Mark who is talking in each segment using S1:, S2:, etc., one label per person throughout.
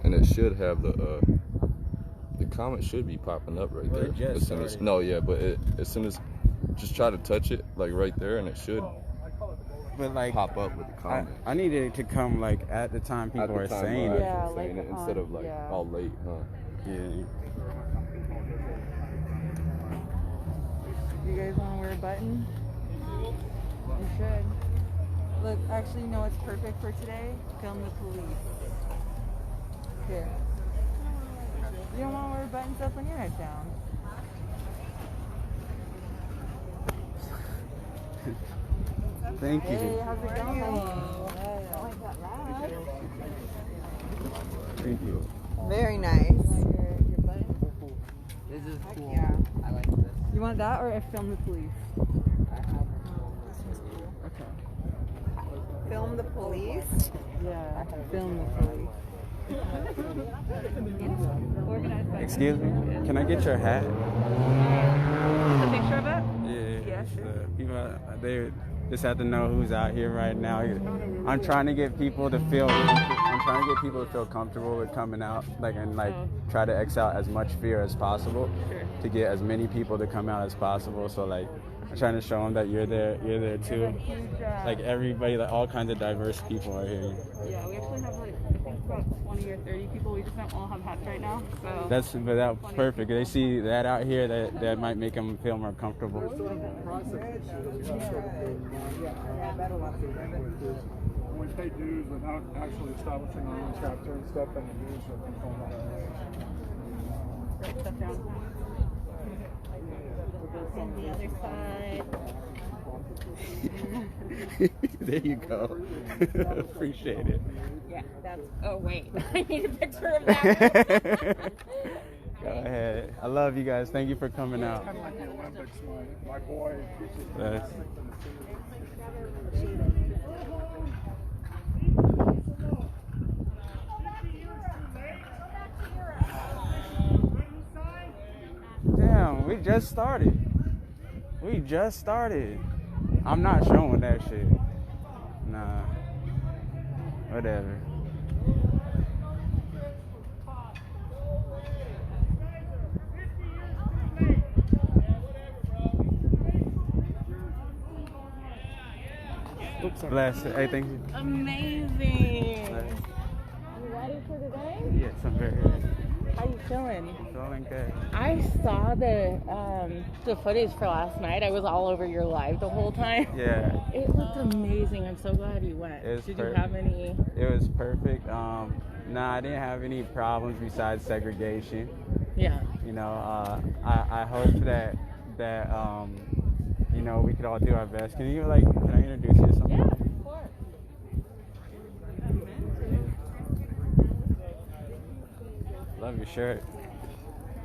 S1: and it should have the comment should be popping up right there. As soon as, no, yeah, but as soon as, just try to touch it like right there, and it should pop up with the comment.
S2: I needed it to come like at the time people are saying it.
S3: Yeah,
S1: saying it instead of like all late, huh?
S2: Yeah.
S3: You guys want to wear a button? You should. Look, actually, you know what's perfect for today? Film the police. Here. You don't want to wear buttons up when your head down.
S2: Thank you.
S3: Hey, how's it going?
S2: Thank you.
S4: Very nice.
S3: Your button?
S4: This is cool.
S3: Yeah.
S4: I like this.
S3: You want that or film the police?
S4: I have
S3: This one's cool. Okay.
S4: film the police.
S3: Yeah, film the police. Organized by
S2: Excuse me? Can I get your hat?
S3: a picture of it?
S2: Yeah.
S3: Yeah, sure.
S2: People, they just have to know who's out here right now. I'm trying to get people to feel. I'm trying to get people to feel comfortable with coming out, try to X out as much fear as possible, to get as many people to come out as possible. So like, I'm trying to show them that you're there too. Like everybody, like all kinds of diverse people are here.
S3: Yeah, we actually have like I think about 20 or 30 people. We just don't all have hats right now. So
S2: That's perfect. They see that out here, that might make them feel more comfortable.
S5: We pay dues without actually establishing our own chapter and stuff, and the dues are controlled.
S3: write stuff down.
S6: On the other side.
S2: There you go. Appreciate it.
S6: Yeah, that's. Oh wait, I need a picture of that.
S2: Go ahead. I love you guys. Thank you for coming out.
S5: Kind of like the Olympics, my boy.
S2: Yes. Damn, we just started. I'm not showing that shit. Nah. Whatever.
S3: Oops, sorry.
S2: Bless. Hey, thank you.
S6: Amazing.
S2: Bless.
S6: You ready for today?
S2: Yes, I'm very ready.
S6: How you feeling?
S2: Feeling good.
S6: I saw the footage for last night. I was all over your live the whole time.
S2: Yeah.
S6: It looked amazing. I'm so glad you went.
S2: It was
S6: Did you have any?
S2: It was perfect. Nah, I didn't have any problems besides segregation.
S6: Yeah.
S2: You know, I hope that you know, we could all do our best. Can I introduce you to something?
S6: Yeah, of course.
S2: Love your shirt.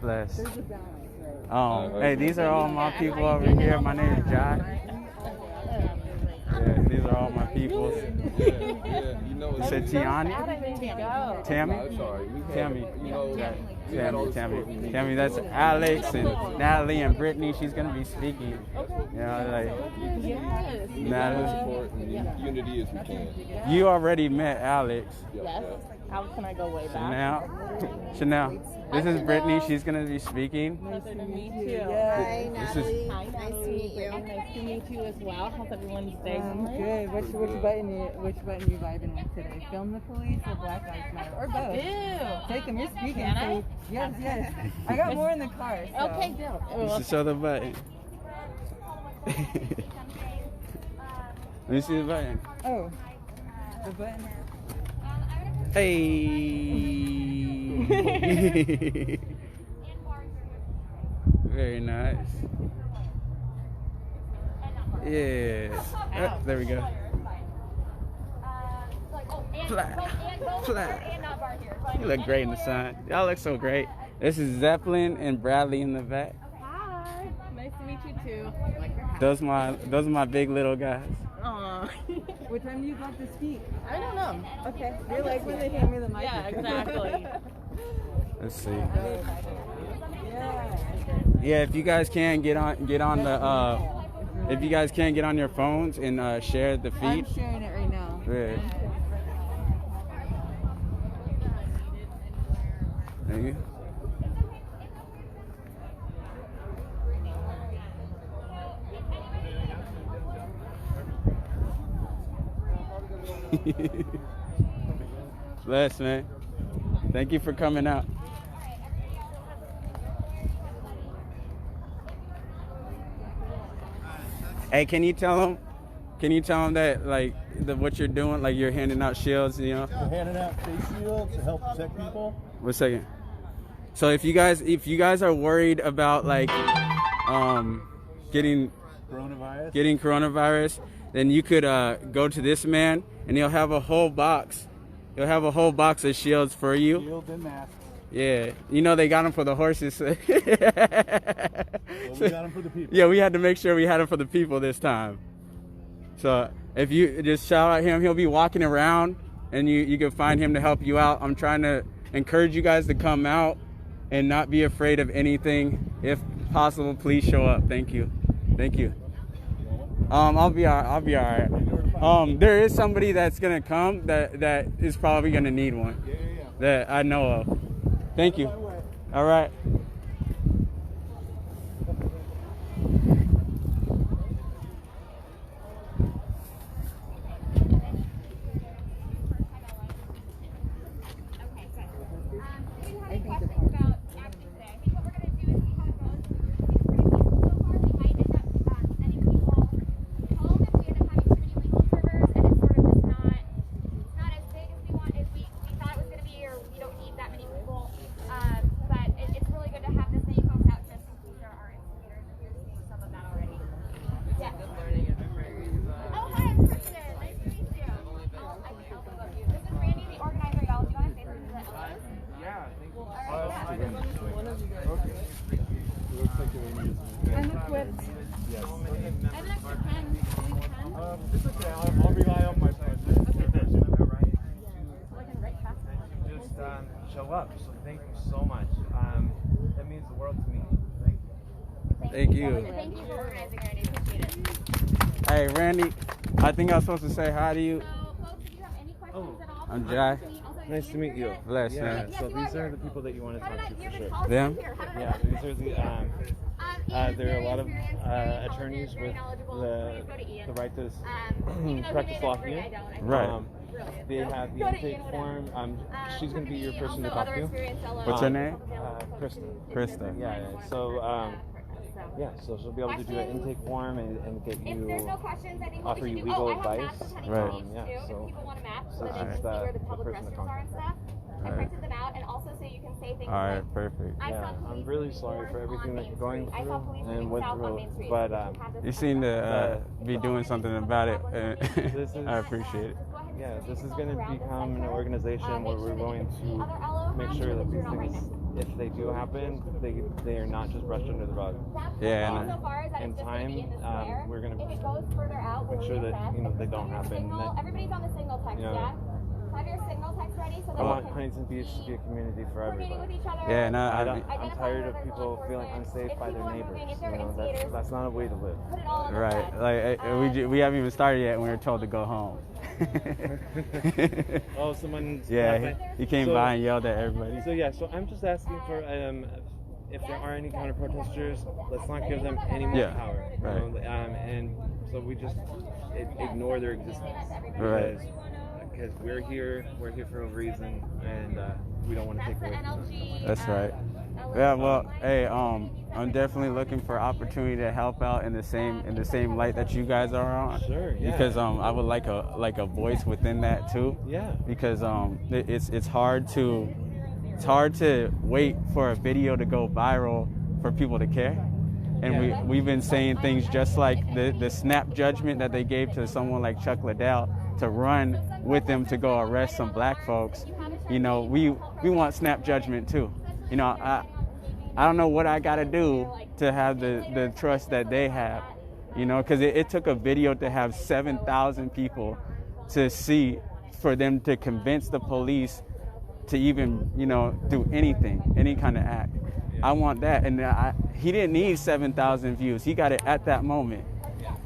S2: Bless.
S3: There's a balance, right?
S2: Hey, these are all my people over here. My name is Josh. Yeah, these are all my peoples.
S1: Yeah, you know,
S2: You said Tiani? Tammy?
S1: I'm sorry.
S2: Tammy.
S1: You know, we had all the support we needed.
S2: Tammy, that's Alex and Natalie and Brittany. She's gonna be speaking. You know,
S6: Yes.
S2: Natalie.
S1: Support and unity as we can.
S2: You already met Alex.
S6: Yes. How can I go way back?
S2: Chanel. This is Brittany. She's gonna be speaking.
S6: Nice to meet you.
S4: Hi,
S2: This is-
S4: Natalie.
S6: Hi,
S4: Nice to
S6: Natalie.
S4: meet you.
S6: Nice to meet you as well. How's everyone's day
S3: I'm
S6: going?
S3: good. Which button you vibing with today? Film the police or Black Lives Matter or both?
S6: Ew.
S3: Take them. You're speaking.
S6: Can I?
S3: So yes. I got more in the car. So.
S6: Okay, go.
S2: This is show the button. Let me see the button.
S3: Oh, the button.
S2: Hey. Very nice. Yeah. There we go. Flat. You look great in the sun. Y'all look so great. This is Zeppelin and Bradley in the back.
S6: Hi. Nice to meet you too.
S2: Those are my big little guys.
S6: Aw.
S3: What time do you got to speak?
S6: I don't know.
S3: Okay. You're like when they hand me the mic.
S6: Yeah, exactly.
S2: Let's see.
S3: Yeah.
S2: Yeah, if you guys can get on your phones and share the feed.
S3: I'm sharing it right now.
S2: Yeah. Thank you. Bless, man. Thank you for coming out. Hey, can you tell them that, like, what you're doing, like you're handing out shields, you know?
S7: We're handing out face shields to help protect people.
S2: 1 second. So if you guys are worried about, like, getting coronavirus, then you could go to this man, and he'll have a whole box. He'll have a whole box of shields for you.
S7: Shields and masks.
S2: Yeah, you know they got them for the horses.
S7: Well, we got them for the people.
S2: Yeah, we had to make sure we had them for the people this time. So if you just shout at him, he'll be walking around, and you can find him to help you out. I'm trying to encourage you guys to come out and not be afraid of anything. If possible, please show up. Thank you. Thank you. I'll be all right. There is somebody that's gonna come that is probably gonna need one.
S7: Yeah.
S2: That I know of. Thank you. All right.
S3: I'm equipped.
S7: Yes.
S3: I have an extra pen.
S7: It's okay. I'll rely on my friends.
S8: Just show up. So thank you so much. That means the world to me.
S2: Thank you.
S9: Thank you for organizing, Randy. Appreciate it.
S2: Hey, Randy, I think I was supposed to say hi to you.
S9: So, folks, if you have any questions at all,
S2: I'm Jai.
S8: Nice to meet you.
S2: Bless,
S8: Yeah.
S2: man.
S8: So these are the people that you want to talk to for sure.
S2: Them?
S8: Yeah. These are the. There are a lot of attorneys with the right to practice law here.
S2: Right.
S8: They have the intake form. She's going to be your person to talk to.
S2: What's her name?
S8: Krista.
S2: Krista.
S8: Yeah. So she'll be able to do an intake form and get
S9: If there's
S8: you,
S9: no questions, I think
S8: offer
S9: we
S8: you
S9: should do.
S8: legal
S9: I have
S8: advice.
S9: maps of honey
S2: Right.
S9: police,
S8: Yeah,
S9: too,
S8: so-
S9: if people want a map so
S8: so
S9: that they can
S8: she's
S9: see where the
S8: the
S9: public
S8: person to
S9: restrooms are and stuff. I
S2: Alright.
S9: printed them out, and also so you can say things
S2: All right,
S9: like,
S2: perfect.
S9: I
S8: Yeah,
S9: saw
S8: I'm
S9: police
S8: really
S9: being
S8: sorry
S9: formed
S8: for everything
S9: on
S8: that
S9: Main
S8: you're going
S9: Street. I saw
S8: through
S9: police
S8: and
S9: moving
S8: went
S9: south on
S8: through,
S9: Main Street.
S8: but,
S9: So we can have this
S2: You seem to be
S9: conversation.
S2: doing something about it.
S8: This is-
S2: I appreciate it.
S8: Yeah, this is going to become an organization where we're going to make sure that these things, if they do happen, they are not just brushed under the rug.
S2: Yeah,
S8: Um,
S2: and
S9: So far as that
S8: in
S9: it's just gonna be
S8: time,
S9: in the square.
S8: we're going
S9: If
S8: to
S9: it goes further out, we'll
S8: make sure that
S9: reassess.
S8: they don't
S9: Have your
S8: happen.
S9: signal- everybody's on the signal text,
S8: you know,
S9: yeah? Have your signal text ready so that
S8: I
S9: we
S8: want
S9: can
S8: Huntington Beach to be a community for
S9: coordinating with
S8: everybody.
S9: each other.
S2: Yeah, no,
S8: I'm tired of people feeling unsafe by their neighbors. That's not a way to live.
S9: Put it all in the
S2: right.
S9: text.
S2: Like we haven't even started yet, and we were told to go home.
S8: Oh, someone.
S2: Yeah, he came by and yelled at everybody.
S8: So I'm just asking for if there are any counter protesters, let's not give them any more
S2: Yeah,
S8: power.
S2: right.
S8: And so we just ignore their existence.
S2: Right.
S8: Because we're here for a reason, and we don't want to take away from them.
S2: That's right. Yeah, well, hey, I'm definitely looking for opportunity to help out in the same light that you guys are on.
S8: Sure, yeah.
S2: Because I would like a voice within that too.
S8: Yeah.
S2: Because it's hard to wait for a video to go viral for people to care. And we've been saying things just like the snap judgment that they gave to someone like Chuck Liddell to run with them to go arrest some black folks. You know, we want snap judgment too. You know, I don't know what I got to do to have the trust that they have, you know, because it took a video to have 7,000 people to see for them to convince the police to even, you know, do anything, any kind of act. I want that. And he didn't need 7,000 views. He got it at that moment.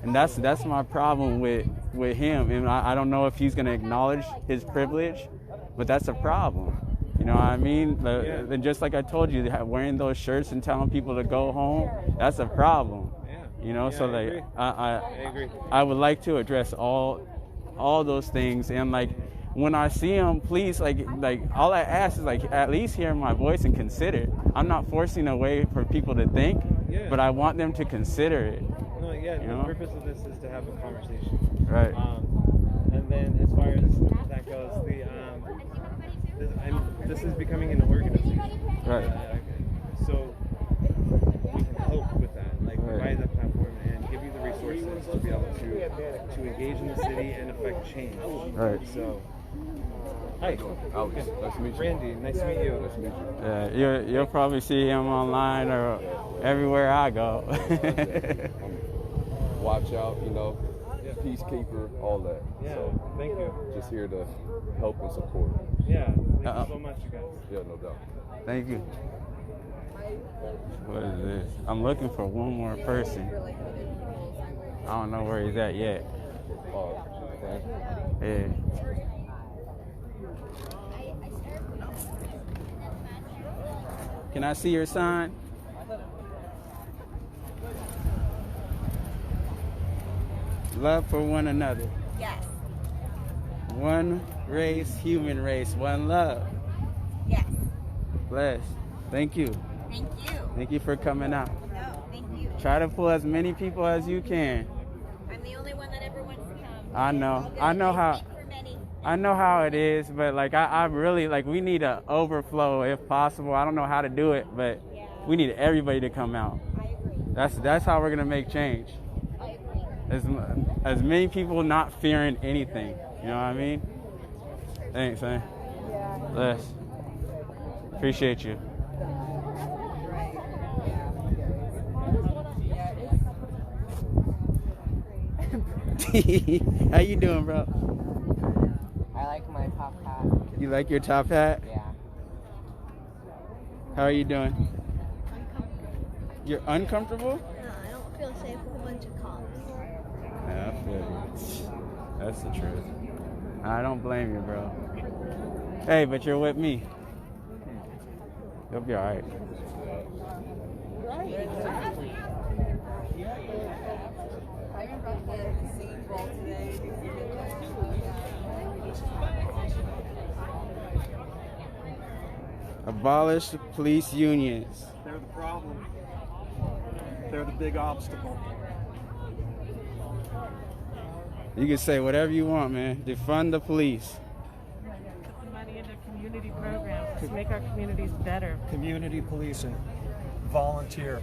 S2: And that's my problem with him. And I don't know if he's going to acknowledge his privilege, but that's a problem. You know what I mean? And just like I told you, wearing those shirts and telling people to go home, that's a problem. You know, so like
S8: I agree.
S2: I would like to address all those things, and like when I see them, please, like all I ask is like at least hear my voice and consider. I'm not forcing a way for people to think, but I want them to consider it.
S8: No, yeah,
S2: you
S8: the
S2: know?
S8: purpose of this is to have a conversation.
S2: Right.
S8: And then as far as that goes, this is becoming an organization.
S2: Right.
S8: So we can help with that, like provide that platform and give you the resources to be able to engage in the city and affect change.
S2: Right.
S8: So, hi.
S1: Alex, nice to meet you.
S8: Randy, nice to meet you.
S1: Nice to meet you.
S2: Yeah, you'll probably see him online or everywhere I go.
S1: Watch out, you know, peacekeeper, all that.
S8: Yeah,
S1: so,
S8: thank you.
S1: Just here to help and support.
S8: Yeah, thank you so much, you guys.
S1: Yeah, no doubt.
S2: Thank you. What is this? I'm looking for one more person. I don't know where he's at yet. Yeah. Can I see your sign? Love for one another.
S10: Yes.
S2: One race, human race, one love.
S10: Yes.
S2: Bless. Thank you.
S10: Thank you.
S2: Thank you for coming out.
S10: No, thank you.
S2: Try to pull as many people as you can.
S10: I'm the only one that ever wants to come.
S2: I know. I know how it is, but like I really like we need an overflow if possible. I don't know how to do it, but we need everybody to come out.
S10: I agree.
S2: That's how we're gonna make change.
S10: I agree.
S2: As many people not fearing anything. You know what I mean? Thanks, man. Bless. Appreciate you. How you doing, bro?
S4: I like my top hat.
S2: You like your top hat?
S4: Yeah.
S2: How are you doing? You're uncomfortable?
S11: No, I don't feel safe with a bunch of cops.
S2: Yeah, I feel you. That's the truth. I don't blame you, bro. Hey, but you're with me. You'll be all right. Abolish police unions.
S5: They're the problem. They're the big obstacle.
S2: You can say whatever you want, man. Defund the police.
S12: Put the money into community programs to make our communities better.
S5: Community policing. Volunteer.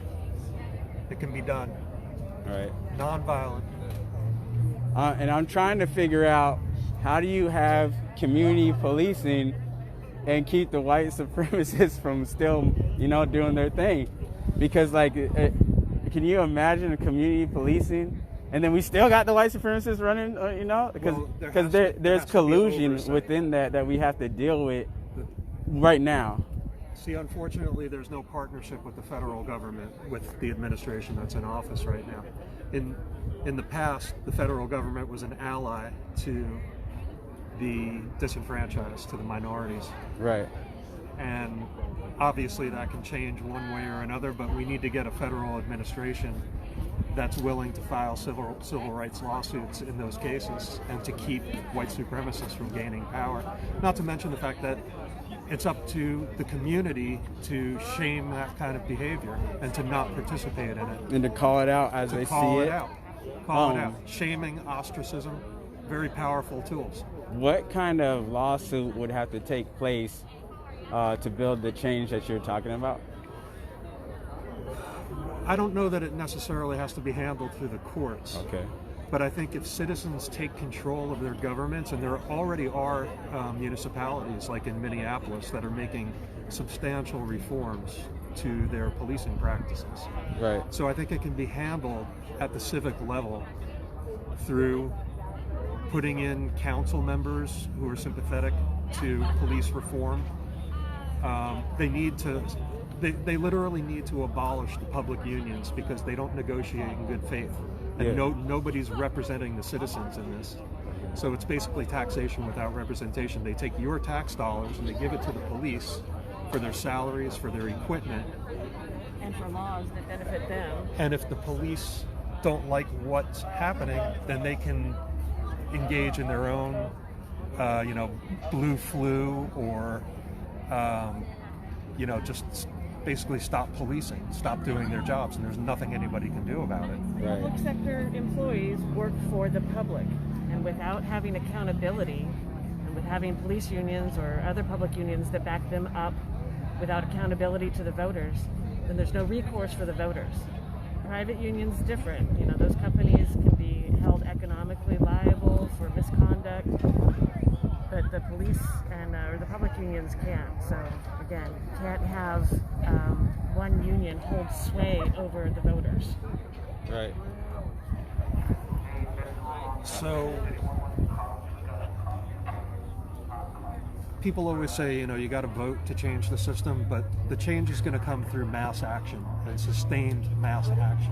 S5: It can be done.
S2: All right.
S5: Non-violent.
S2: And I'm trying to figure out how do you have community policing and keep the white supremacists from still, doing their thing? Because, can you imagine community policing? And then we still got the white supremacists running, because there's collusion within that we have to deal with right now.
S5: See, unfortunately, there's no partnership with the federal government, with the administration that's in office right now. In the past, the federal government was an ally to the disenfranchised, to the minorities.
S2: Right.
S5: And obviously that can change one way or another, but we need to get a federal administration that's willing to file civil rights lawsuits in those cases and to keep white supremacists from gaining power. Not to mention the fact that it's up to the community to shame that kind of behavior and to not participate in it.
S2: And to call it out as they see it.
S5: Call it out. Shaming, ostracism, very powerful tools.
S2: What kind of lawsuit would have to take place to build the change that you're talking about?
S5: I don't know that it necessarily has to be handled through the courts.
S2: Okay.
S5: But I think if citizens take control of their governments, and there already are municipalities like in Minneapolis that are making substantial reforms to their policing practices.
S2: Right.
S5: So I think it can be handled at the civic level through putting in council members who are sympathetic to police reform. They literally need to abolish the public unions because they don't negotiate in good faith. And nobody's representing the citizens in this. So it's basically taxation without representation. They take your tax dollars and they give it to the police for their salaries, for their equipment.
S12: And for laws that benefit them.
S5: And if the police don't like what's happening, then they can engage in their own, blue flu or, just basically stop policing, stop doing their jobs, and there's nothing anybody can do about it.
S12: Right. Public sector employees work for the public, and without having accountability, and with having police unions or other public unions that back them up without accountability to the voters, then there's no recourse for the voters. Private unions different. Those companies can be held economically liable for misconduct, but the police and or the public unions can't. So again, you can't have one union hold sway over the voters.
S2: Right.
S5: So people always say, you got to vote to change the system, but the change is going to come through mass action and sustained mass action.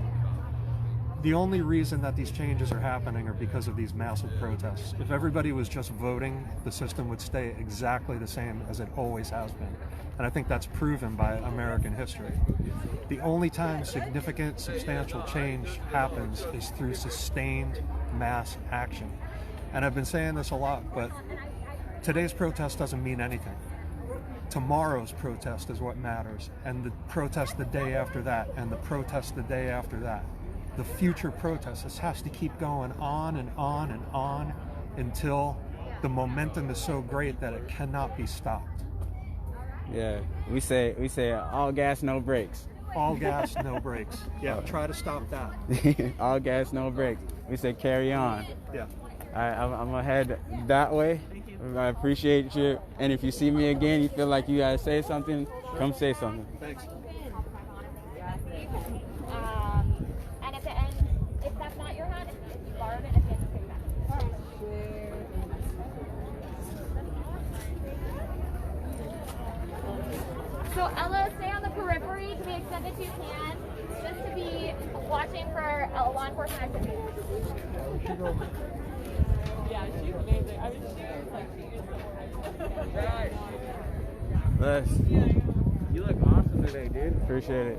S5: The only reason that these changes are happening are because of these massive protests. If everybody was just voting, the system would stay exactly the same as it always has been. And I think that's proven by American history. The only time significant, substantial change happens is through sustained mass action. And I've been saying this a lot, but today's protest doesn't mean anything. Tomorrow's protest is what matters, and the protest the day after that, and the protest the day after that. The future protests, this has to keep going on and on and on until the momentum is so great that it cannot be stopped.
S2: Yeah, we say all gas, no brakes.
S5: All gas, no brakes. Yeah, try to stop that.
S2: All gas, no brakes. We say carry on.
S5: Yeah.
S2: I'm gonna head that way. I appreciate you. And if you see me again, you feel like you gotta say something, come say something.
S5: Thanks.
S9: And at the end, if that's not your hat, if you borrowed it, at the end, you take it back. So Ella, stay on the periphery to the extent that you can, just to be watching for law enforcement activity.
S12: Yeah, she's amazing. I mean, she is like,
S2: Les, you look awesome today, dude. Appreciate it.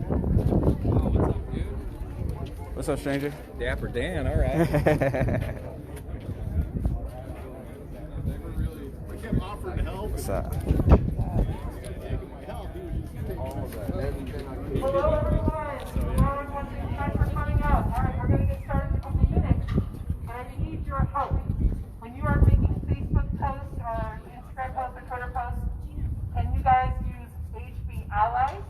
S1: What's up, dude?
S2: What's up, stranger?
S1: Dapper Dan, all right.
S7: I kept offering to help.
S2: What's up?
S13: Hello, everyone. Thanks for coming out. All right, we're going to get started in a couple minutes. And I need your help. When you are making Facebook posts or Instagram posts or Twitter posts, can you guys use HB Allies?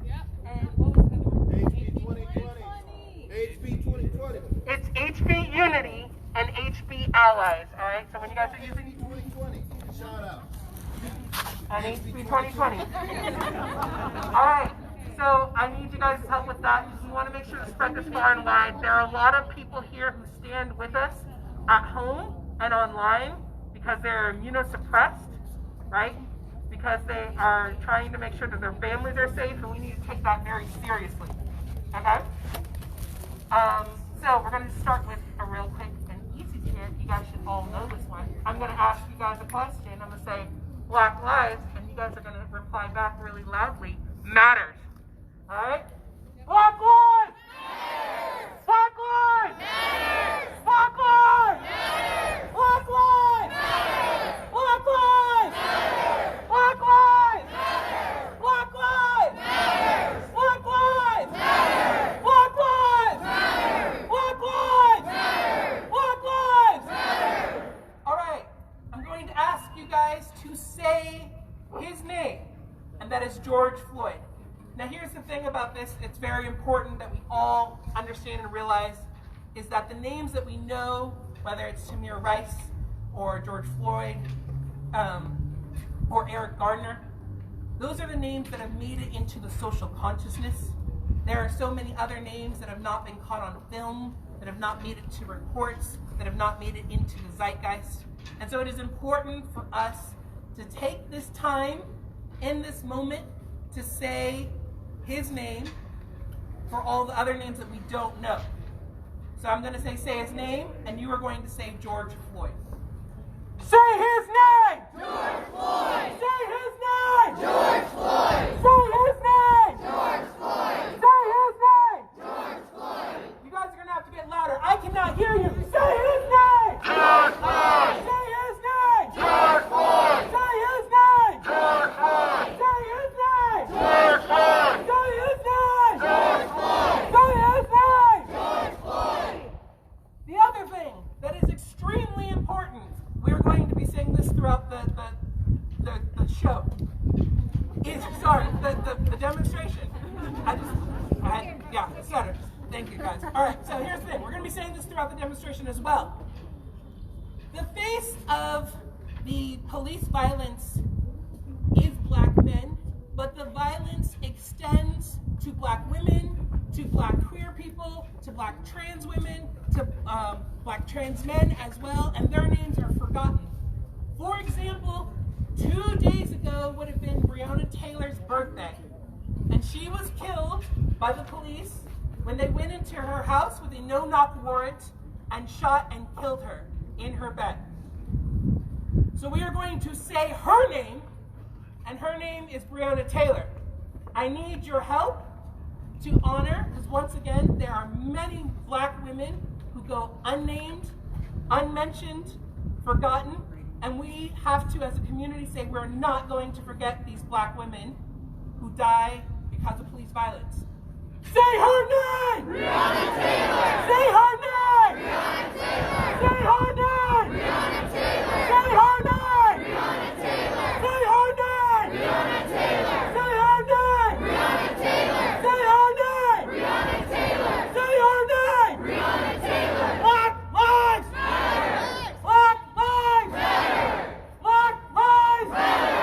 S10: Yep. And what was the
S7: HB 2020. HB 2020.
S13: It's HB Unity and HB Allies. All right, so when you guys are using
S7: 2020. Shout out.
S13: and HB 2020. All right, so I need you guys' help with that because we want to make sure to spread this far and wide. There are a lot of people here who stand with us at home and online because they're immunosuppressed, right? Because they are trying to make sure that their families are safe, and we need to take that very seriously, okay? So we're going to start with a real quick and easy chant. You guys should all know this one. I'm going to ask you guys a question. I'm going to say Black Lives, and you guys are going to reply back really loudly, matters. All right? Black Lives! Matters! Black Lives! Matters! Black Lives! Matters! Black Lives! Matters! Black Lives! Matters! Black Lives! Matters! Black Lives! Matters! Black Lives! Matters! Black Lives! Matters! Black Lives! Matters! Black Lives! Matters! All right, I'm going to ask you guys to say his name, and that is George Floyd. Now here's the thing about this, it's very important that we all understand and realize is that the names that we know, whether it's Tamir Rice or George Floyd or Eric Gardner, those are the names that have made it into the social consciousness. There are so many other names that have not been caught on film, that have not made it to reports, that have not made it into the zeitgeist. And so it is important for us to take this time in this moment to say his name for all the other names that we don't know. So I'm going to say his name, and you are going to say George Floyd. Say his name!
S9: George Floyd!
S13: Say his name!
S9: George Floyd!
S13: Say his name!
S9: George Floyd!
S13: Say his name!
S9: George Floyd!
S13: You guys are going to have to get louder. I cannot hear you. Say his name!
S9: George Floyd!
S13: Say his name!
S9: George Floyd!
S13: Say his name!
S9: George Floyd!
S13: Say his name!
S9: George Floyd!
S13: Say his name!
S9: George Floyd!
S13: Say his name!
S9: George Floyd!
S13: The other thing that is extremely important, we're going to be saying this throughout the show, is, sorry, the demonstration. Stutter. Thank you, guys. All right, so here's the thing. We're going to be saying this throughout the demonstration as well. The face of the police violence is black men, but the violence extends to black women, to black queer people, to black trans women, to black trans men as well, and their names are forgotten. For example, 2 days ago would have been Breonna Taylor's birthday, and she was killed by the police when they went into her house with a no-knock warrant and shot and killed her in her bed. So we are going to say her name, and her name is Breonna Taylor. I need your help to honor, because once again, there are many black women who go unnamed, unmentioned, forgotten, and we have to, as a community, say we're not going to forget these black women who die because of police violence. Say her name!
S9: Breonna Taylor!
S13: Say her name!
S9: Breonna Taylor!
S13: Say her name!
S9: Breonna Taylor!
S13: Say her name!
S9: Breonna Taylor!
S13: Say her name!
S9: Breonna Taylor!
S13: Say her name!
S9: Breonna Taylor!
S13: Say her name!
S9: Breonna Taylor!
S13: Say her name!
S9: Breonna Taylor!
S13: Black lives
S9: Matter!
S13: Black lives
S9: Matter!
S13: Black lives
S9: Matter!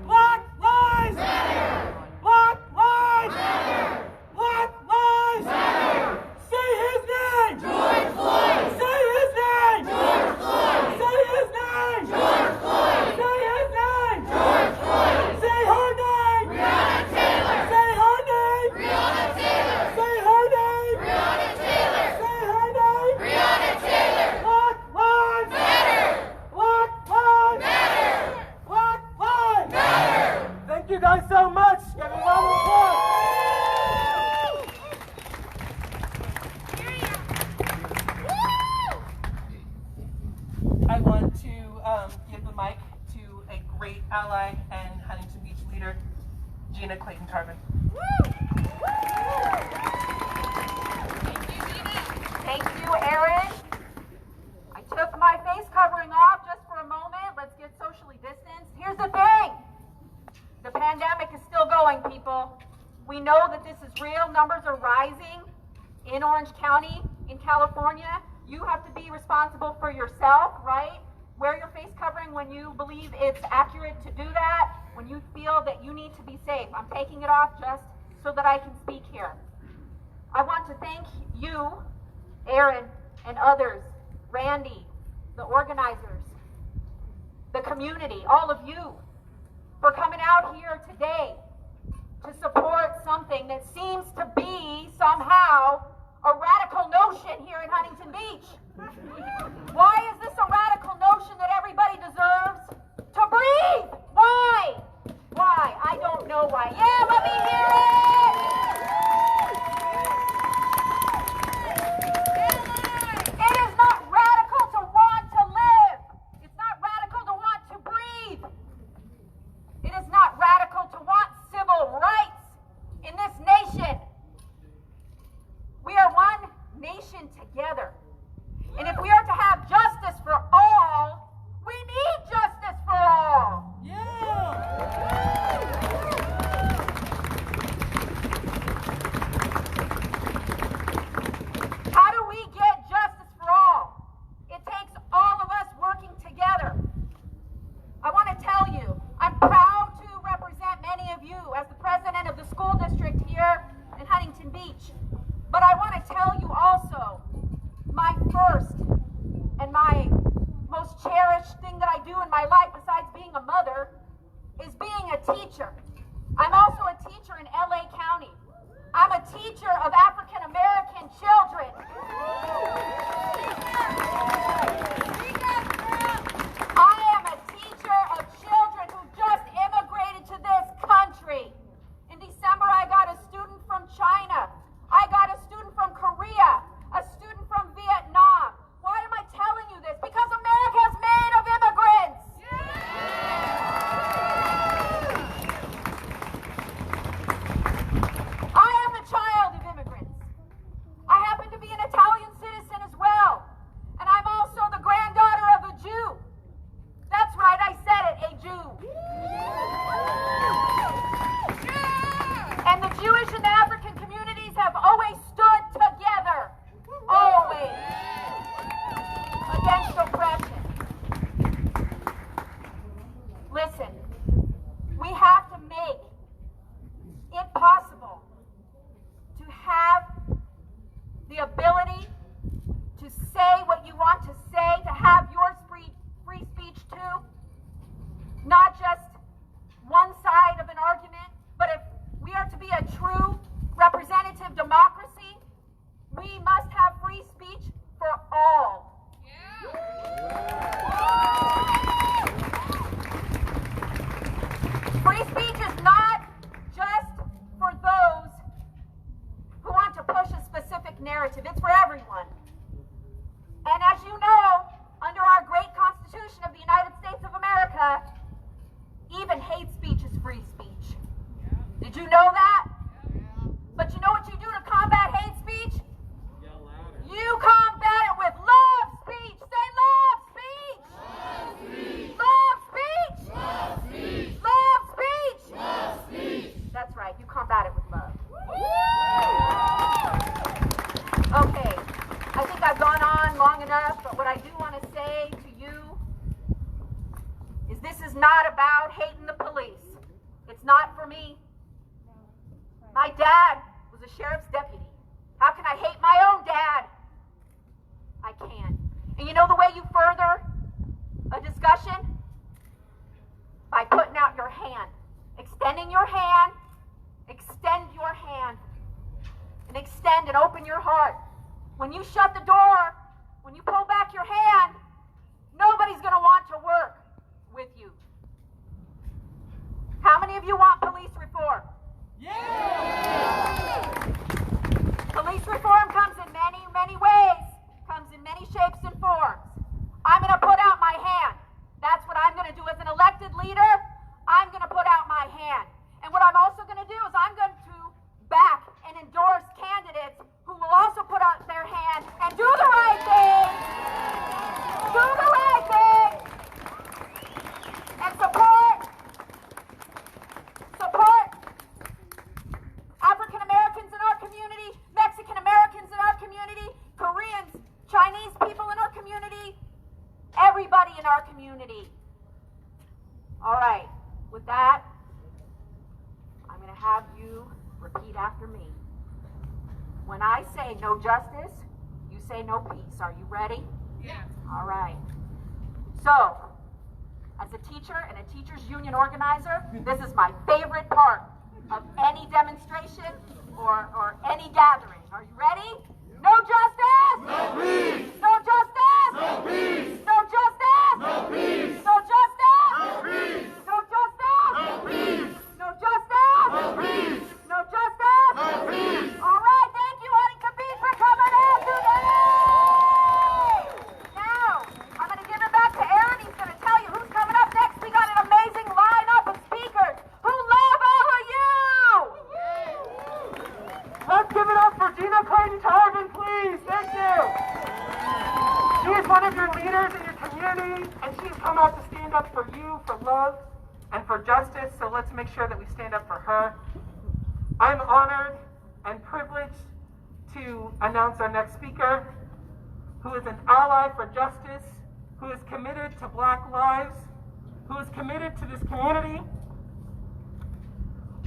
S13: Black lives
S9: Matter!
S13: Black lives
S9: Matter!
S13: Black lives
S9: Matter!
S13: Say his name!
S9: George Floyd!
S13: Say his name!
S9: George Floyd!
S13: Say his name!
S9: George Floyd!
S13: Say his name!
S9: George Floyd!
S13: Say her name!
S9: Breonna Taylor!
S13: Say her name!
S9: Breonna Taylor!
S13: Say her name!
S9: Breonna Taylor!
S13: Say her name!
S9: Breonna Taylor!
S13: Black lives
S9: Matter!
S13: Black lives
S9: Matter!
S13: Black lives
S9: Matter!
S13: Thank you guys so much. Give a round of applause. I want to give the mic to a great ally and Huntington Beach leader, Gina Clayton-Tarvin.
S14: Thank you, Aaron. I took my face covering off just for a moment. Let's get socially distanced. Here's the thing. The pandemic is still going, people. We know that this is real. Numbers are rising in Orange County, in California. You have to be responsible for yourself, right? Wear your face covering when you believe it's accurate to do that, when you feel that you need to be safe. I'm taking it off just so that I can speak here. I want to thank you, Aaron, and others, Randy, the organizers, the community, all of you, for coming out here today to support something that seems to be somehow a radical notion here in Huntington Beach. Why is this a radical notion that everybody deserves to breathe? Why? Why? I don't know why. Yeah, let me hear it! It is not radical to want to live. It's not radical to want to breathe. It is not radical to want civil rights in this nation. We are one nation together. And if we are to have justice for all, we need justice for all. How do we get justice for all? It takes all of us working together. I want to tell you, I'm proud to represent many of you as the president of the school district here in Huntington Beach. But I want to tell you also, my first and my most cherished thing that I do in my life besides being a mother is being a teacher. I'm also a teacher in LA County. I'm a teacher of African American children. Free speech is not just for those who want to push a specific narrative. It's for everyone. And as you know, under our great Constitution of the United States of America, even hate speech is free speech. Did you know that? But you know what you do to combat hate speech? You combat it with love speech. Say love speech. Love speech. Love speech. Love speech. Love speech. That's right. You combat it with love. Okay. I think I've gone on long enough, but what I do want to say to you is this is not about hating the police. It's not for me. My dad was a sheriff's deputy. How can I hate my own dad? I can't. And you know the way you further a discussion? By putting out your hand. Extending your hand. Extend your hand. And extend and open your heart. When you shut the door, when you pull back your hand, nobody's going to want to work with you. How many of you want police reform? Yeah! Police reform comes in many, many ways, comes in many shapes and forms. I'm going to put out my hand. That's what I'm going to do as an elected leader. I'm going to put out my hand. And what I'm also going to do is I'm going to back and endorse candidates who will also put out their hand and do the right thing. Do the right thing. And support African Americans in our community, Mexican Americans in our community, Koreans, Chinese people in our community, everybody in our community. All right, with that, I'm going to have you repeat after me. When I say no justice, you say no peace. Are you ready? Yeah. All right. So, as a teacher and a teachers union organizer, this is my favorite part of any demonstration or any gathering. Are you ready? No justice! No peace! No justice! No peace! No justice! No peace! No justice! No peace! No justice! No peace! No justice! No peace! No justice! No peace! All right, thank you, Huntington Beach, for coming in today! Now, I'm going to give it back to Aaron. He's going to tell you who's coming up next. We got an amazing lineup of speakers who love all of you!
S15: Let's give it up for Gina Clayton-Tarvin, please. Thank you. She is one of your leaders in your community, and she's come out to stand up for you, for love, and for justice, so let's make sure that we stand up for her. I'm honored and privileged to announce our next speaker, who is an ally for justice, who is committed to Black lives, who is committed to this community,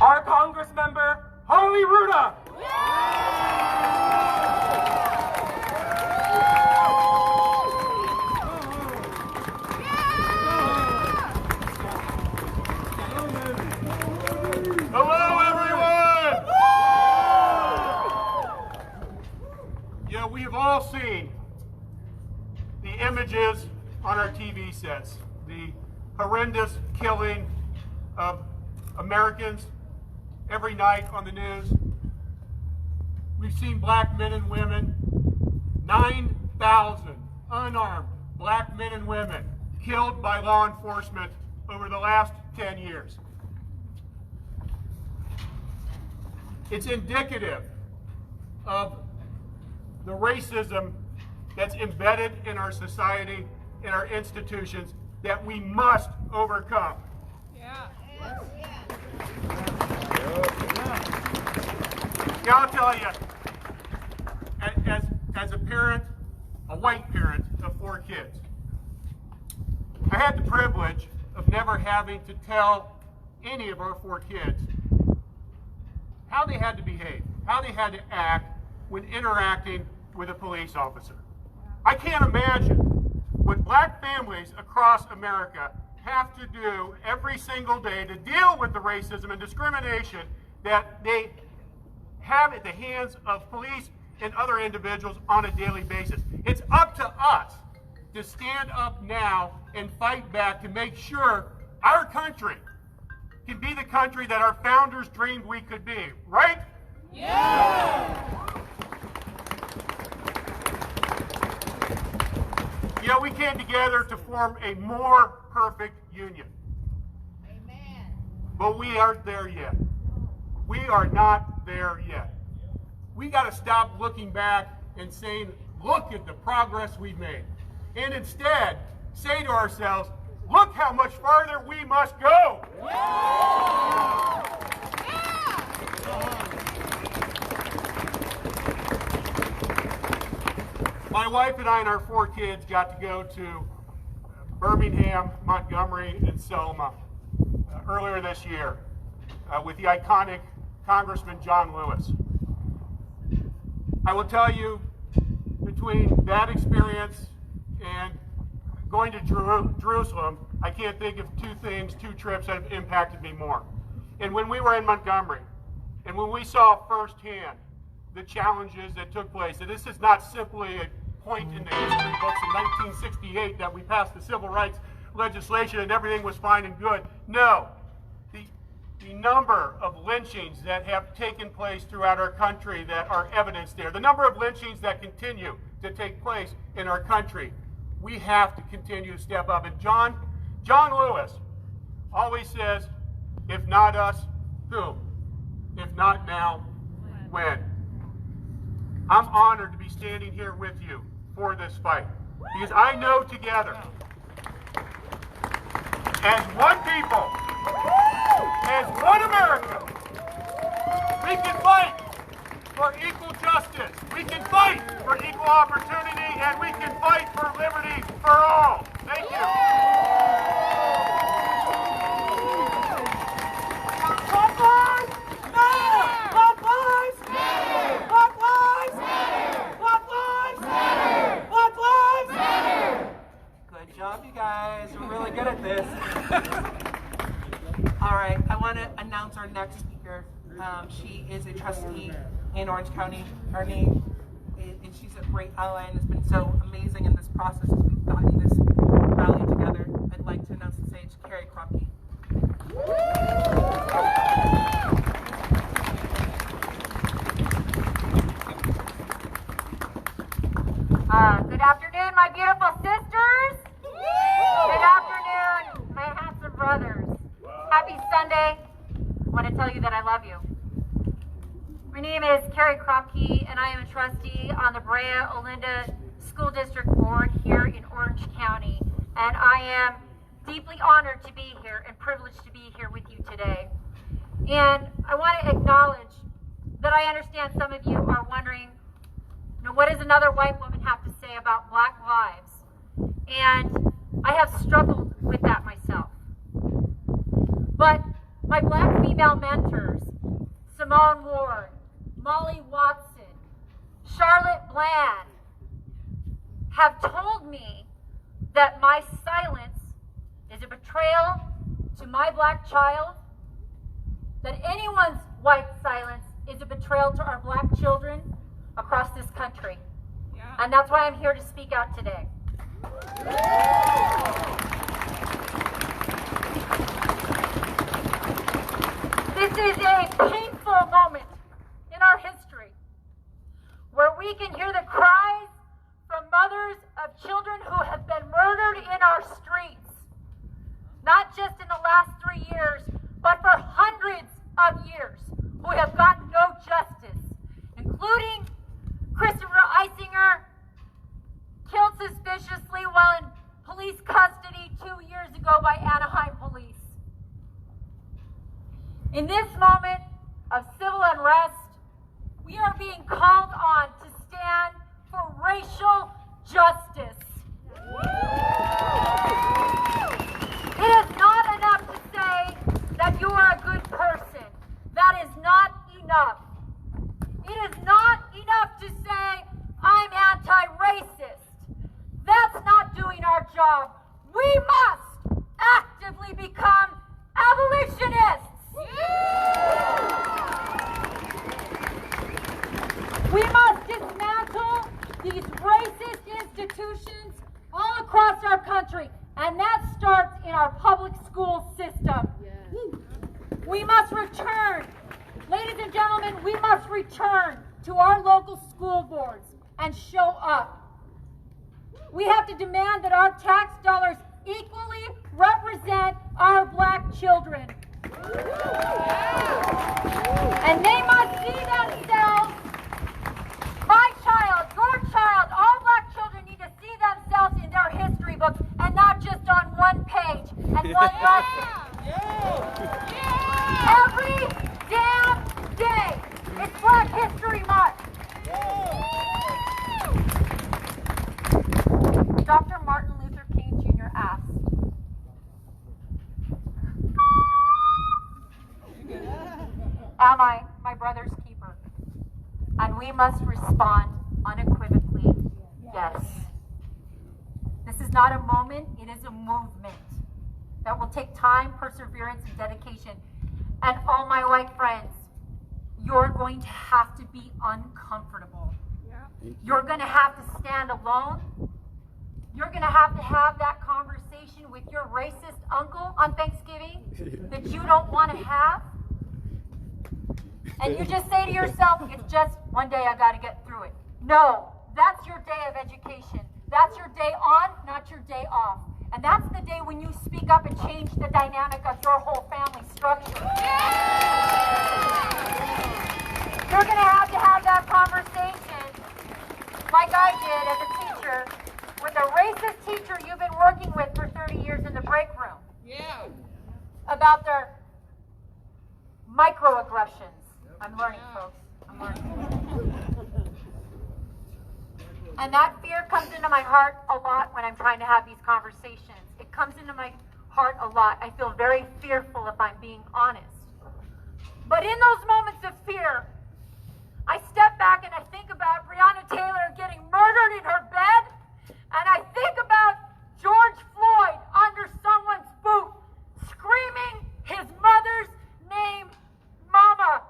S15: our Congress member, Holly Ruda.
S7: Hello, everyone! Yeah, we have all seen the images on our TV sets, the horrendous killing of Americans every night on the news. We've seen Black men and women, 9,000 unarmed Black men and women killed by law enforcement over the last 10 years. It's indicative of the racism that's embedded in our society, in our institutions, that we must overcome. Yeah. Yeah, I'll tell you, as a parent, a white parent of 4 kids, I had the privilege of never having to tell any of our 4 kids how they had to behave, how they had to act when interacting with a police officer. I can't imagine what Black families across America have to do every single day to deal with the racism and discrimination that they have at the hands of police and other individuals on a daily basis. It's up to us to stand up now and fight back to make sure our country can be the country that our founders dreamed we could be, right? Yeah! Yeah, we came together to form a more perfect union. Amen. But we aren't there yet. We are not there yet. We got to stop looking back and saying, look at the progress we've made. And instead, say to ourselves, look how much farther we must go. Yeah! My wife and I and our 4 kids got to go to Birmingham, Montgomery, and Selma earlier this year with the iconic Congressman John Lewis. I will tell you, between that experience and going to Jerusalem, I can't think of 2 trips that have impacted me more. And when we were in Montgomery, and when we saw firsthand the challenges that took place, and this is not simply a point in the history books in 1968 that we passed the civil rights legislation and everything was fine and good. No. The number of lynchings that have taken place throughout our country that are evidenced there, the number of lynchings that continue to take place in our country, we have to continue to step up. And John Lewis always says, if not us, who? If not now, when? I'm honored to be standing here with you for this fight, because I know together, as one people, as one America, we can fight for equal justice, we can fight for equal opportunity, and we can fight for liberty for all. Thank you.
S15: Black lives matter! Black lives matter! Black lives matter! Black lives matter! Black lives matter!
S16: Good job, you guys. We're really good at this. All right, I want to announce our next speaker. She is a trustee in Orange County. Her name is, and she's a great ally and has been so amazing in this process as we've gotten this rally together. I'd like to announce the stage, Carrie Krupke.
S14: Good afternoon, my beautiful sisters. Good afternoon, my handsome brothers. Happy Sunday. I want to tell you that I love you. My name is Carrie Krupke, and I am a trustee on the Brea Olinda School District Board here in Orange County. And I am deeply honored to be here and privileged to be here with you today. And I want to acknowledge that I understand some of you are wondering, what does another white woman have to say about Black lives? And I have struggled with that myself. But my Black female mentors, Simone Ward, Molly Watson, Charlotte Bland, have told me that my silence is a betrayal to my Black child, that anyone's white silence is a betrayal to our Black children across this country. Yeah. And that's why I'm here to speak out today. This is a painful moment in our history where we can hear the cries from mothers of children who have been murdered in our streets, not just in the last 3 years, but for hundreds of years, who have gotten no justice, including Christopher Eisinger, killed suspiciously while in police custody 2 years ago by Anaheim police. In this moment of civil unrest, we are being called on to stand for racial justice. It is not enough to say that you are a good person. That is not enough. It is not enough to say, I'm anti-racist. That's not doing our job. We must actively become abolitionists. We must dismantle these racist institutions all across our country, and that starts in our public school system. We must return. Ladies and gentlemen, we must return to our local school boards and show up. We have to demand that our tax dollars equally represent our black children. And they must see themselves, my child, your child, all black children need to see themselves in their history books and not just on one page and one lesson. Every damn day, it's Black History Month. Dr. Martin Luther King Jr. asked, am I my brother's keeper? And we must respond unequivocally, yes. This is not a moment, it is a movement that will take time, perseverance, and dedication. And all my white friends, you're going to have to be uncomfortable. You're going to have to stand alone. You're going to have that conversation with your racist uncle on Thanksgiving that you don't want to have. And you just say to yourself, it's just one day, I got to get through it. No, that's your day of education. That's your day on, not your day off. And that's the day when you speak up and change the dynamic of your whole family structure. You're going to have that conversation, like I did as a teacher, with a racist teacher you've been working with for 30 years in the break room. Yeah. About their microaggressions. I'm learning, folks. I'm learning. And that fear comes into my heart a lot when I'm trying to have these conversations. It comes into my heart a lot. I feel very fearful if I'm being honest. But in those moments of fear, I step back and I think about Breonna Taylor getting murdered in her bed, and I think about George Floyd under someone's boot, screaming his mother's name, Mama.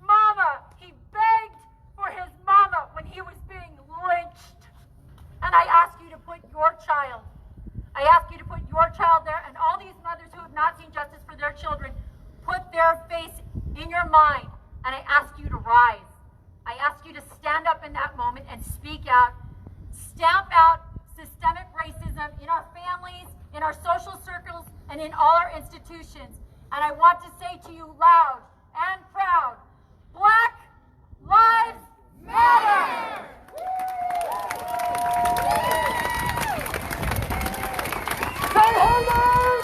S14: Mama. He begged for his mama when he was being lynched. And I ask you to put your child, there, and all these mothers who have not seen justice for their children, put their face in your mind, and I ask you to rise. I ask you to stand up in that moment and speak out. Stamp out systemic racism in our families, in our social circles, and in all our institutions. And I want to say to you loud and proud, Black Lives Matter! Say her name!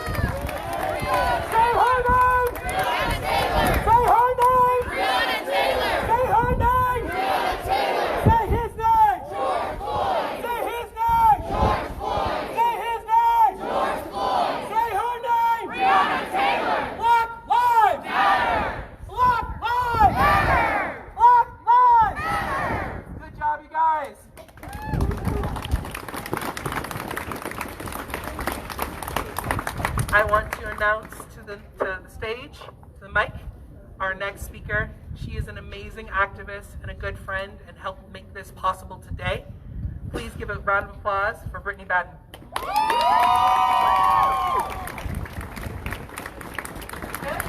S14: Say her name! Breonna Taylor! Say her name! Breonna Taylor! Say her name! Breonna Taylor! Say his name! George Floyd! Say his name! George Floyd! Say his name! George Floyd! Say her name! Breonna Taylor! Black Lives Matter! Black Lives Matter! Black Lives Matter! Good job, you guys!
S16: I want to announce to the stage, to the mic, our next speaker. She is an amazing activist and a good friend and helped make this possible today. Please give a round of applause for Brittany Batten.
S17: Good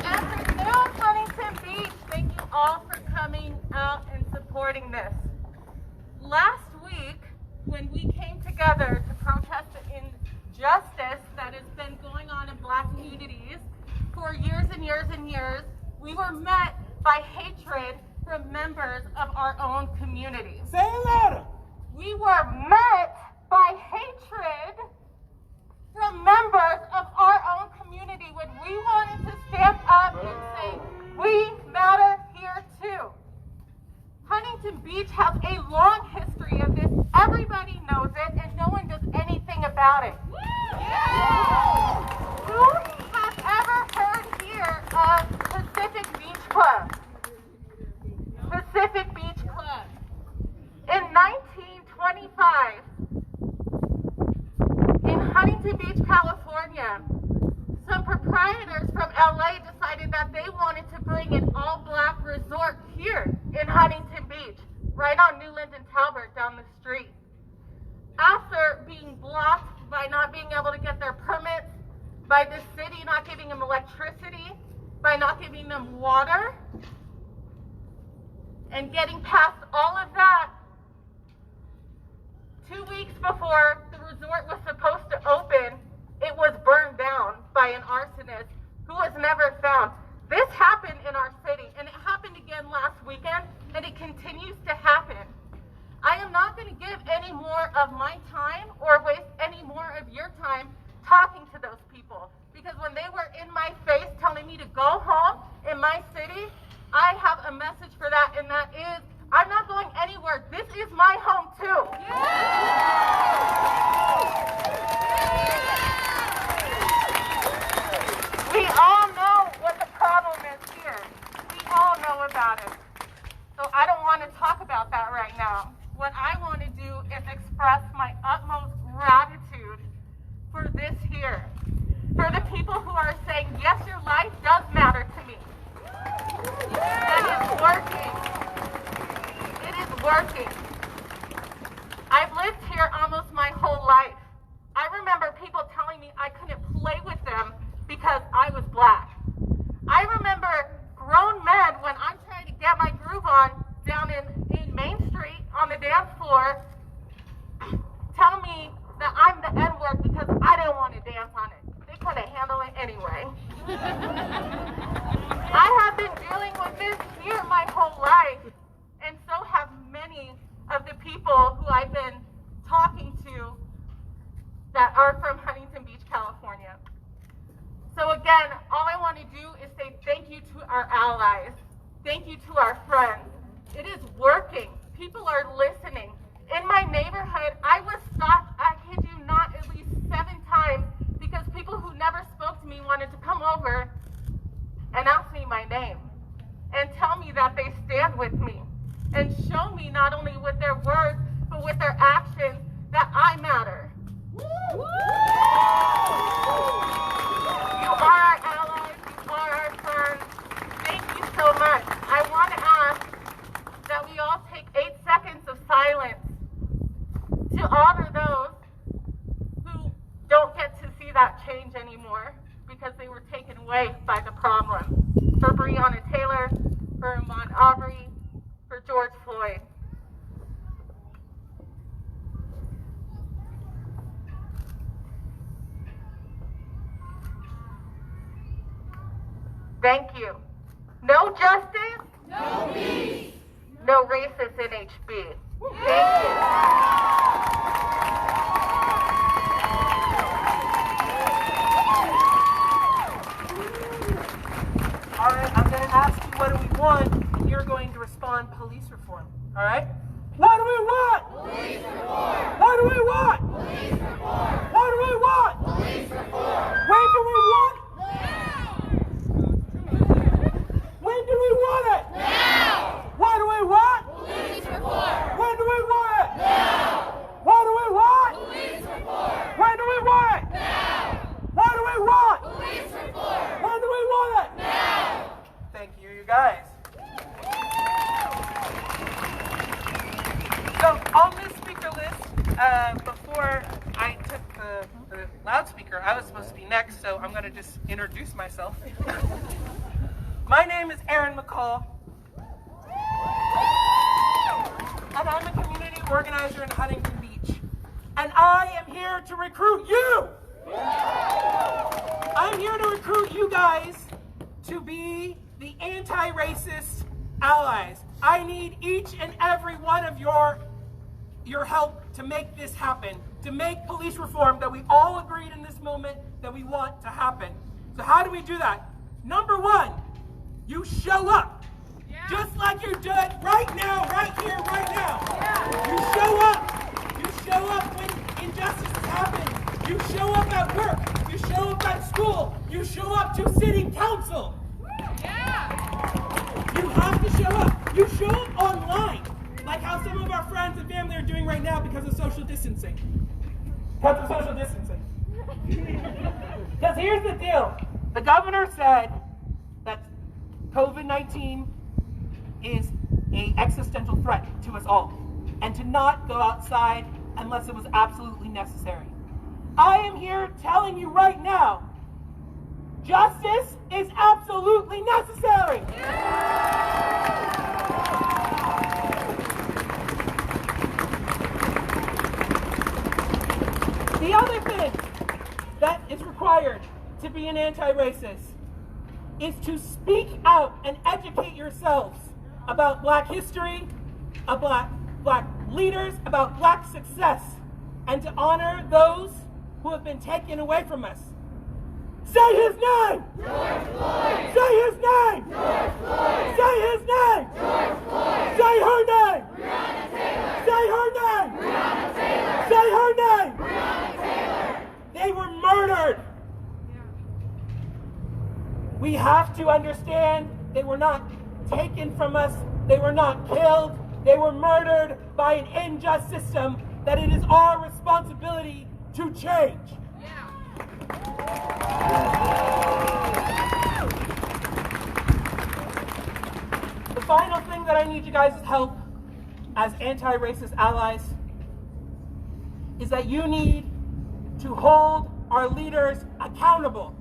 S17: afternoon, Huntington Beach. Thank you all for coming out and supporting this. Last week, when we came together to protest the injustice that has been going on in Black communities for years and years and years, we were met by hatred from members of our own community.
S15: Say it louder!
S17: We were met by hatred from members of our own community when we wanted to stand up and say, we matter here too. Huntington Beach has a long history of this. Everybody knows it, and no one does anything about it. Who has ever heard here of Pacific Beach Club? Pacific Beach Club. In 1925, in Huntington Beach, California, some proprietors from LA decided that they wanted to bring an all-black resort here in Huntington Beach, right on Newland and Talbot down the street. After being blocked by not being able to get their permits, by the city not giving them electricity, not giving them water, and getting past all of that, 2 weeks before the resort was supposed to open, it was burned down by an arsonist who was never found. This happened in our city, and it happened again last weekend, and it continues to happen. I am not going to give any more of my time or waste any more of your time talking to those people, because when they were in my face telling me to go home in my city, I have a message for that, and that is, I'm not going anywhere. This is my home too. We all know what the problem is here. We all know about it. So I don't want to talk about that right now. What I want to do is express my utmost gratitude for this here. For the people who are saying, yes, your life does matter to me. And it's working. It is working. I've lived here almost my whole life. I remember people telling me I couldn't play with them because I was black. I remember grown men, when I'm trying to get my groove on down in Main Street on the dance floor, tell me that I'm the N-word because I didn't want to dance on it. They couldn't handle it anyway. I have been dealing with this here my whole life, and so have many of the people who I've been talking to that are from Huntington Beach, California. So again, all I want to do is say thank you to our allies. Thank you to our friends. It is working. People are listening. In my neighborhood, I was stopped, I kid you not, at least 7 times because people who never spoke to me wanted to come over and ask me my name and tell me that they stand with me and show me not only with their words, but with their actions that I matter. You are our allies, you are our friends. Thank you so much. I want to ask that we all take 8 seconds of silence to honor those who don't get to see that change anymore because they were taken away by the problem. For Breonna Taylor, for Ahmaud Arbery, for George Floyd. Thank you. No justice? No peace. No racist NHB. Thank you.
S16: All right, I'm going to ask you what do we want, and you're going to respond police reform. All right? What do we want? Police reform. What do we want? Police reform. What do we want? Police reform. When do we want it? When do we want it? Now! What do we want? Police reform. When do we want it? Now! What do we want? Police reform. When do we want it? Now! What do we want? Police reform. When do we want it? Now! Thank you, you guys. So on this speaker list, before I took the loudspeaker, I was supposed to be next, so I'm going to just introduce myself. My name is Aaron McCall, and I'm a community organizer in Huntington Beach. And I am here to recruit you! I'm here to recruit you guys to be the anti-racist allies. I need each and every one of your help to make this happen, to make police reform that we all agreed in this moment that we want to happen. So how do we do that? Number 1, you show up. Yeah. Just like you're doing right now, right here, right now. Yeah. You show up. You show up when injustices happen. You show up at work. You show up at school. You show up to city council. Yeah. You have to show up. You show up online, like how some of our friends and family are doing right now because of social distancing. Because of social distancing. Because here's the deal. The governor said that COVID-19 is an existential threat to us all, and to not go outside unless it was absolutely necessary. I am here telling you right now, justice is absolutely necessary.
S15: anti-racists is to speak out and educate yourselves about Black history, about Black leaders, about Black success, and to honor those who have been taken away from us. Say his name! George Floyd! Say his name! George Floyd! Say his name! George Floyd! Say her name! Breonna Taylor! Say her name! Breonna Taylor! Say her name! Breonna Taylor! They were murdered! We have to understand they were not taken from us, they were not killed, they were murdered by an unjust system that it is our responsibility to change. The final thing that I need you guys' help as anti-racist allies is that you need to hold our leaders accountable.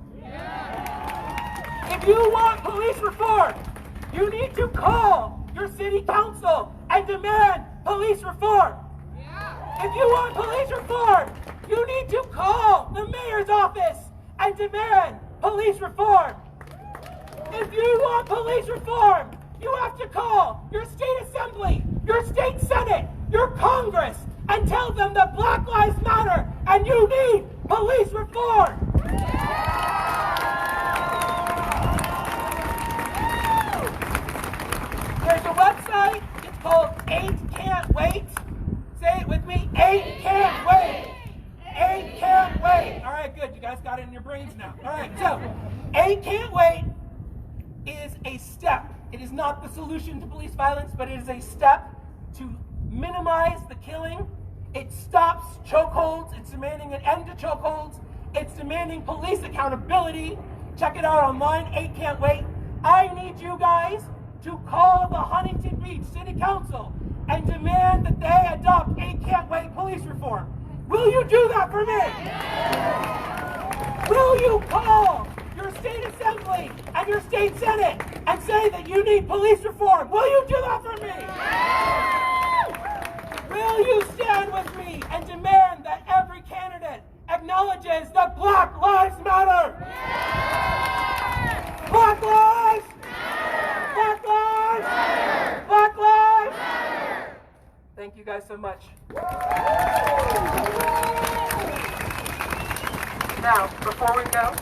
S15: If you want police reform, you need to call your city council and demand police reform. If you want police reform, you need to call the mayor's office and demand police reform. If you want police reform, you have to call your state assembly, your state senate, your Congress, and tell them that Black Lives Matter and you need police reform. There's a website, it's called 8 Can't Wait. Say it with me, 8 Can't Wait. 8 Can't Wait. All right, good, you guys got it in your brains now. All right, so 8 Can't Wait is a step. It is not the solution to police violence, but it is a step to minimize the killing. It stops chokeholds. It's demanding an end to chokeholds. It's demanding police accountability. Check it out online, 8 Can't Wait. I need you guys to call the Huntington Beach City Council and demand that they adopt 8 Can't Wait police reform. Will you do that for me? Will you call your state assembly and your state senate and say that you need police reform? Will you do that for me? Will you stand with me and demand that every candidate acknowledges that Black Lives Matter? Black Lives! Black Lives! Black Lives! Thank you guys so much. Now, before we go,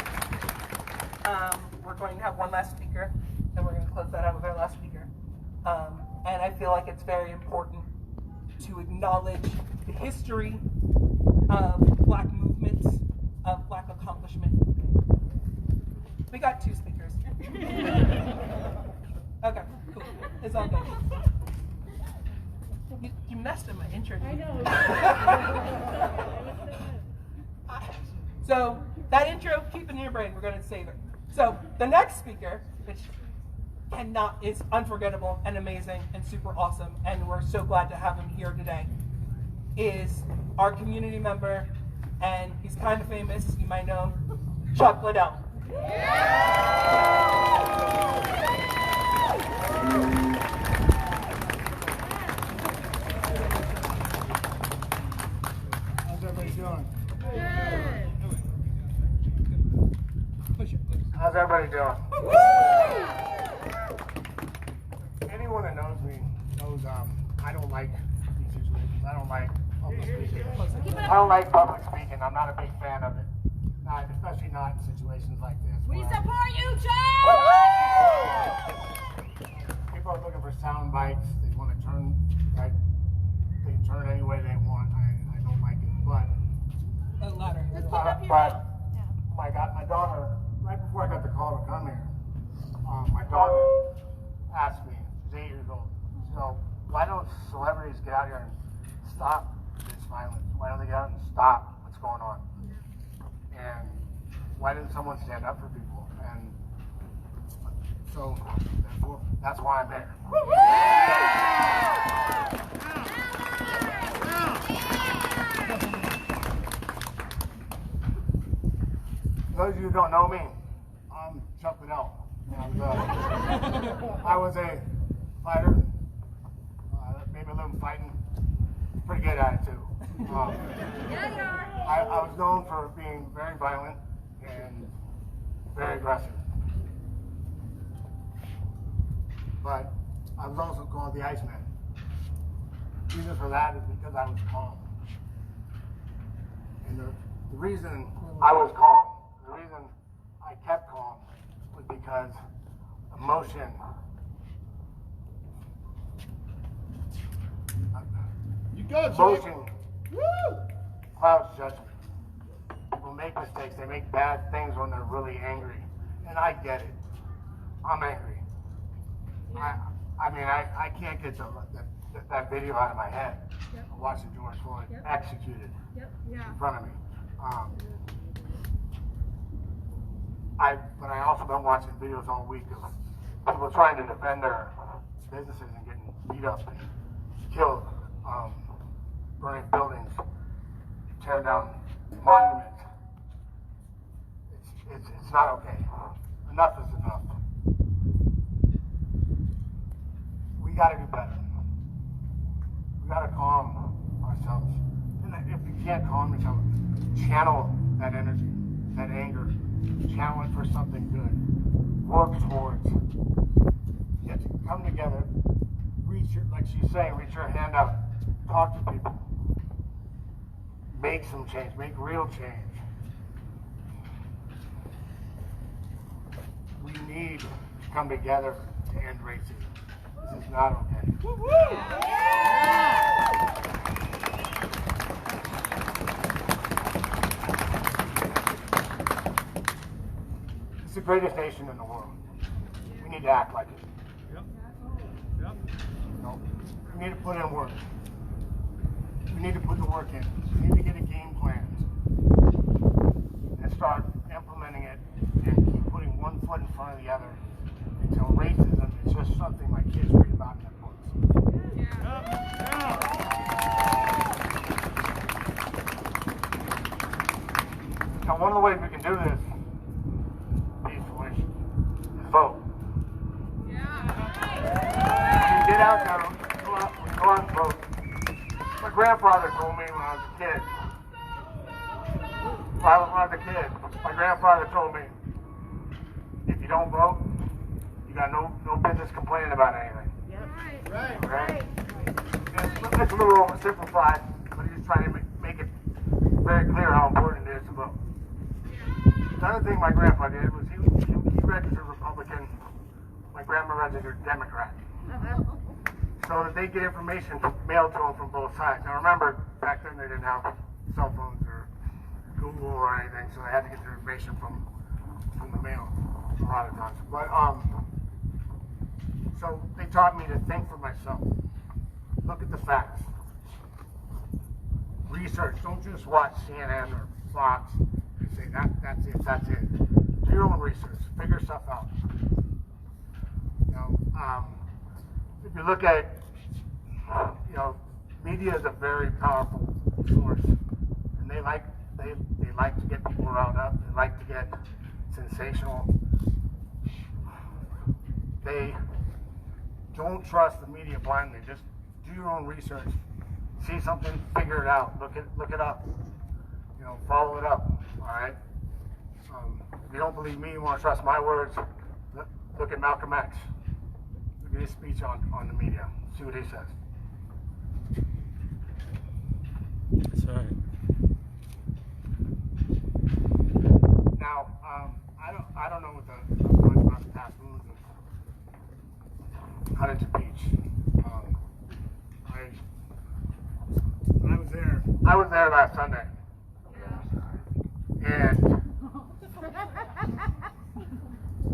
S15: we're going to have one last speaker, and we're going to close that out with our last speaker. And I feel like it's very important to acknowledge the history of Black movements, of Black accomplishment. We got 2 speakers. Okay, cool. It's all good. You messed up my intro. I know. So that intro, keep it in your brain. We're going to save it. So the next speaker, which is unforgettable and amazing and super awesome, and we're so glad to have him here today, is our community member, and he's kind of famous. You might know him, Chuck Liddell.
S18: How's everybody doing? How's everybody doing? Anyone that knows me knows I don't like these situations. I don't like public speaking. I don't like public speaking. I'm not a big fan of it. Especially not in situations like this.
S14: We support you, Chuck!
S18: People are looking for sound bites. They want to turn, right? They can turn any way they want. I don't like it, but my daughter, right before I got the call to come here, my daughter asked me, she's 8 years old, so why don't celebrities get out here and stop this violence? Why don't they get out and stop what's going on? And why didn't someone stand up for people? And so that's why I'm here. For those of you who don't know me, I'm Chuck Liddell. And, I was a fighter, maybe a little fighting, pretty good at it too. I was known for being very violent and very aggressive. But I was also called the Iceman. The reason for that is because I was calm. And the reason I was calm, the reason I kept calm was because emotion clouds judgment. People make mistakes. They make bad things when they're really angry. And I get it. I'm angry. I mean, I can't get that video out of my head.
S10: Yep.
S18: I'm watching George Floyd executed in front of me. But I also been watching videos all week of people trying to defend their businesses and getting beat up and killed, burning buildings, tearing down monuments. It's not okay. Enough is enough. We got to do better. We got to calm ourselves. And if you can't calm yourself, channel that energy, that anger, channel it for something good. Work towards. You have to come together, like she's saying, reach your hand out, talk to people, make some change, make real change. We need to come together to end racism. This is not okay. It's the greatest nation in the world. We need to act like it. No, we need to put in work. We need to put the work in. We need to get a game plan and start implementing it and keep putting one foot in front of the other until racism is just something my kids read about in their books. Now, one of the ways we can do this peacefully is vote. You get out there, go out and vote. My grandfather told me when I was a kid, my grandfather told me, if you don't vote, you got no business complaining about anything. Right. It's a little oversimplified, but he's trying to make it very clear how important it is to vote. Another thing my grandpa did was he registered Republican. My grandma registered Democrat. So that they get information mailed to them from both sides. Now remember, back then they didn't have cell phones or Google or anything, so they had to get their information from the mail a lot of times. But so they taught me to think for myself. Look at the facts. Research. Don't just watch CNN or Fox and say that's it. Do your own research. Figure stuff out. If you look at, media is a very powerful source, and they like to get people riled up. They like to get sensational. They don't trust the media blindly. Just do your own research. See something, figure it out. Look it up. Follow it up. All right. If you don't believe me, you want to trust my words, look at Malcolm X. Look at his speech on the media. See what he says.
S2: That's right.
S18: Now, I don't know what much about the past moves of Huntington Beach. I was there last Sunday, and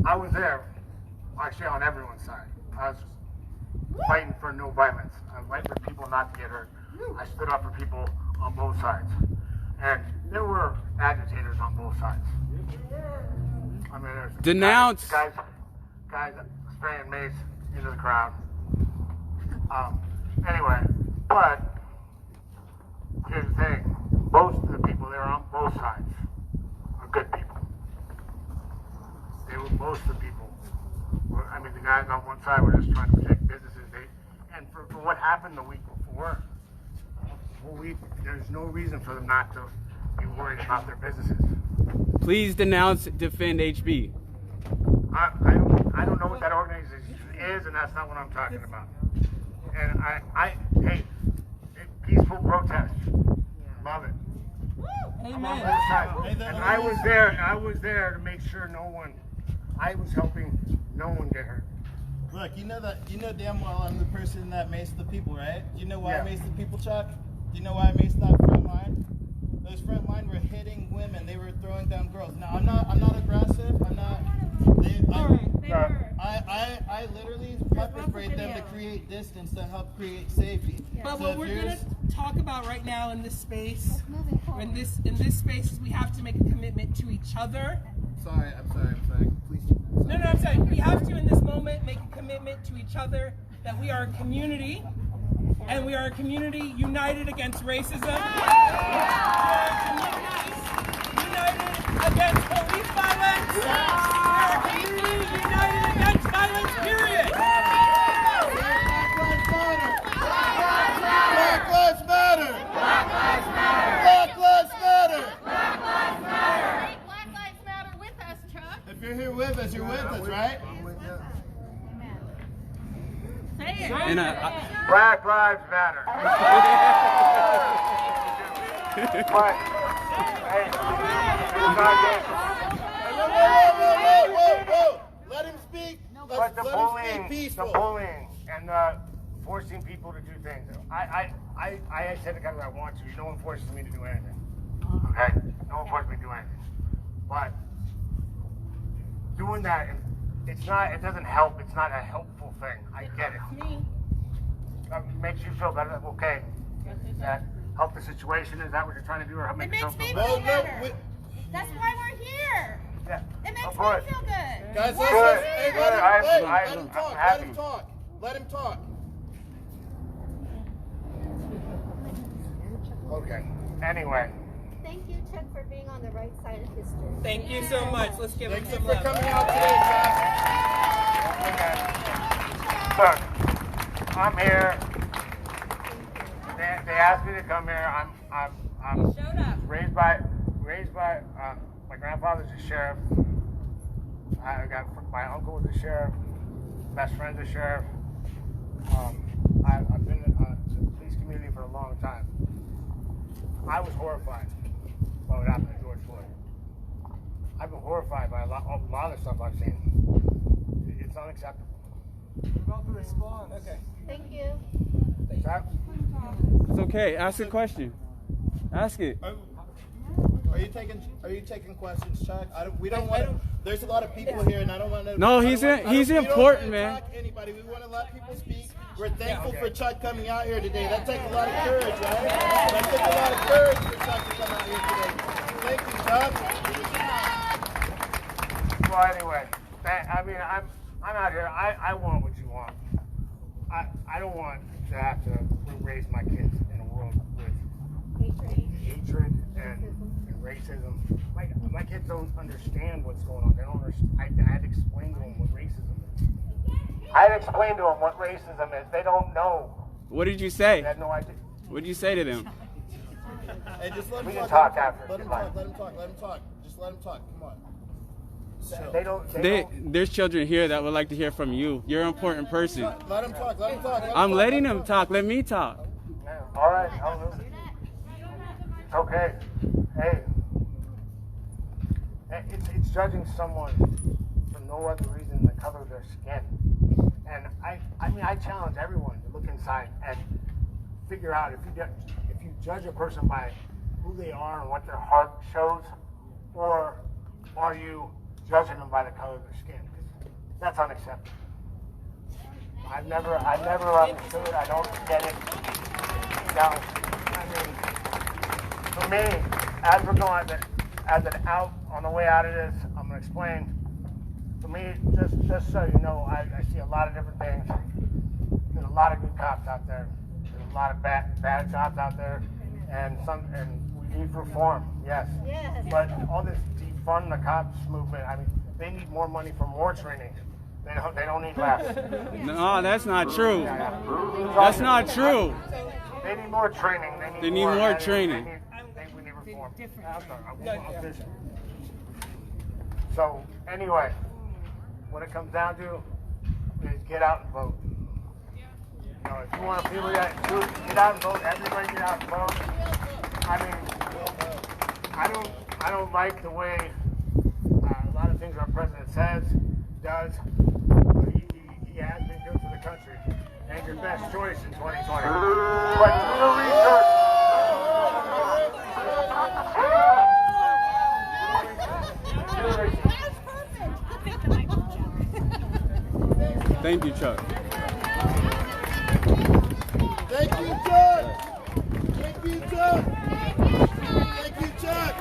S18: I was there actually on everyone's side. I was fighting for no violence. I was fighting for people not to get hurt. I stood up for people on both sides, and there were agitators on both sides. I mean, there's
S2: denounce
S18: guys spraying mace into the crowd. Anyway, but here's the thing: most of the people there on both sides are good people. Most of the people were, the guys on one side were just trying to protect businesses. And for what happened the week before, there's no reason for them not to be worried about their businesses.
S2: Please denounce, defend HB.
S18: I don't know what that organization is, and that's not what I'm talking about. And hey, peaceful protest, love it. I'm on both sides. And I was there to make sure I was helping no one get hurt.
S19: Look, you know damn well I'm the person that maced the people, right? Do you know why I maced the people, Chuck? Do you know why I maced that front line? Those front line were hitting women. They were throwing down girls. Now I'm not aggressive. I'm not. I literally pepper sprayed them to create distance to help create safety.
S16: But what we're gonna talk about right now in this space, in this space, is we have to make a commitment to each other.
S19: I'm sorry. Please.
S16: No, I'm saying we have to in this moment make a commitment to each other that we are a community, and we are a community united against racism. We are a community united against police violence. We are a community united against violence, period.
S19: Black Lives Matter! Black Lives Matter! Black Lives Matter!
S10: Black Lives Matter! Make Black Lives Matter with us, Chuck.
S19: If you're here with us, you're with us, right?
S10: Say it.
S18: And Black Lives Matter. But, hey,
S19: whoa. Let him speak.
S18: But the bullying and forcing people to do things. I said it because I want to. No one forces me to do anything. Okay? No one forces me to do anything. But doing that, it doesn't help. It's not a helpful thing. I get it. It makes you feel better. Okay. That help the situation? Is that what you're trying to do? Or make yourself feel better?
S10: That's why we're here.
S18: Yeah.
S10: It makes me feel good.
S19: Guys, let him talk. Let him talk.
S18: Okay. Anyway.
S11: Thank you, Chuck, for being on the right side of history.
S16: Thank you so much. Let's give him some
S19: love. Thanks for coming out today, Chuck.
S18: Look, I'm here. They asked me to come here. I'm raised by my grandfather's a sheriff. My uncle was a sheriff. Best friend's a sheriff. I've been in the police community for a long time. I was horrified by what happened to George Floyd. I've been horrified by a lot of stuff I've seen. It's unacceptable.
S19: About the response. Okay.
S11: Thank you.
S2: It's okay. Ask a question. Ask it.
S19: Are you taking questions, Chuck? We don't want to. There's a lot of people here, and I don't want to.
S2: No, he's important, man.
S19: Anybody? We want to let people speak. We're thankful for Chuck coming out here today. That takes a lot of courage, right? That takes a lot of courage for Chuck to come out here today. Thank you, Chuck.
S18: Well, anyway, I'm out here. I want what you want. I don't want to have to raise my kids in a world with hatred and racism. My kids don't understand what's going on. They don't understand. I had to explain to them what racism is. I had to explain to them what racism is. They don't know.
S2: What did you say?
S18: They had no idea.
S2: What did you say to them?
S19: Hey, just let
S18: we
S19: him
S18: can
S19: talk.
S18: talk after.
S19: Let him talk. Just let him talk. Come on.
S2: There's children here that would like to hear from you. You're an important person.
S19: Let him talk.
S2: I'm letting him talk. Let me talk.
S18: All right. Okay. Hey. It's judging someone for no other reason than the color of their skin. And I challenge everyone to look inside and figure out if you judge a person by who they are and what their heart shows, or are you judging them by the color of their skin? Because that's unacceptable. I've never understood it. I don't get it. Now, for me, as we're going, on the way out of this, I'm going to explain. For me, just so you know, I see a lot of different things. There's a lot of good cops out there. There's a lot of bad cops out there, and we need reform. Yes. But all this defund the cops movement. They need more money for more training. They don't need less.
S2: No, that's not true. That's not true.
S18: They need more training.
S2: They need more training.
S18: We need reform. I'm sorry. I'll finish. So anyway, what it comes down to is get out and vote. You know, if you want people that get out and vote, everybody get out and vote. I mean, I don't like the way a lot of things our president does. He has been good for the country. And your best choice in 2020. But do the research.
S2: Thank you, Chuck.
S19: Thank you, Chuck. Thank you, Chuck. Thank you, Chuck.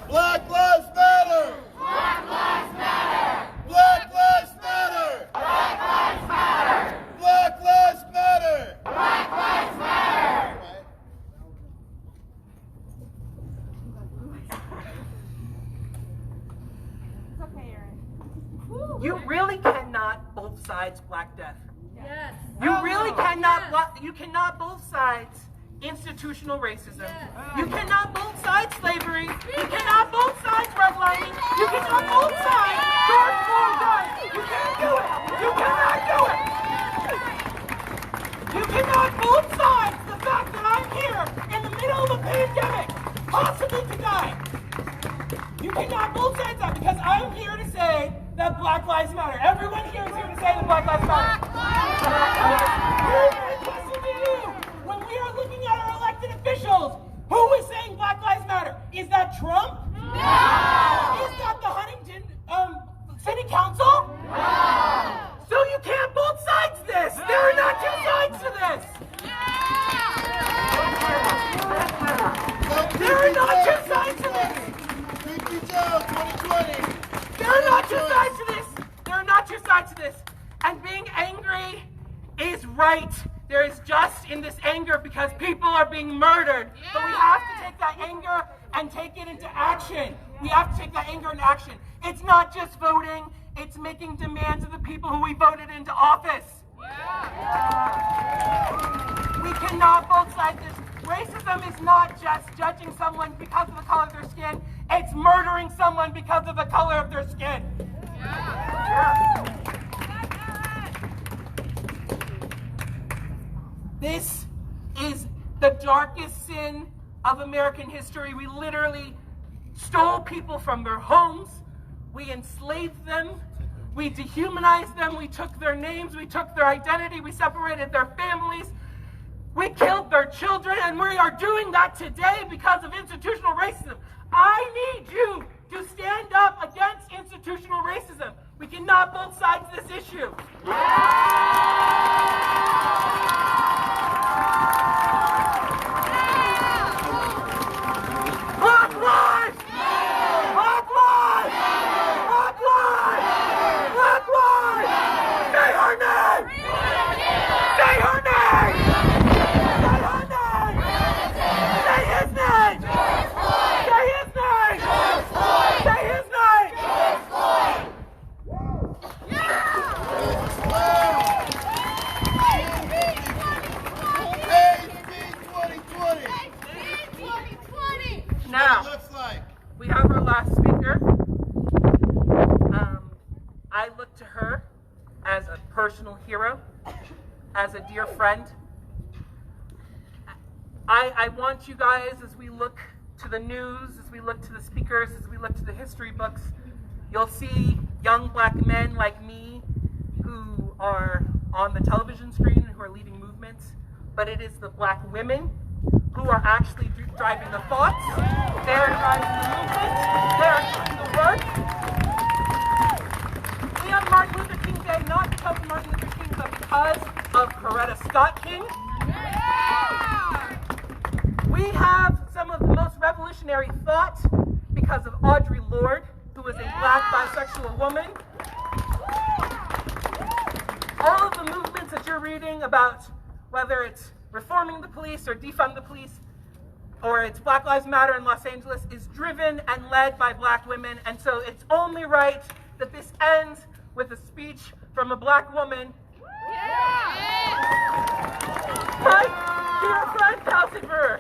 S19: Black Lives Matter. Black Lives Matter. Black Lives Matter. Black Lives Matter. Black Lives Matter. Black Lives Matter.
S14: It's okay, Aaron.
S16: You really cannot both sides Black Death.
S14: Yes.
S16: You really cannot. You cannot both sides institutional racism. You cannot both sides slavery. You cannot both sides redlining. You cannot both sides George Floyd guns. You can't do it. You cannot do it. You cannot both sides the fact that I'm here in the middle of a pandemic, possibly to die. You cannot both sides that because I'm here to say that Black Lives Matter. Everyone here is here to say that Black Lives Matter. Here's my question to you. When we are looking at our elected officials, who is saying Black Lives Matter? Is that Trump? No! Is that the Huntington City Council? No! So you can't both sides this. There are not two sides to this. There are not two sides to this. There are not two sides to this. There are not two sides to this. And being angry is right. There is just in this anger because people are being murdered. But we have to take that anger and take it into action. We have to take that anger into action. It's not just voting. It's making demands of the people who we voted into office. We cannot both sides this. Racism is not just judging someone because of the color of their skin. It's murdering someone because of the color of their skin. This is the darkest sin of American history. We literally stole people from their homes. We enslaved them. We dehumanized them. We took their names. We took their identity. We separated their families. We killed their children, and we are doing that today because of institutional racism. I need you to stand up against institutional racism. We cannot both sides this issue. Black lives! Black lives! Black lives! Black lives! Say her name! Say her name! Say her name! Say his name! Say his name! Say his name! Now, we have our last speaker. I look to her as a personal hero, as a dear friend. I want you guys, as we look to the news, as we look to the speakers, as we look to the history books, you'll see young black men like me who are on the television screen, who are leading movements, but it is the black women who are actually driving the thoughts, they are driving the movement, they are doing the work. We have Martin Luther King Day not because of Martin Luther King, but because of Coretta Scott King. We have some of the most revolutionary thought because of Audre Lorde, who is a black bisexual woman. All of the movements that you're reading about, whether it's reforming the police or defund the police, or it's Black Lives Matter in Los Angeles, is driven and led by black women. And so it's only right that this ends with a speech from a black woman. My dear friend, Kelsey Brewer.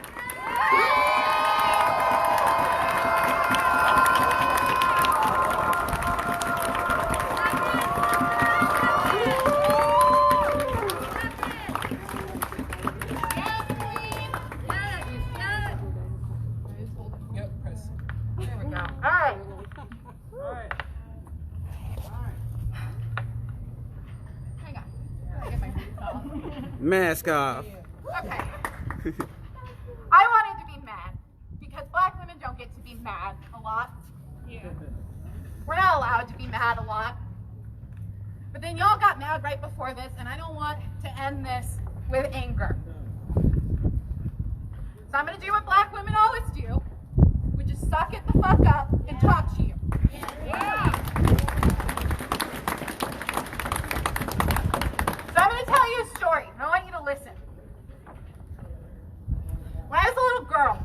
S2: Mask off.
S14: Okay. I wanted to be mad because black women don't get to be mad a lot. Yeah. We're not allowed to be mad a lot. But then y'all got mad right before this, and I don't want to end this with anger. So I'm going to do what black women always do, which is suck it the fuck up and talk to you. Yeah. So I'm going to tell you a story, and I want you to listen. When I was a little girl,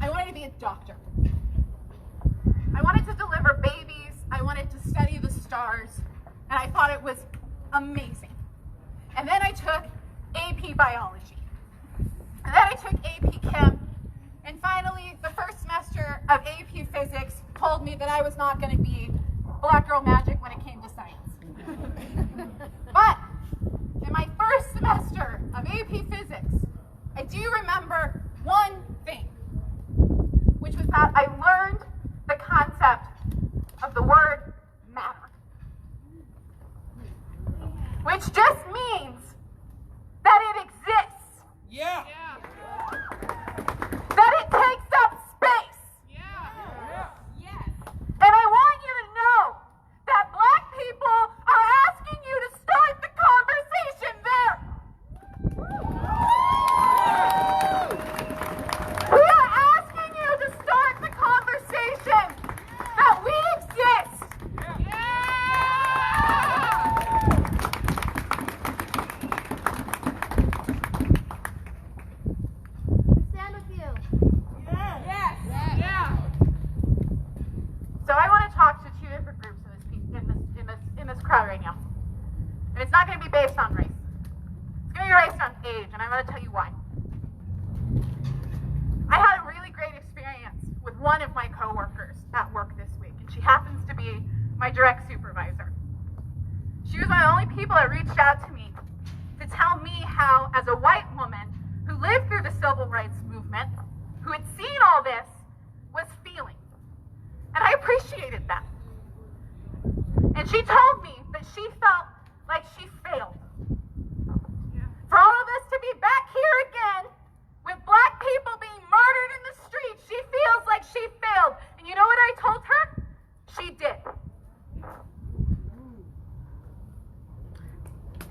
S14: I wanted to be a doctor. I wanted to deliver babies. I wanted to study the stars. And I thought it was amazing. And then I took AP Biology. And then I took AP Chem. And finally, the first semester of AP Physics told me that I was not going to be black girl magic when it came to science. But in my first semester of AP Physics, I do remember one thing, which was that I learned the concept of the word matter. Which just means that it exists.
S15: Yeah.
S14: That it takes up space. Yeah. Yes. And I want you to know that black people are asking you to start the conversation there. We are asking you to start the conversation that we exist.
S11: Stand with you.
S14: So I want to talk to two different groups in this crowd right now. And it's not going to be based on race. It's going to be based on age, and I'm going to tell you why. I had a really great experience with one of my coworkers at work this week, and she happens to be my direct supervisor. She was one of the only people that reached out to me to tell me how, as a white woman who lived through the civil rights movement, who had seen all this, was feeling. And I appreciated that. And she told me that she felt like she failed. For all of us to be back here again with black people being murdered in the streets, she feels like she failed. And you know what I told her? She did.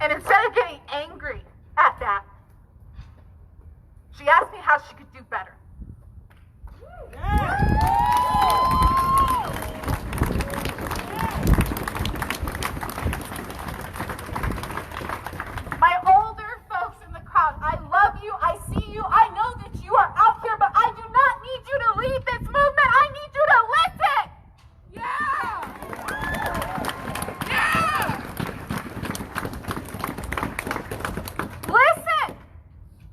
S14: And instead of getting angry at that, she asked me how she could do better. My older folks in the crowd, I love you, I see you, I know that you are out here, but I do not need you to lead this movement. I need you to listen. Listen.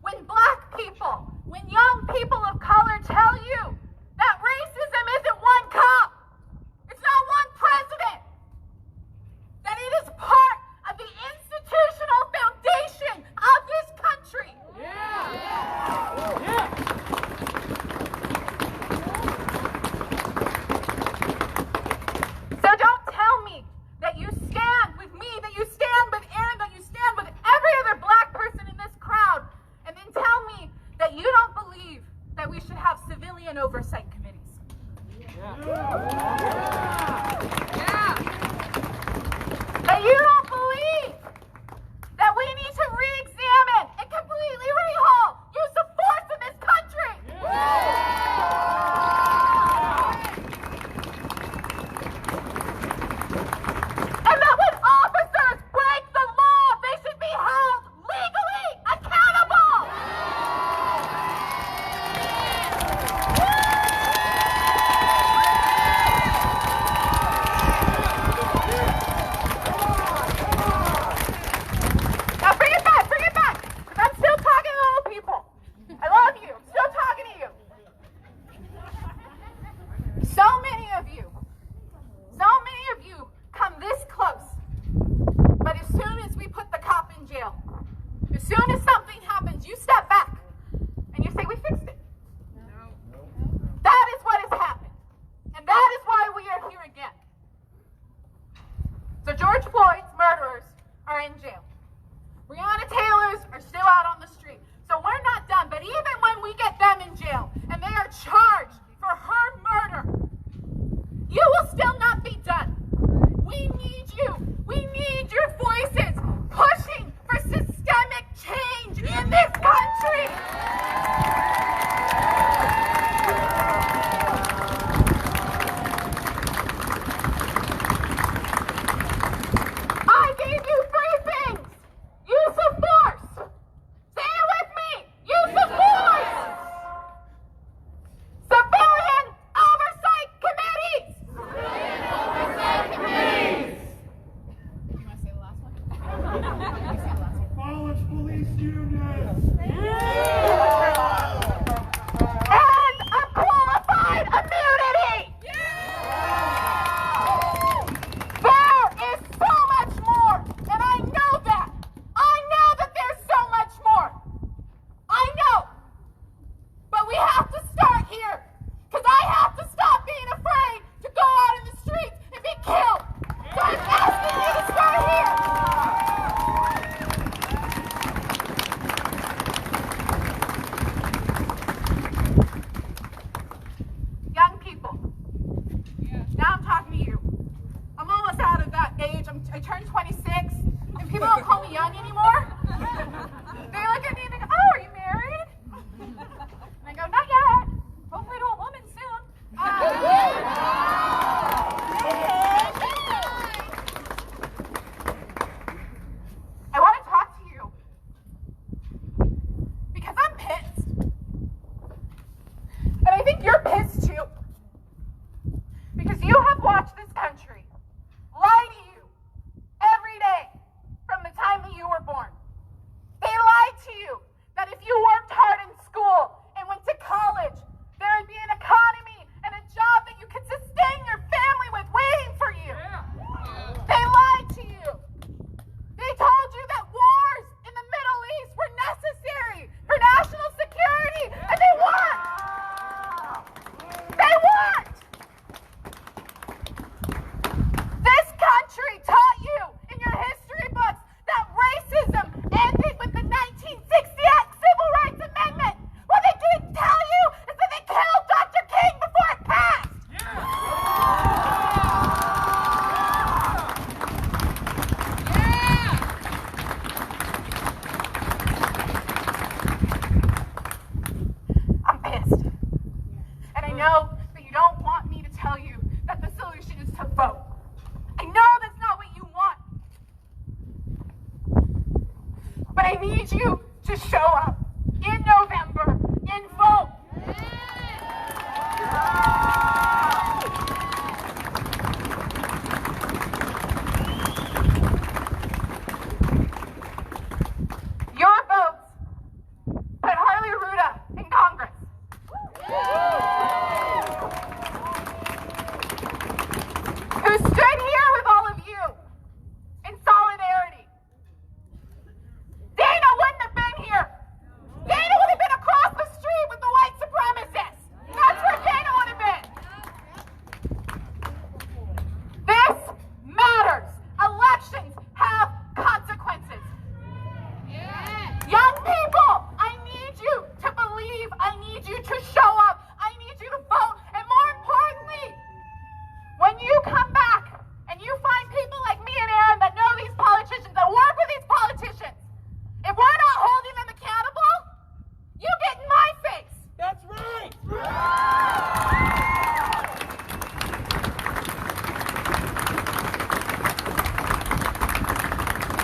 S14: When black people, when young people of color tell you that racism isn't one cop, it's not one president, that it is part of the institutional foundation of this country. So don't tell me that you stand with me, that you stand with Aaron, that you stand with every other black person in this crowd, and then tell me that you don't believe that we should have civilian oversight committees. That you don't believe that we need to re-examine and completely rehaul use of force in this country. And that when officers break the law, they should be held legally accountable. Now bring it back, because I'm still talking to old people. I love you, I'm still talking to you. So many of you come this close, but as soon as we put the cop in jail, as soon as something happens, you step back and you say, we fixed it. That is what has happened, and that is why we are here again. So George Floyd's murderers are in jail. Breonna Taylor's in jail, and they are charged for her murder, you will still not be done. We need you. We need your voices pushing for systemic change in this country. I gave you 3 things. Use of force. Say it with me. Use of force. Civilian oversight committees. Civilian oversight committees. You want to say the last one?
S15: Abolish police unions.
S14: And unqualified immunity. There is so much more, and I know that. I know that there's so much more. I know. But we have to start here, because I have to stop being afraid to go out in the streets and be killed. So I'm asking you to start here. Young people. Now I'm talking to you. I'm almost out of that age. I turned 26, and people don't call me young anymore. They look at me and they go, "Oh, are you married?" And I go, "Not yet. Hopefully to a woman soon." I want to talk to you because I'm pissed. And I think you're pissed too. Because you have watched this country lie to you every day from the time that you were born. They lied to you that if you worked hard in school and went to college, there would be an economy and a job that you could sustain your family with waiting for you. They lied to you. They told you that wars in the Middle East were necessary for national security, and they weren't. They weren't. This country taught you in your history books that racism ended with the 1968 Civil Rights Amendment. What they didn't tell you is that they killed Dr. King before it passed. I'm pissed. And I know that you don't want me to tell you that the solution is to vote. I know that's not what you want. But I need you to show up in November and vote. Your votes put Harley Ruda in Congress. Who stood here with all of you in solidarity. Dana wouldn't have been here. Dana would have been across the street with the white supremacists. That's where Dana would have been. This matters. Elections have consequences. Young people, I need you to believe. I need you to show up. I need you to vote. And more importantly, when you come back and you find people like me and Aaron that know these politicians, that work with these politicians, if we're not holding them accountable, you get in my face. That's right.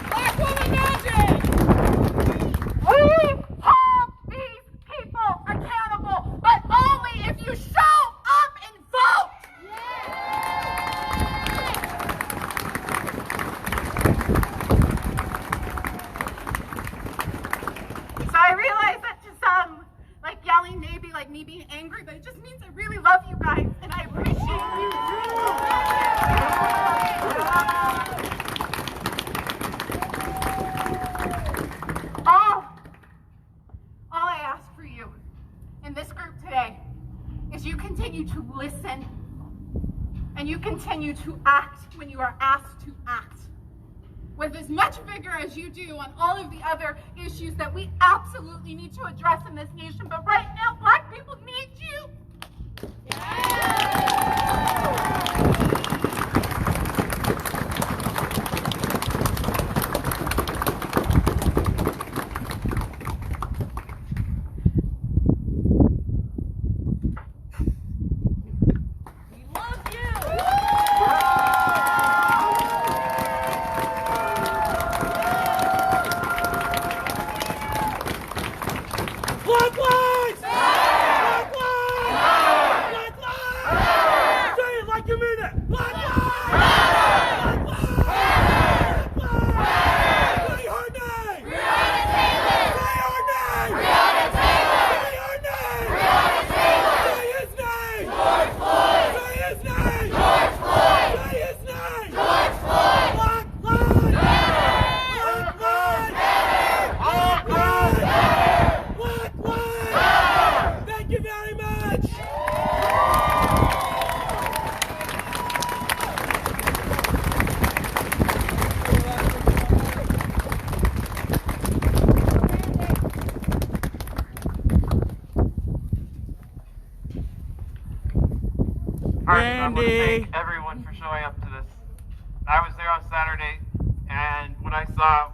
S14: Black woman magic. We hold these people accountable, but only if you show up and vote. So I realize that to some, like yelling may be like me being angry, but it just means I really love you guys and I appreciate you. All I ask for you in this group today is you continue to listen and you continue to act when you are asked to act.
S10: with as much vigor as you do on all of the other issues that we absolutely need to address in this nation. But right now, Black people need you.
S20: I want to thank everyone for showing up to this. I was there on Saturday, and what I saw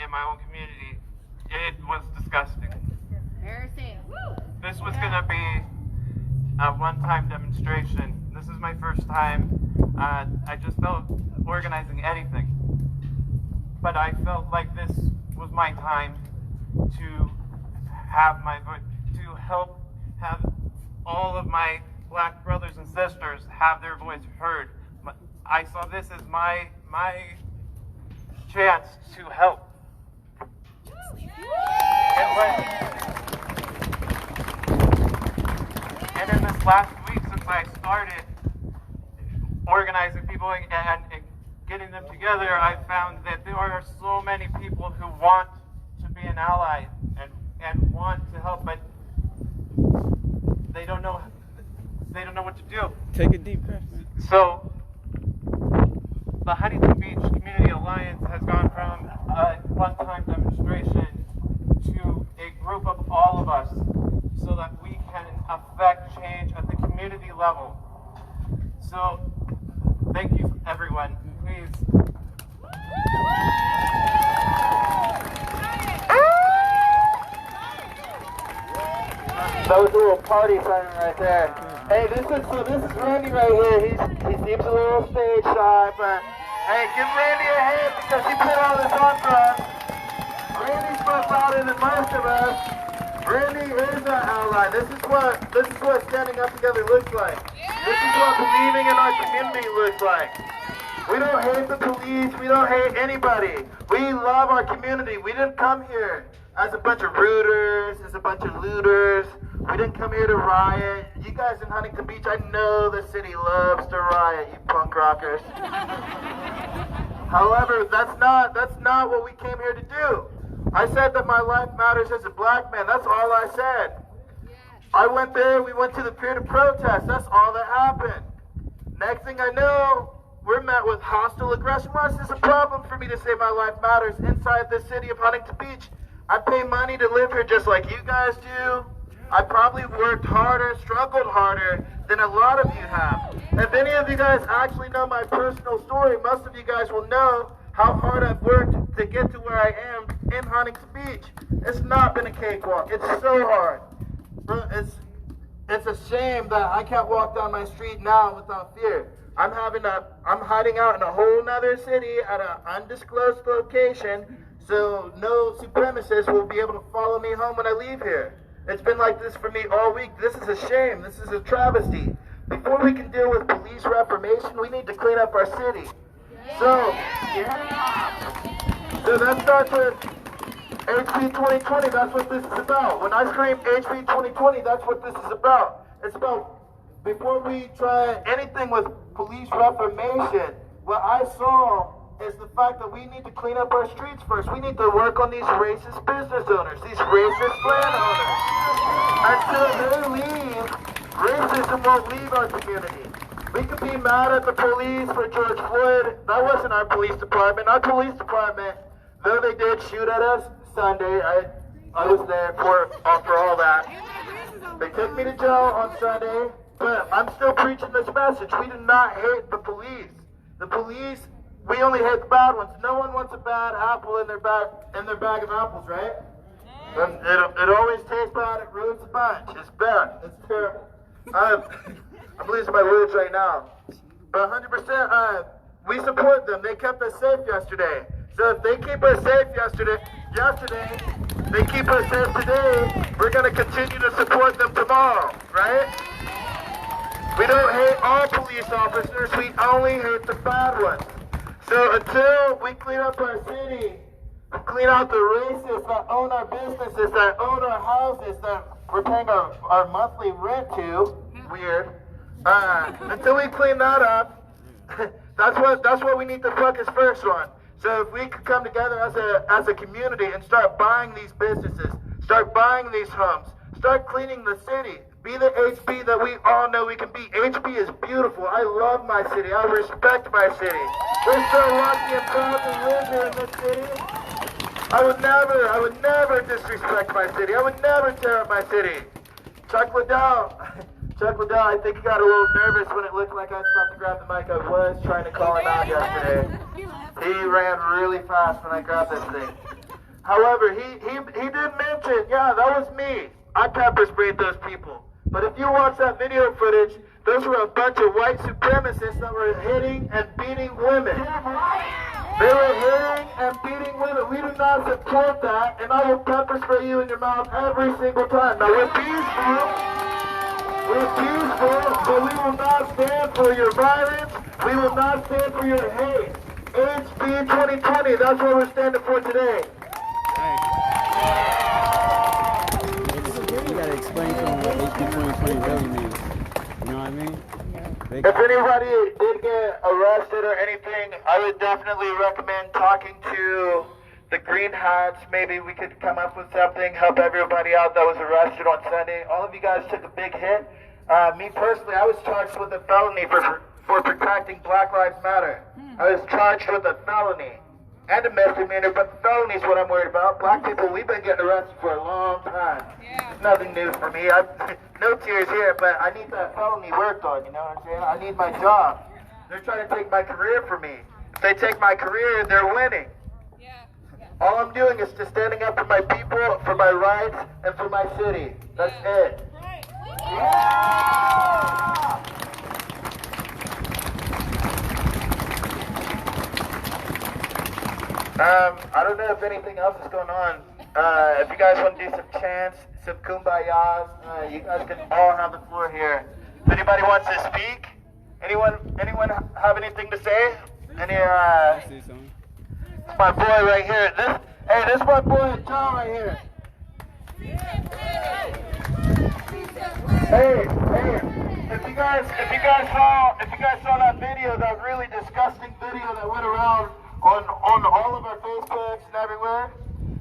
S20: in my own community, it was disgusting.
S9: Embarrassing.
S20: This was going to be a one-time demonstration. This is my first time. I just felt organizing anything. But I felt like this was my time to have my voice, to help have all of my Black brothers and sisters have their voice heard. I saw this as my chance to help. And in this last week since I started organizing people and getting them together, I found that there are so many people who want to be an ally and want to help, but they don't know what to do.
S2: Take a deep breath.
S20: So the Huntington Beach Community Alliance has gone from a one-time demonstration to a group of all of us so that we can affect change at the community level. So thank you, everyone. Please.
S18: That was a little party sign right there. Hey, this is Randy right here. He seems a little stage shy, but hey, give Randy a hand because he put all this on for us. Randy's much louder than most of us. Randy is our ally. This is what standing up together looks like. This is what believing in our community looks like. We don't hate the police. We don't hate anybody. We love our community. We didn't come here as a bunch of rooters, as a bunch of looters. We didn't come here to riot. You guys in Huntington Beach, I know the city loves to riot, you punk rockers. However, that's not what we came here to do. I said that my life matters as a Black man. That's all I said. I went there, we went to the pier to protest. That's all that happened. Next thing I know, we're met with hostile aggression. Why is this a problem for me to say my life matters inside the city of Huntington Beach? I pay money to live here just like you guys do. I probably worked harder, struggled harder than a lot of you have. If any of you guys actually know my personal story, most of you guys will know how hard I've worked to get to where I am in Huntington Beach. It's not been a cakewalk. It's so hard. It's a shame that I can't walk down my street now without fear. I'm hiding out in a whole nother city at an undisclosed location, so no supremacists will be able to follow me home when I leave here. It's been like this for me all week. This is a shame. This is a travesty. Before we can deal with police reformation, we need to clean up our city. So that starts with HB 2020. That's what this is about. When I scream HB 2020, that's what this is about. It's about, before we try anything with police reformation, what I saw is the fact that we need to clean up our streets first. We need to work on these racist business owners, these racist landowners. Until they leave, racism won't leave our community.
S21: We could be mad at the police for George Floyd. That wasn't our police department. Our police department, though they did shoot at us Sunday, I was there for all that. They took me to jail on Sunday, but I'm still preaching this message. We do not hate the police. The police, we only hate the bad ones. No one wants a bad apple in their bag of apples, right? It always tastes bad. It ruins the bunch. It's bad. It's terrible. I'm losing my words right now. But 100%, we support them. They kept us safe yesterday. So if they keep us safe yesterday, they keep us safe today, we're going to continue to support them tomorrow, right? We don't hate all police officers. We only hate the bad ones. So until we clean up our city, clean out the racists that own our businesses, that own our houses, that we're paying our monthly rent to, weird. Until we clean that up, that's what we need to focus first on. So if we could come together as a community and start buying these businesses, start buying these homes, start cleaning the city, be the HB that we all know we can be. HB is beautiful. I love my city. I respect my city. We're so lucky and proud to live here in this city. I would never disrespect my city. I would never tear up my city. Chuck Liddell, I think he got a little nervous when it looked like I was about to grab the mic. I was trying to call him out yesterday. He ran really fast when I grabbed this thing. However, he did mention, yeah, that was me. I pepper sprayed those people. But if you watch that video footage, those were a bunch of white supremacists that were hitting and beating women. They were hitting and beating women. We do not support that, and I will pepper spray you in your mouth every single time. Now, we're peaceful, but we will not stand for your violence. We will not stand for your hate. HB 2020, that's what we're standing for today.
S2: You gotta explain to them what HB 2020 really means. You know what I mean?
S21: If anybody did get arrested or anything, I would definitely recommend talking to the Green Hats. Maybe we could come up with something, help everybody out that was arrested on Sunday. All of you guys took a big hit. Me personally, I was charged with a felony for protecting Black Lives Matter. I was charged with a felony and a misdemeanor, but the felony is what I'm worried about. Black people, we've been getting arrested for a long time. It's nothing new for me. No tears here, but I need that felony worked on, you know what I'm saying? I need my job. They're trying to take my career from me. If they take my career, they're winning. All I'm doing is just standing up for my people, for my rights, and for my city. That's it. I don't know if anything else is going on. If you guys want to do some chants, some kumbayas, you guys can all have the floor here. If anybody wants to speak, anyone have anything to say? My boy right here. This my boy John right here. Hey, if you guys saw that video, that really disgusting video that went around on all of our Facebooks and everywhere,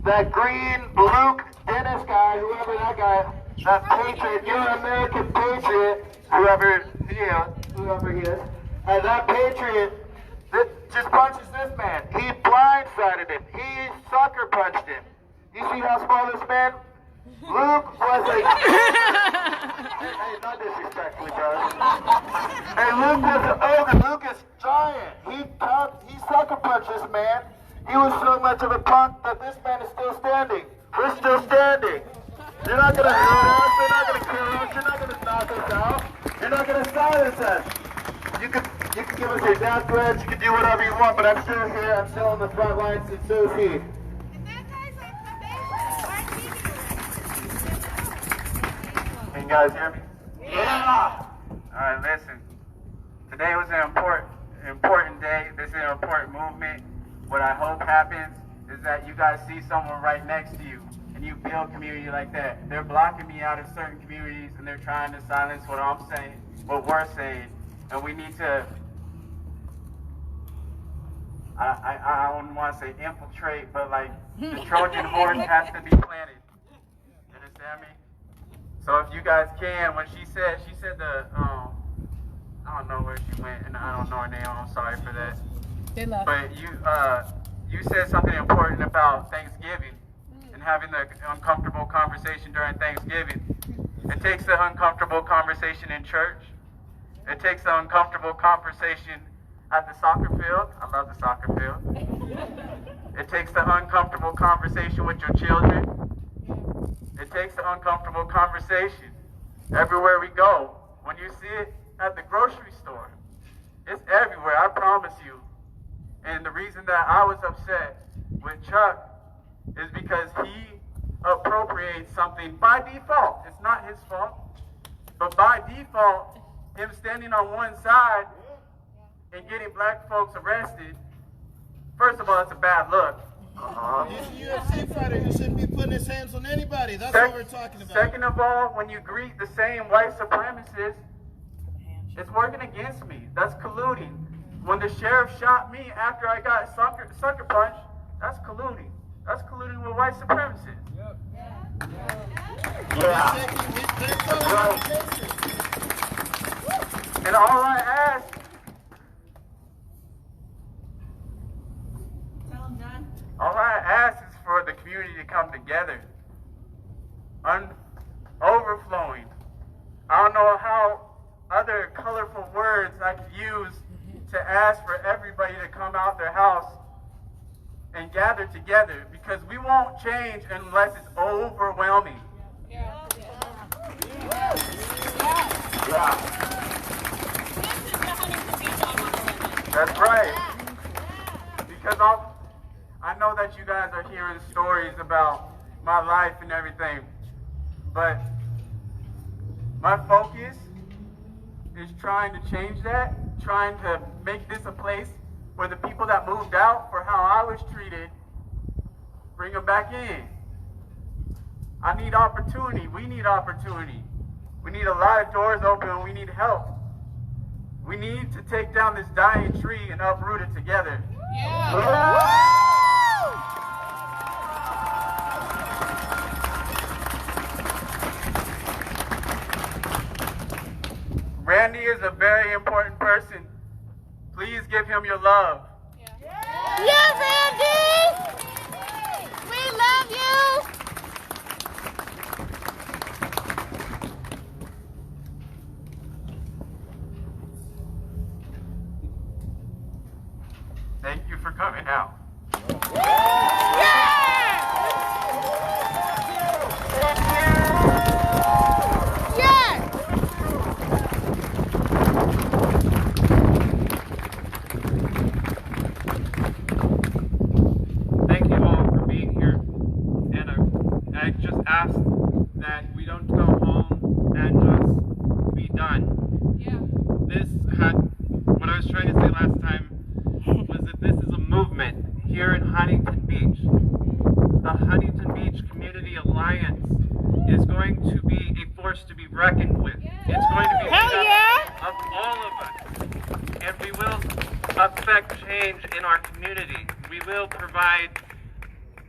S21: that green Luke Dennis guy, whoever that guy, that patriot, you're an American patriot, whoever he is, and that patriot just punches this man. He blindsided him. He sucker punched him. You see how small this man? Luke was a... hey, not disrespectfully, guys. Hey, Luke was an ogre. Luke is giant. He sucker punched this man. He was so much of a punk that this man is still standing. We're still standing. You're not going to hurt us. You're not going to kill us. You're not going to knock us out. You're not going to silence us. You can give us your death threats. You can do whatever you want, but I'm still here. I'm still on the front lines, and so is he. Can you guys hear me? Yeah! Alright, listen. Today was an important day. This is an important movement. What I hope happens is that you guys see someone right next to you and you build community like that. They're blocking me out of certain communities and they're trying to silence what I'm saying, what we're saying. And we need to, I don't want to say infiltrate, but like the Trojan horse has to be planted. You understand me? So if you guys can, when she said
S20: I don't know where she went, and I don't know her name. I'm sorry for that.
S10: They left.
S20: But you said something important about Thanksgiving and having the uncomfortable conversation during Thanksgiving. It takes the uncomfortable conversation in church. It takes the uncomfortable conversation at the soccer field. I love the soccer field. It takes the uncomfortable conversation with your children. It takes the uncomfortable conversation everywhere we go. When you see it at the grocery store, it's everywhere, I promise you. And the reason that I was upset with Chuck is because he appropriates something by default. It's not his fault, but by default, him standing on one side and getting black folks arrested, first of all, it's a bad look.
S19: He's a UFC fighter. He shouldn't be putting his hands on anybody. That's what we're talking about.
S20: Second of all, when you greet the same white supremacists, it's working against me. That's colluding. When the sheriff shot me after I got sucker punched, that's colluding. That's colluding with white supremacists. Yep. Yeah. And all I ask is for the community to come together. Overflowing. I don't know how other colorful words I could use to ask for everybody to come out their house and gather together, because we won't change unless it's overwhelming. Yeah. That's right. Because I know that you guys are hearing stories about my life and everything, but my focus is trying to change that, trying to make this a place where the people that moved out for how I was treated, bring them back in. I need opportunity. We need opportunity. We need a lot of doors open, and we need help. We need to take down this dying tree and uproot it together. Yeah. Randy is a very important person. Please give him your love.
S11: Yeah, Randy! We love you!
S20: Thank you for coming out. Thank you all for being here. And I just ask that we don't go home and just be done. Yeah. What I was trying to say last time was that this is a movement here in Huntington Beach. The Huntington Beach Community Alliance is going to be a force to be reckoned with. It's going to be made up of all of us. And we will affect change in our community. We will provide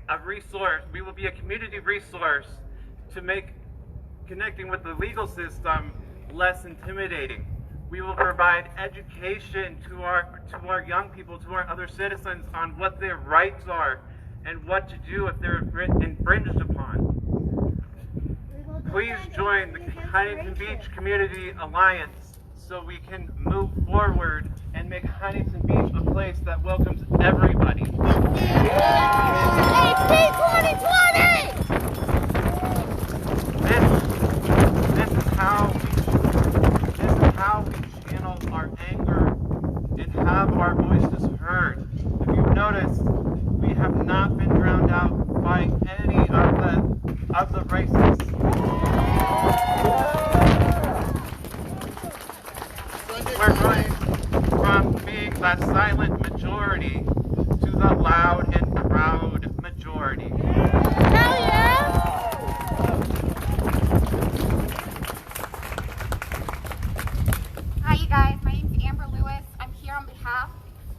S20: a resource. We will be a community resource to make connecting with the legal system less intimidating. We will provide education to our young people, to our other citizens on what their rights are and what to do if they're infringed upon. Please join the Huntington Beach Community Alliance so we can move forward and make Huntington Beach a place that welcomes everybody.
S11: HP 2020!
S20: This is how we channel our anger and have our voices heard. If you've noticed, we have not been drowned out by any of the racists. We're going from being that silent majority to the loud and proud majority.
S11: Hell yeah!
S14: Hi, you guys. My name's Amber Lewis. I'm here on behalf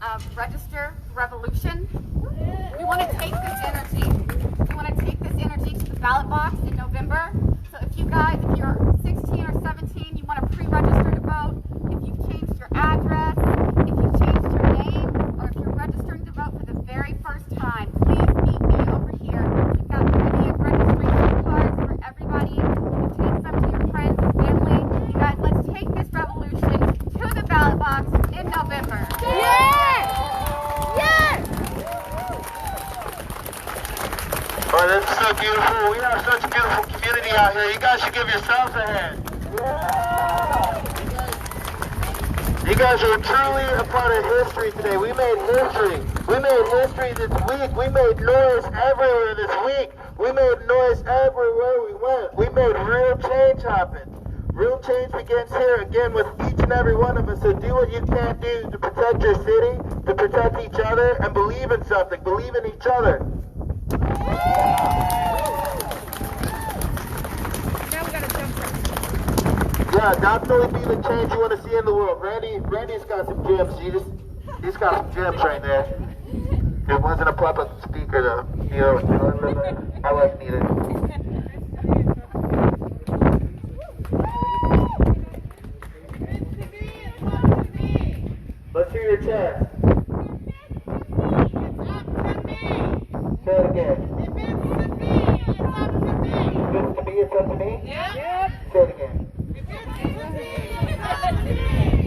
S14: of Register Revolution. We want to take this energy. We want to take this energy to the ballot box in November. So if you're 16 or 17, you want to pre-register to vote. If you've changed
S21: It's so beautiful. We have such a beautiful community out here. You guys should give yourselves a hand. You guys are truly a part of history today. We made history. We made history this week. We made noise everywhere this week. We made noise everywhere we went. We made real change happen. Real change begins here again with each and every one of us. So do what you can do to protect your city, to protect each other, and believe in something. Believe in each other. Yeah, definitely be the change you want to see in the world. Randy's got some gems. He's got some gems right there. It wasn't a public speaker though. You know, I like needed. Let's hear your chest. Say it again. If it's to be, it's up to me? Yep. Say it again.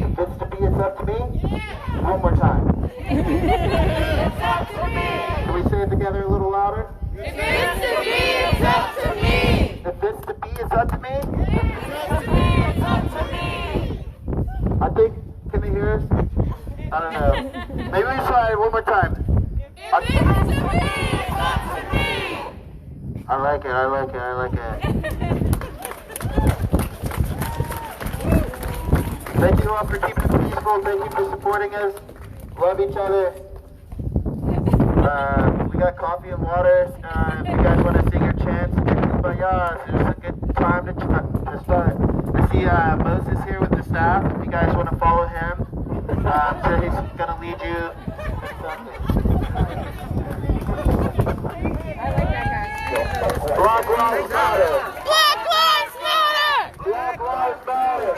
S21: If it's to be, it's up to me? Yeah. One more time. It's up to me. Can we say it together a little louder? If it's to be, it's up to me. If it's to be, it's up to me? If it's to be, it's up to me. I think, can they hear us? I don't know. Maybe we try it one more time. If it's to be, it's up to me. I like it, I like it, I like it. Thank you all for keeping it peaceful. Thank you for supporting us. Love each other. We got coffee and water. If you guys want to sing your chants, but yeah, it's a good time to start. I see Moses here with the staff. If you guys want to follow him, I'm sure he's going to lead you. Black Lives Matter!
S11: Black Lives Matter!
S21: Black Lives Matter!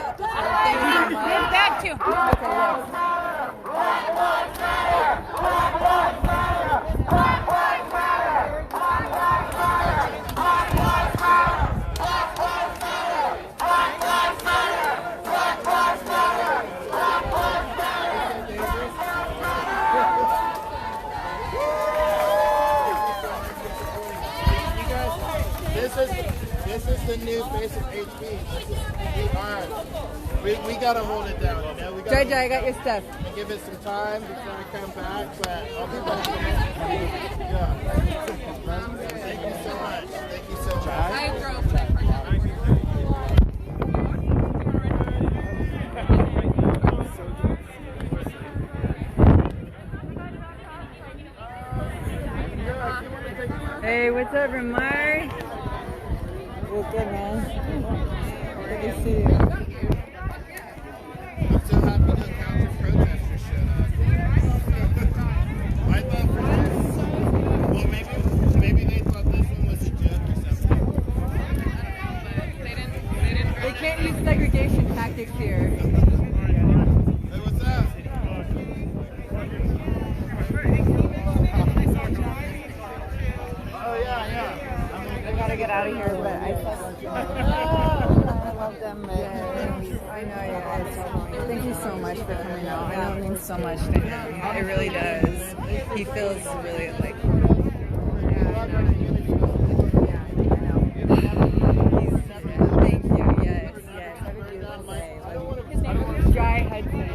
S11: Back to.
S21: Black Lives Matter! Black Lives Matter! Black Lives Matter! Black Lives Matter! Black Lives Matter! Black Lives Matter! Black Lives Matter! Black Lives Matter! Black Lives Matter! Black Lives
S19: This is the new face of HB. We gotta hold it down, you know.
S3: JJ, I got your stuff.
S19: And give it some time before we come back, but I'll be back. Yeah. Thank you so much. Thank you so much.
S3: Hey, what's up, Ramar? What's good, man? Good to see you.
S19: I'm so happy the counter protesters showed up. I thought for this, well, maybe they thought this one was a joke or something.
S3: They can't use segregation tactics here.
S19: Hey, what's up? Oh, yeah.
S3: I gotta get out of here, but I love them. I know, yes. Thank you so much for coming out. I know it means so much to him. It really does. He feels really like. Thank you. Yes. Have a beautiful day. His name is Jai Hudson.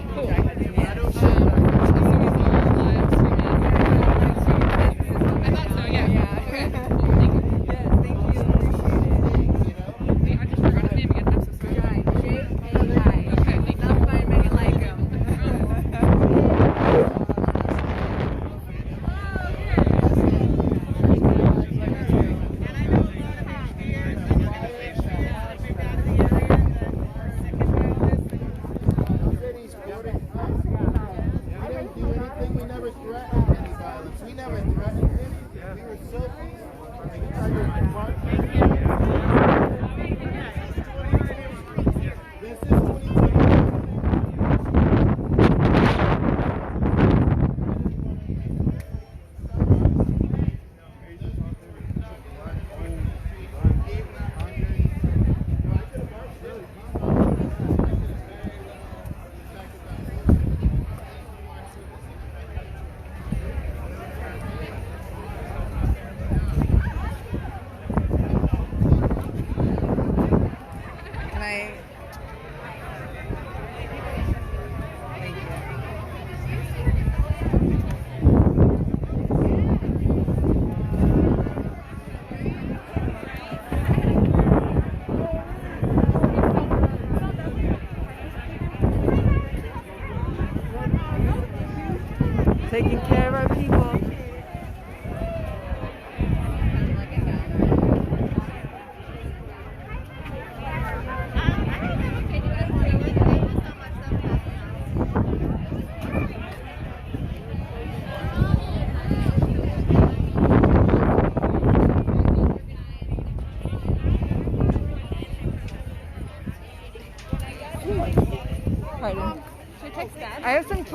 S11: I thought so, yeah.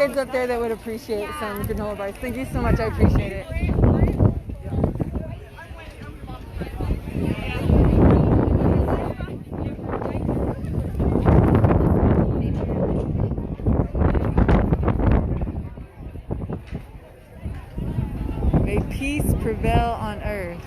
S3: kids up there that would appreciate some granola bars. Thank you so much. I appreciate it. May peace prevail on earth.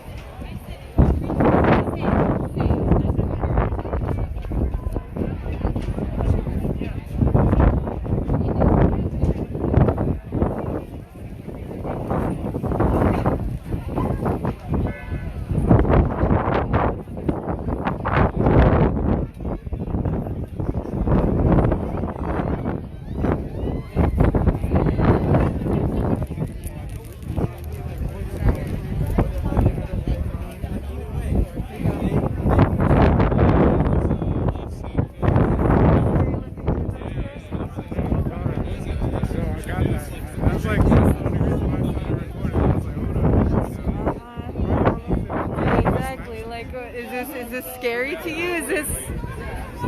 S3: Is this scary to you? Is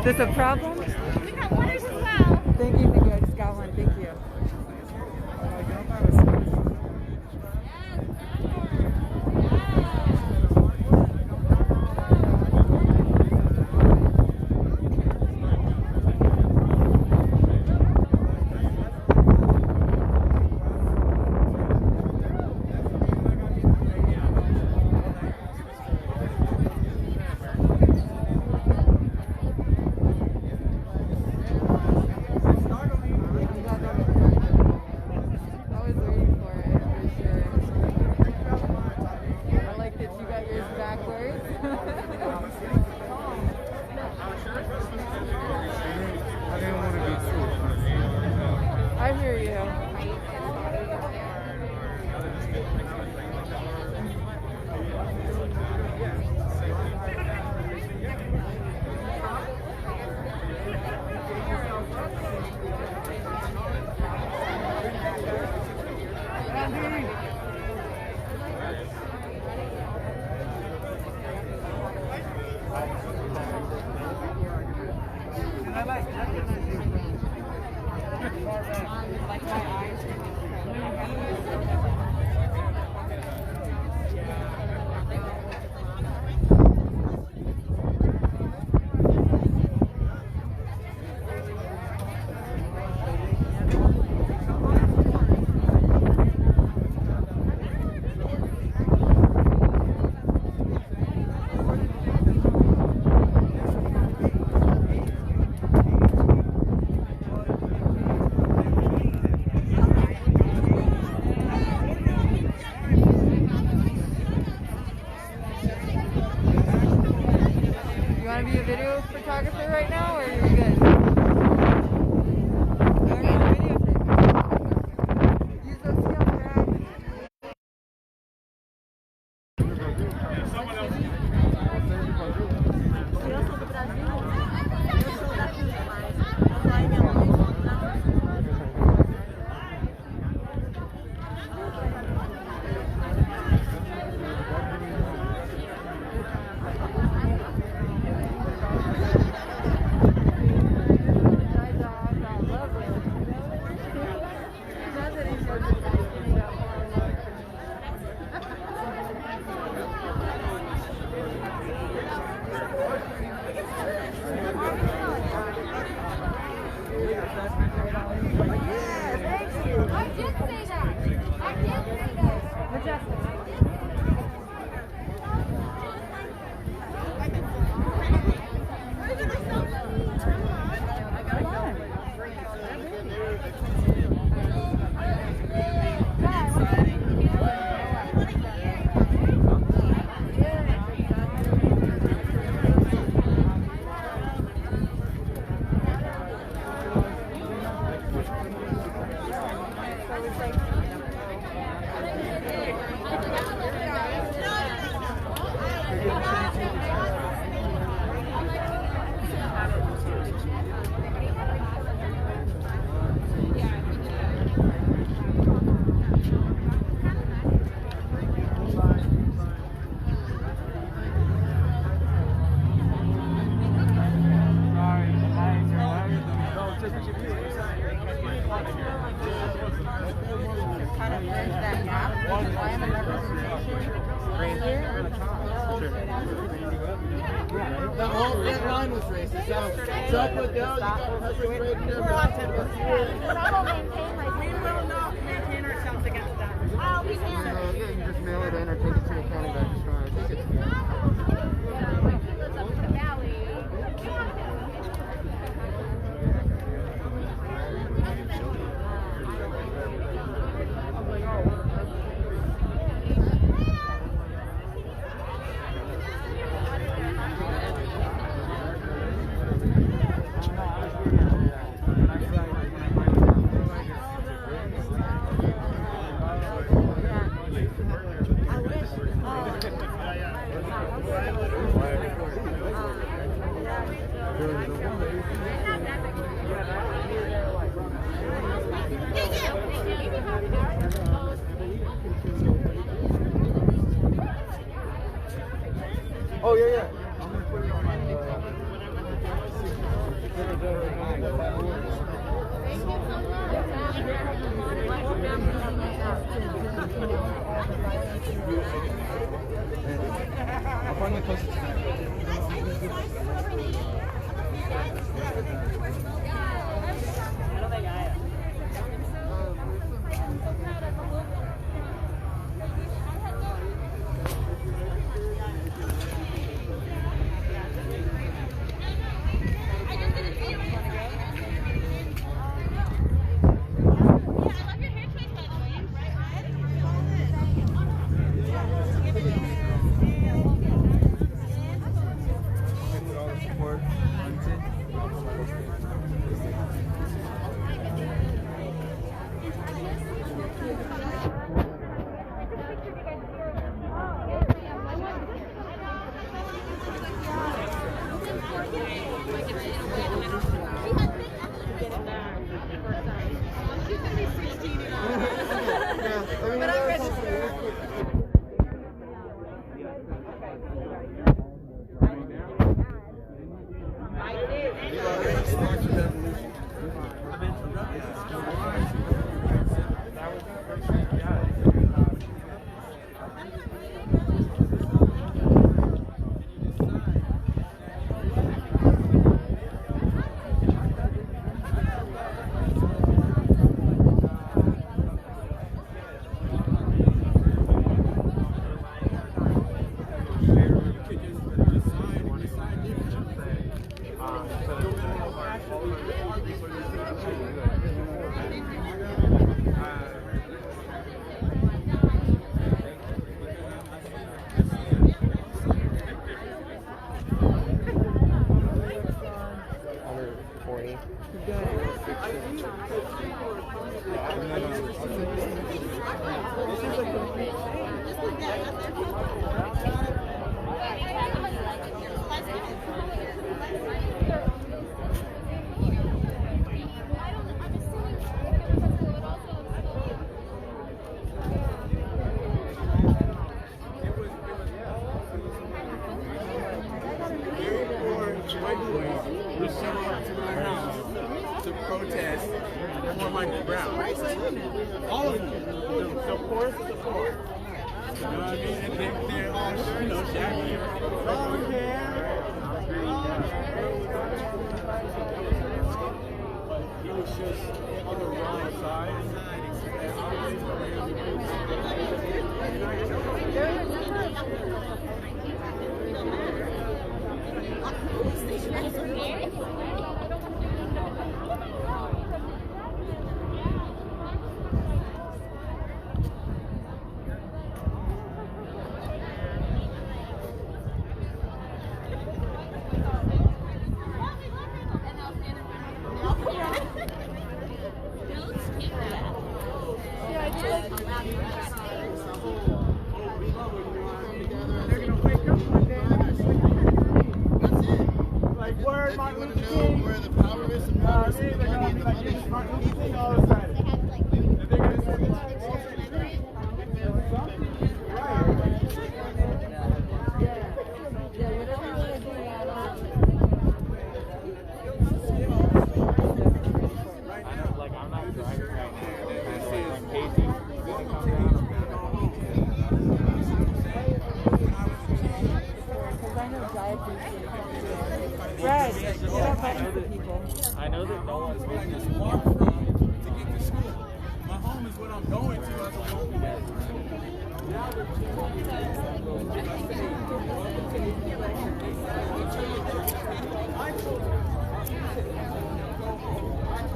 S3: this a problem?
S9: We got waters as well.
S3: Thank you. I just got one. Thank you. I hear you. You want to be a video photographer right now, or are you good? Use those skills, man.
S21: The whole front line was racist. So up or down, you got perfect right in there.
S11: We're on tempest. We will not maintain ourselves against that.
S21: Oh, we can. Yeah, you can just mail it in or take it to the county registrar. I think it's good. Oh, yeah, yeah. I'm going to put it on my... I'll finally post it tonight.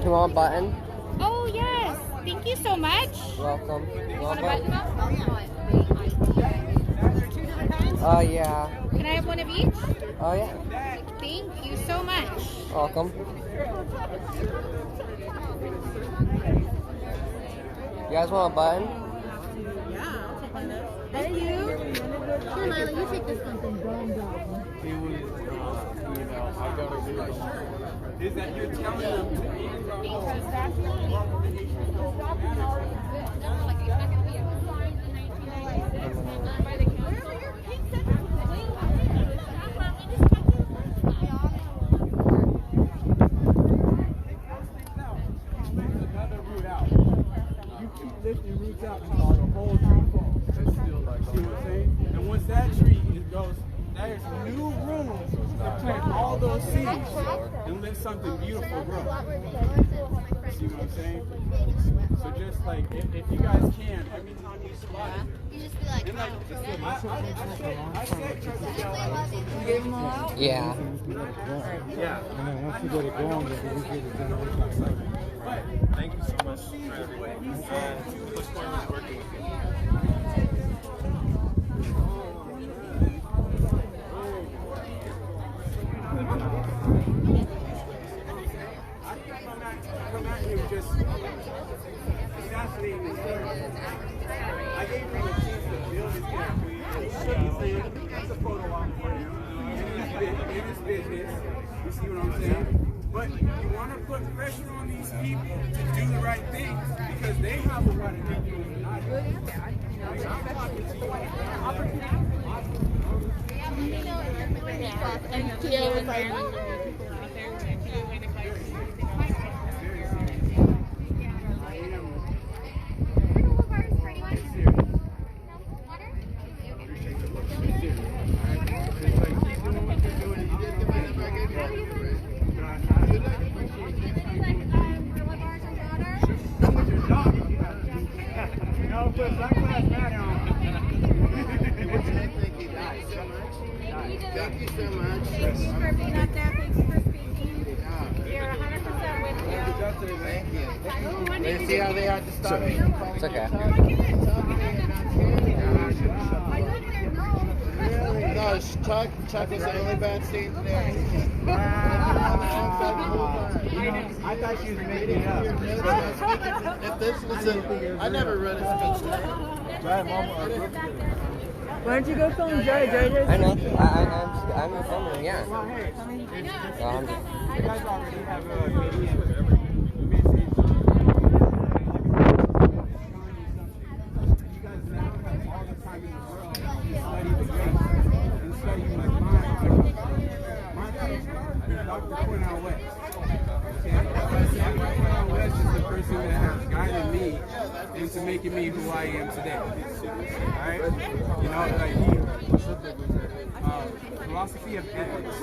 S4: You want a button?
S9: Oh, yes. Thank you so much.
S4: Welcome. You want a
S9: button?
S4: Yeah.
S9: Can I have one of each?
S4: Oh, yeah.
S9: Thank you so much.
S4: Welcome. You guys want a button?
S11: Yeah, I'll take one of those. Thank you. Here, Lila, you take this one.
S2: Is that you're telling them to lifting roots out until the whole tree falls. That's still like, see what I'm saying? And once that tree goes, there's new room to plant all those seeds and let something beautiful grow. See what I'm saying? So just like, if you guys can, every time you spot it,
S11: You just be like,
S2: and like, I said,
S11: you gave them all out?
S4: Yeah.
S2: Yeah.
S6: And then once you get it going, then we get it done.
S8: Thank you so much for everything. Look forward to working with you.
S2: Come out here just assassinating this person. I gave him a chance to build his campaign. He shook his hand. That's a photo op for him. In his business. You see what I'm saying? But you want to put pressure on these people to do the right things because they have the right to do it.
S11: Thank you so much. Thank you for being up there. Thank you for speaking. You're 100% with you.
S19: Thank you. They see how they are to stop me.
S4: It's okay.
S19: No, Chuck was the only bad scene there.
S2: I thought you was making it up.
S19: If this was I never read a speech.
S3: Why don't you go film Jerry?
S4: I know. I'm filming, yeah. So I'm just...
S2: You guys already have a into making me who I am today. Alright? You know, like philosophy of ethics.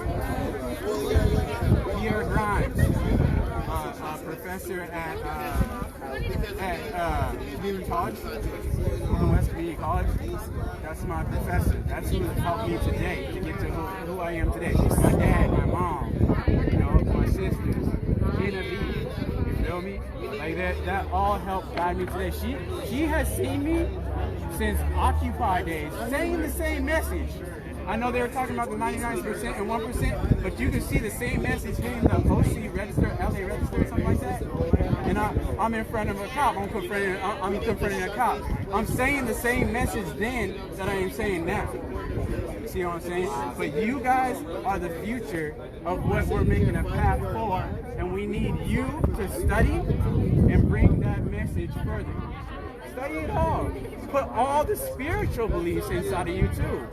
S2: Pierre Grimes, professor at community college, West Community College. That's my professor. That's who helped me today to get to who I am today. My dad, my mom, you know, my sisters, Gina B. You feel me? Like that all helped guide me today. She has seen me since Occupy days, saying the same message. I know they were talking about the 99% and 1%, but you can see the same message hitting the OC register, LA register, or something like that. And I'm in front of a cop. I'm confronting a cop. I'm saying the same message then that I am saying now. See what I'm saying? But you guys are the future of what we're making a path for, and we need you to study and bring that message further. Study it all. Put all the spiritual beliefs inside of you too.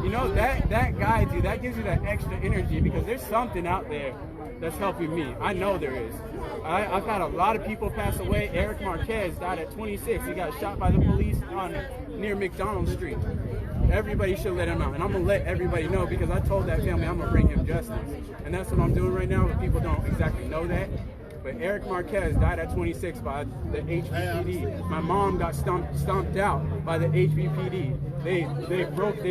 S2: You know, that guides you, that gives you that extra energy because there's something out there that's helping me. I know there is. I've had a lot of people pass away. Eric Marquez died at 26. He got shot by the police near McDonald Street. Everybody should let him out. And I'm going to let everybody know because I told that family I'm going to bring him justice. And that's what I'm doing right now, but people don't exactly know that. but Eric Marquez died at 26 by the HBPD. My mom got stomped out by the HBPD. They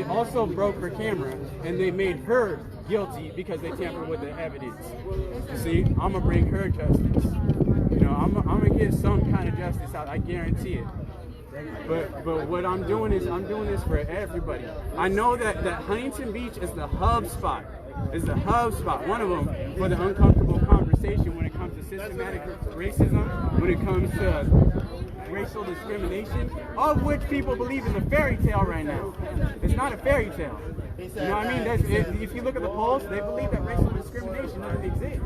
S2: also broke her camera, and they made her guilty because they tampered with the evidence. You see, I'm gonna bring her justice. You know, I'm gonna get some kind of justice out. I guarantee it. But what I'm doing is I'm doing this for everybody. I know that Huntington Beach is the hub spot. Is the hub spot, one of them, for the uncomfortable conversation when it comes to systematic racism, when it comes to racial discrimination, of which people believe is a fairy tale right now. It's not a fairy tale. You know what I mean? If you look at the polls, they believe that racial discrimination doesn't exist.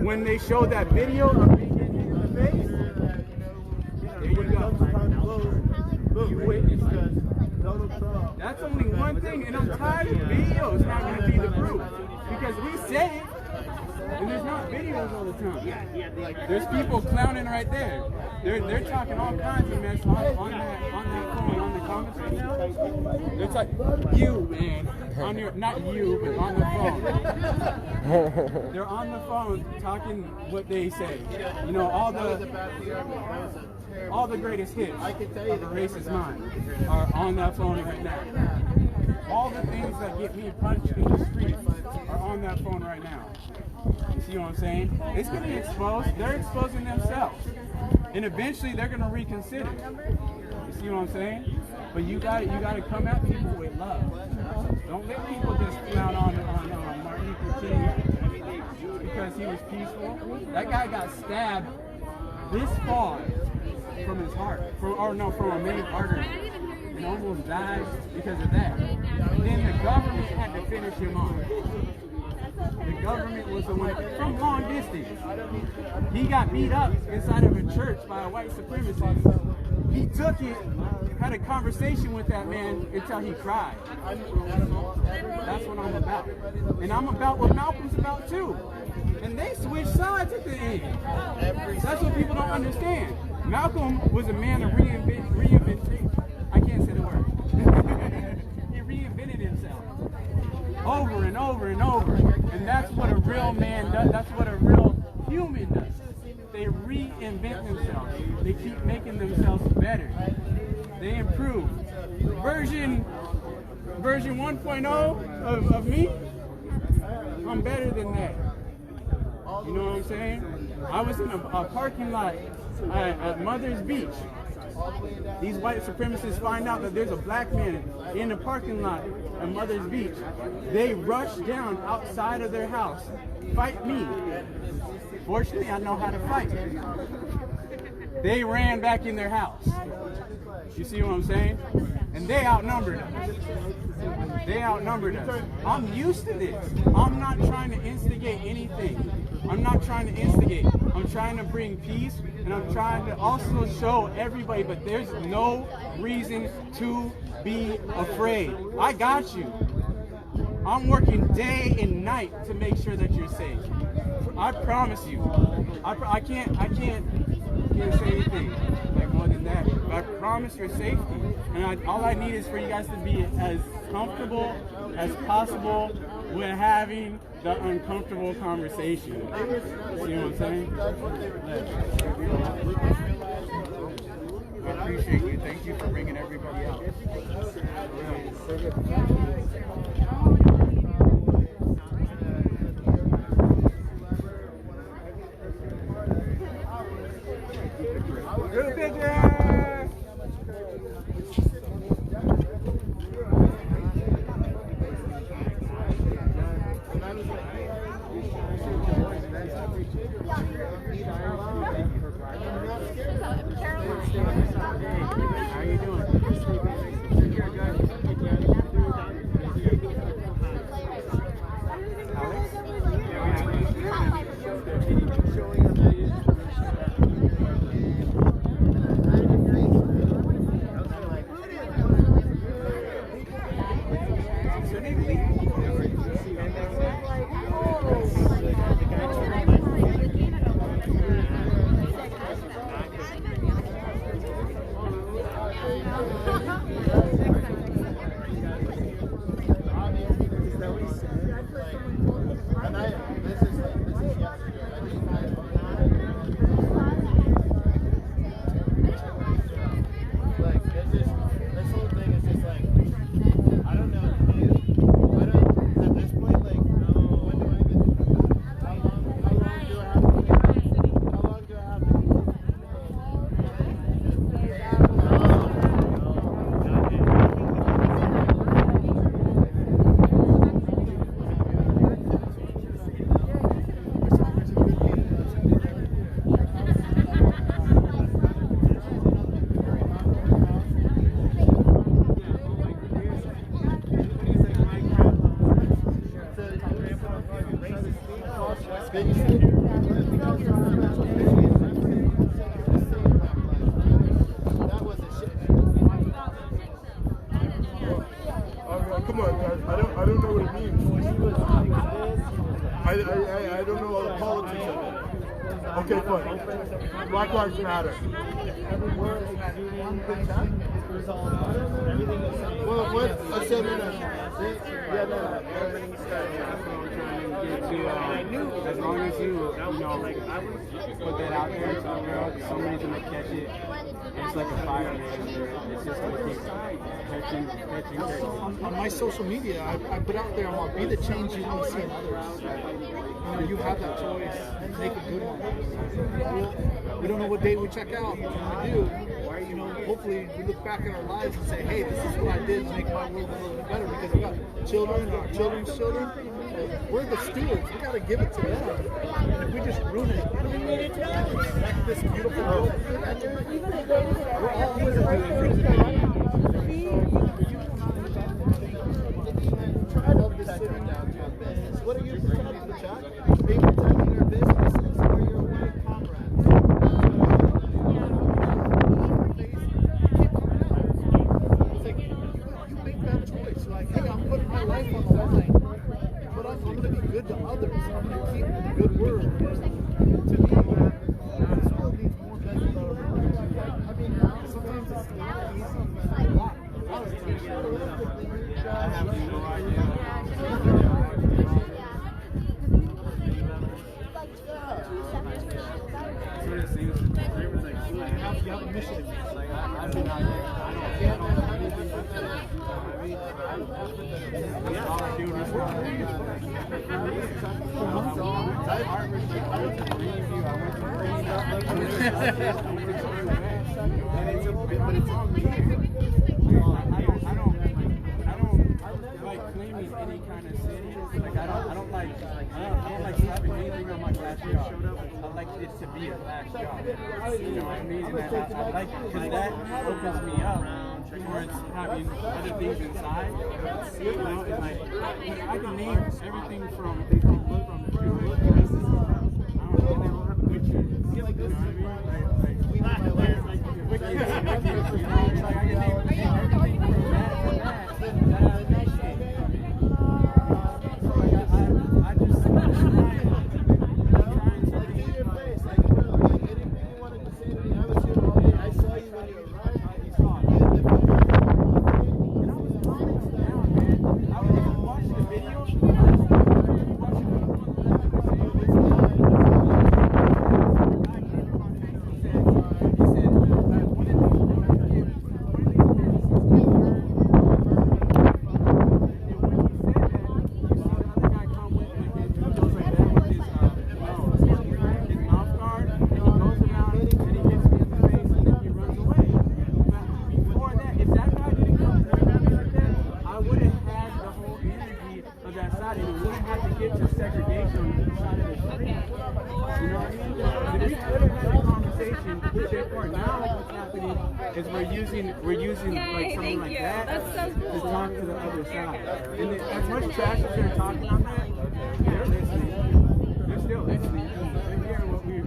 S2: When they showed that video of me getting hit in the face, there you go. You witnessed that. That's only one thing, and I'm tired of videos not going to be the proof. Because we say it, and there's not videos all the time. There's people clowning right there. They're talking all kinds of mess on that phone, on the comments right now. They're talking, you, man, on your, not you, but on the phone. They're on the phone talking what they say. You know, all the greatest hits of a racist mind are on that phone right now. All the things that get me punched in the street are on that phone right now. You see what I'm saying? It's going to be exposed. They're exposing themselves. And eventually they're going to reconsider. You see what I'm saying? But you got to come at people with love. Don't let people just clown on Martin Luther King because he was peaceful. That guy got stabbed this far from his heart, from a main artery, and almost died because of that. And then the government had to finish him off. The government was the one from long distance. He got beat up inside of a church by a white supremacist. He took it, had a conversation with that man until he cried. That's what I'm about. And I'm about what Malcolm's about too. And they switched sides at the end. That's what people don't understand. Malcolm was a man of reinvention. I can't say the word. He reinvented himself over and over and over. And that's what a real man does. That's what a real human does. They reinvent themselves. They keep making themselves better. They improve. Version 1.0 of me, I'm better than that. You know what I'm saying? I was in a parking lot at Mother's Beach. These white supremacists find out that there's a black man in the parking lot at Mother's Beach. They rush down outside of their house, fight me. Fortunately, I know how to fight. They ran back in their house. You see what I'm saying? And they outnumbered us. They outnumbered us. I'm used to this. I'm not trying to instigate anything. I'm not trying to instigate. I'm trying to bring peace, and I'm trying to also show everybody, but there's no reason to be afraid. I got you. I'm working day and night to make sure that you're safe. I promise you. I can't say anything like more than that. But I promise your safety. And all I need is for you guys to be as comfortable as possible with having the uncomfortable conversation. You know what I'm saying? I appreciate you. Thank you for bringing everybody out. Good picture! How you doing?
S21: come on, guys. I don't know what it means. I don't know all the politics of it. Okay, fine. Black Lives Matter. Well, what? I said
S2: as long as you put that out there to the world, somebody's gonna catch it. It's like a fire, man. It's just gonna keep catching.
S21: On my social media, I put out there, I'm like, be the change you want to see in others. You have that choice. Make a good one. We don't know what day we check out. When we do, hopefully we look back in our lives and say, hey, this is what I did to make my world a little bit better, because we got children, our children's children. We're the stewards. We got to give it to them. And if we just ruin it, like this beautiful world, we're all what are you protecting, Chuck? Are you protecting your businesses or your white comrades? It's like, you make that choice. You're like, hey, I'm putting my life on the line, but I'm going to be good to others. I'm going to keep the good word. To me, this world needs more mental health. I mean, sometimes it's not easy. I have no idea. You have a mission. Like, I've been out there. I don't have anything to say. All I do is but it's on me. I don't like claiming any kind of city. Like I don't like slapping anything on my glass job. I like it to be a glass job. You know what I mean? And I like, because that opens me up towards having other things inside. You know, and like I can name everything from the we're using like something like that to talk to the other side. And as much trash as they're talking on that, they're listening. They're still listening. They hear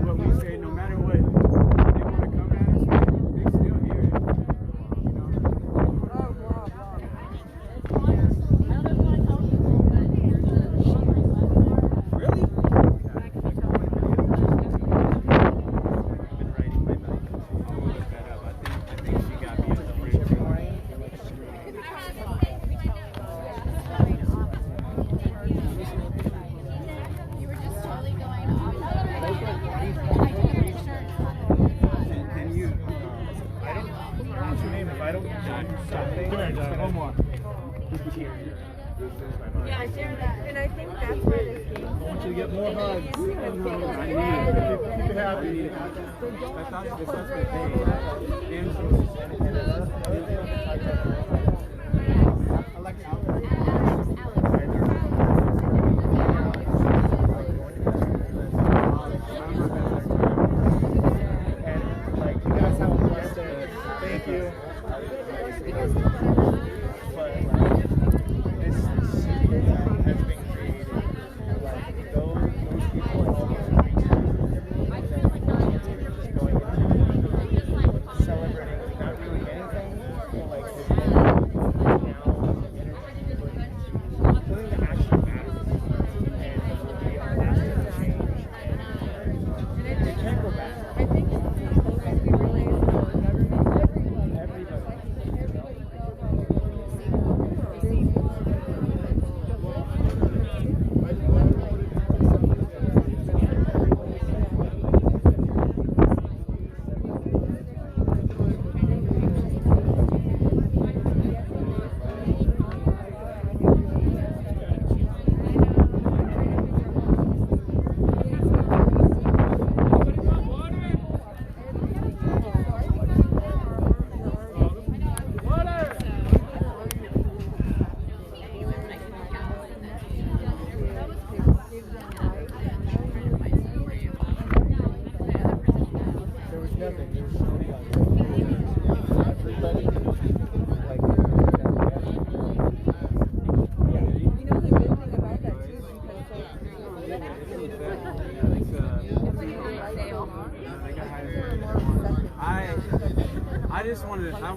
S21: what we say, no matter what they want to come at us, they still hear it.
S11: Yeah, I share that. And I think that's why this game. I want you to get more hugs. I need it. Keep it happy.
S2: I thought this was the I like
S21: Thank you.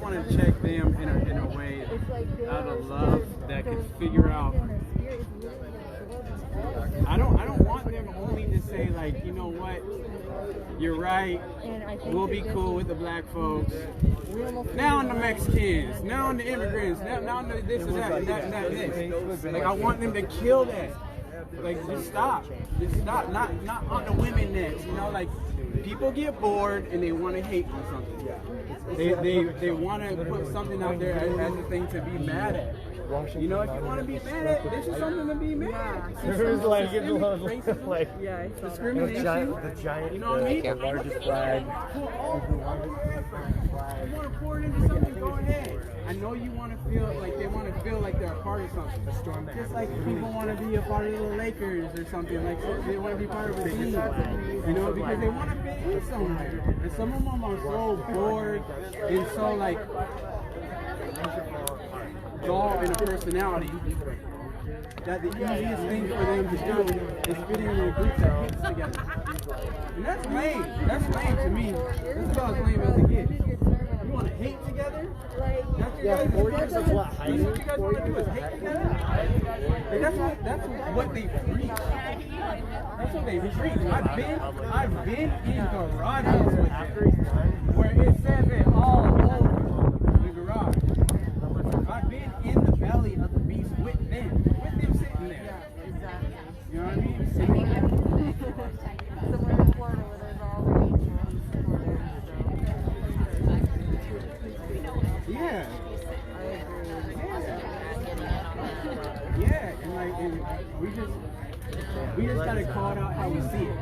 S2: want to check them in a way out of love that can figure out. I don't want them only to say like, you know what, you're right, we'll be cool with the black folks. Now on the Mexicans, now on the immigrants, now on the this and that and that and that and this. Like I want them to kill that. Like just stop. Not on the women next. You know, like people get bored and they want to hate on something. They want to put something out there as a thing to be mad at. You know, if you want to be mad at, this is something to be mad at.
S6: There's like
S2: discrimination.
S6: The giant,
S2: you know what I mean?
S6: The largest flag.
S2: You want to pour it into something, go ahead. I know you want to feel like they want to feel like they're a part of something. Just like people want to be a part of the Lakers or something. Like they want to be part of a team. You know, because they want to fit in somewhere. And some of them are so bored and so like dull in a personality that the easiest thing for them to do is fit in a group that hates together. And that's lame. That's lame to me. That's about as lame as it gets. You want to hate together? That's your guys' what you guys want to do is hate together? Like that's what they preach. That's what they preach. I've been in garages with them where it says it all over the garage. I've been in the belly of the beast with them sitting there. You know what I mean?
S3: Somewhere in Florida where there's already
S2: yeah. Yeah, and like we just gotta call it out how we see it.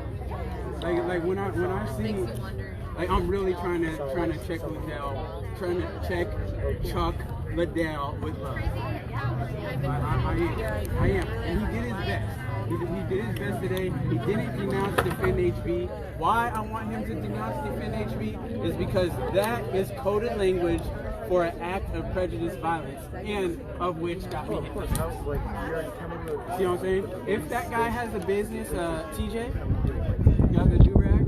S2: Like when I see, like I'm really trying to check Liddell, trying to check Chuck Liddell with love. I am, and he did his best. He did his best today. He didn't denounce Defend HB. Why I want him to denounce Defend HB is because that is coded language for an act of prejudice violence, and of which got me hit. See what I'm saying? If that guy has a business, TJ, got the do-rag,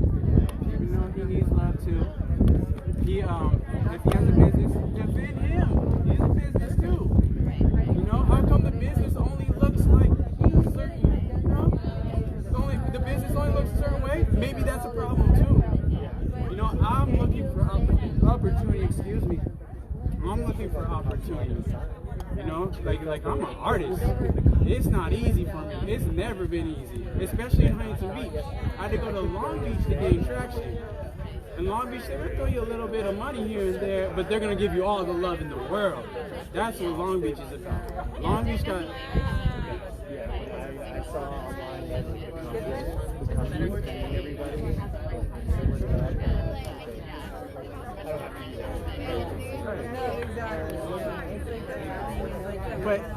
S2: even though he needs love too, if he has a business, defend him. He's a business too. You know, how come the business only looks like certain, you know? The business only looks a certain way? Maybe that's a problem too. You know, I'm looking for opportunity, excuse me. I'm looking for opportunities. You know, like I'm an artist. It's not easy for me. It's never been easy, especially in Huntington Beach. I had to go to Long Beach to gain traction. In Long Beach, they will throw you a little bit of money here and there, but they're gonna give you all the love in the world. That's what Long Beach is about. Long Beach got.
S6: I saw online that the companies paying everybody.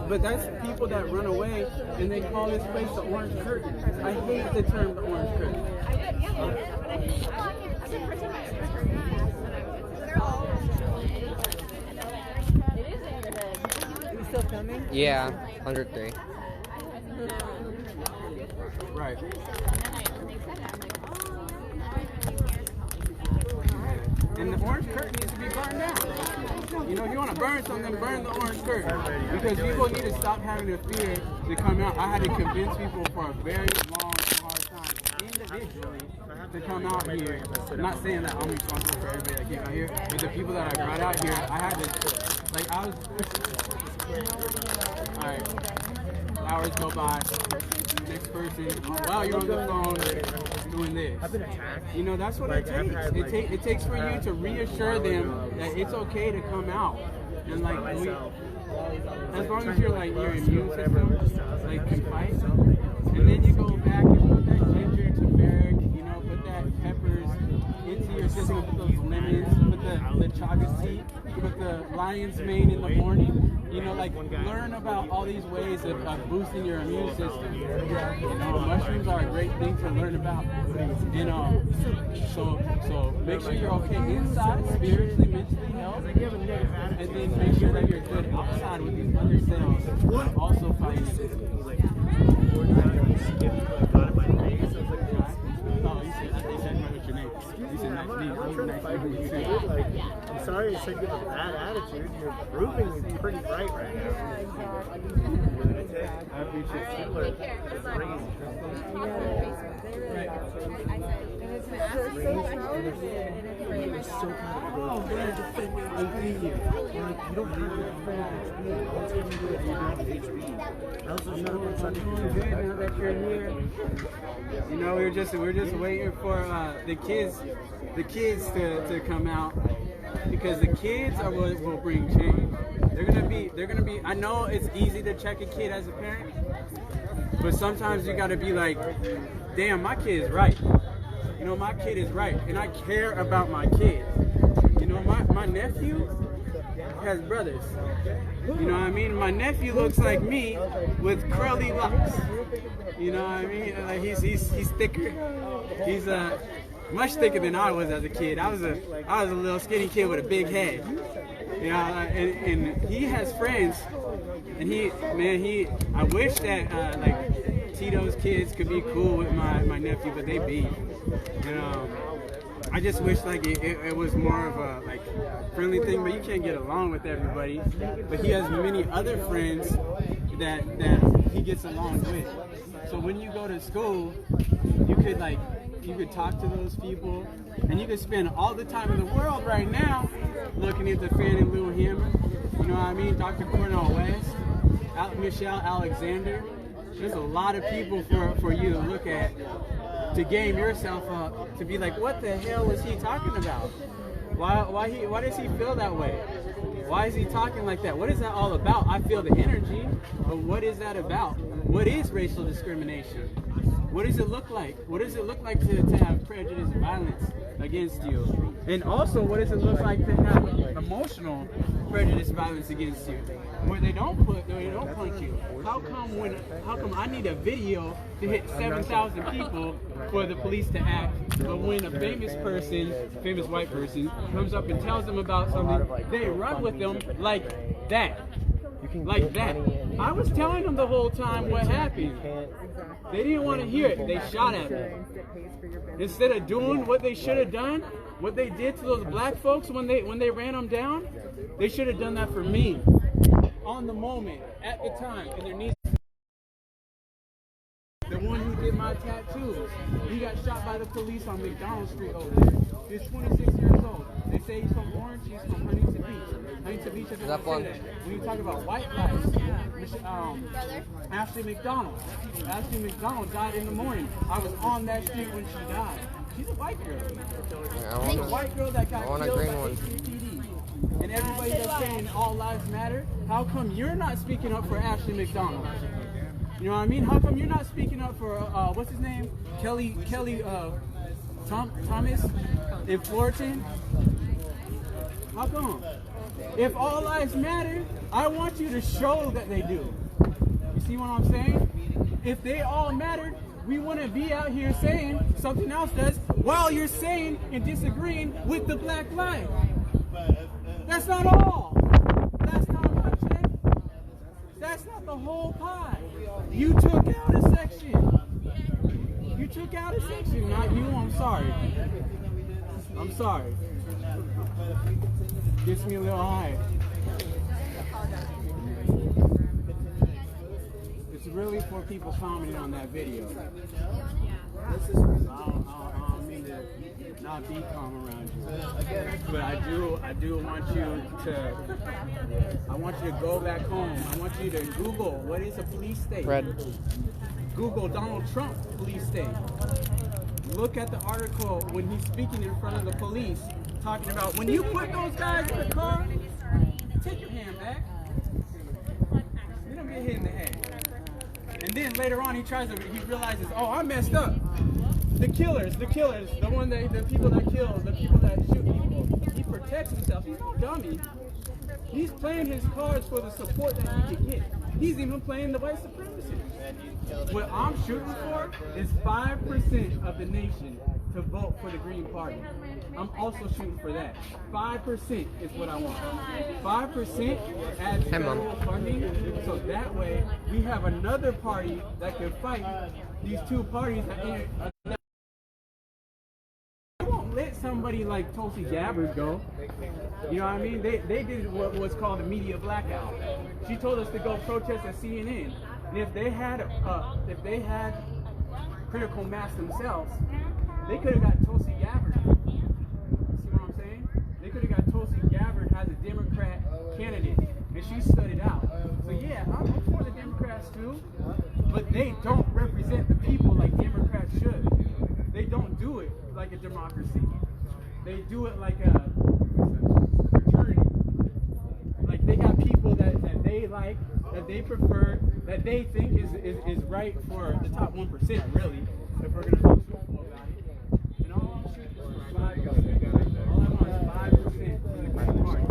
S2: But that's people that run away and they call this place the Orange Curtain. I hate the term the Orange Curtain.
S3: Are you still coming?
S4: Yeah, 103.
S2: Right. And the Orange Curtain needs to be burned down. You know, if you want to burn something, burn the Orange Curtain. Because people need to stop having the fear to come out. I had to convince people for a very long and hard time, individually, to come out here. I'm not saying that I'm responsible for everybody that came out here, but the people that I brought out here, I had to, like, I was, alright, hours go by, next person, wow, you're on the phone, doing this.
S6: I've been attacked.
S2: You know, that's what it takes. It takes for you to reassure them that it's okay to come out. And like, as long as your immune system like can fight, and then you go back and put that ginger, turmeric, you know, put that peppers into your system, put those lemons, put the chaga tea, put the lion's mane in the morning. You know, like learn about all these ways of boosting your immune system. You know, mushrooms are a great thing to learn about. You know, so make sure you're okay inside, spiritually, mentally, health, and then make sure that you're good outside with these other cells also fighting it.
S6: I'm sorry you said you have a bad attitude. You're proving pretty bright right now.
S3: Yeah, exactly.
S2: I appreciate it.
S6: People are crazy.
S2: You know, we're just waiting for the kids to come out, because the kids are what will bring change. They're gonna be. I know it's easy to check a kid as a parent, but sometimes you gotta be like, damn, my kid is right. You know, my kid is right, and I care about my kid. You know, my nephew has brothers. You know what I mean? My nephew looks like me with curly locks. You know what I mean? Like he's thicker. He's much thicker than I was as a kid. I was a little skinny kid with a big head. You know, and he has friends, and I wish that like Tito's kids could be cool with my nephew, but they beef. You know, I just wish like it was more of a like friendly thing, but you can't get along with everybody. But he has many other friends that he gets along with. So when you go to school, you could talk to those people, and you could spend all the time in the world right now looking at the Fannie Lou Hammer. You know what I mean? Dr. Cornel West, Michelle Alexander. There's a lot of people for you to look at, to game yourself up, to be like, what the hell was he talking about? Why does he feel that way? Why is he talking like that? What is that all about? I feel the energy, but what is that about? What is racial discrimination? What does it look like? What does it look like to have prejudice and violence against you? And also, what does it look like to have emotional prejudice violence against you? Where they don't punch you. How come I need a video to hit 7,000 people for the police to act, but when a famous white person, comes up and tells them about something, they run with them like that. Like that. I was telling them the whole time what happened. They didn't want to hear it. They shot at me. Instead of doing what they should have done, what they did to those black folks when they ran them down, they should have done that for me. On the moment, at the time, and there needs to be. The one who did my tattoos, he got shot by the police on McDonald Street over there. He's 26 years old. They say he's from Orange, he's from Huntington Beach. Huntington Beach doesn't say that. When you talk about white lives, Ashley McDonald died in the morning. I was on that street when she died. She's a white girl. She's a white girl that got killed by HPD. And everybody that's saying all lives matter, how come you're not speaking up for Ashley McDonald? You know what I mean? How come you're not speaking up for, what's his name? Kelly Thomas in Fullerton? How come? If all lives matter, I want you to show that they do. You see what I'm saying? If they all matter, we wouldn't be out here saying something else does while you're saying and disagreeing with the black life. That's not all. That's not much, eh? That's not the whole pie. You took out a section. You took out a section, not you. I'm sorry. I'm sorry. Gets me a little high. It's really for people commenting on that video. I don't mean to not be calm around you, but I do want you to. I want you to go back home. I want you to Google what is a police state. Google Donald Trump police state. Look at the article when he's speaking in front of the police, talking about when you put those guys in the car, take your hand back. You don't get hit in the head. And then later on he realizes, oh, I messed up. The killers, the people that kill, the people that shoot people. He protects himself. He's no dummy. He's playing his cards for the support that he can get. He's even playing the white supremacists. What I'm shooting for is 5% of the nation to vote for the Green Party. I'm also shooting for that. 5% is what I want. 5% adds federal funding, so that way we have another party that can fight these two parties that somebody like Tulsi Gabbard go. You know what I mean? They did what was called a media blackout. She told us to go protest at CNN, and if they had critical mass themselves, they could have got Tulsi Gabbard. See what I'm saying? They could have got Tulsi Gabbard as a Democrat candidate, and she stood it out. So yeah, I'm for the Democrats too, but they don't represent the people like Democrats should. They don't do it like a democracy. They do it like a fraternity. Like they got people that they like, that they prefer, that they think is right for the top 1%, really, if we're going to be truthful about it. And all I'm shooting for 5%. All I want is 5% for the Green Party.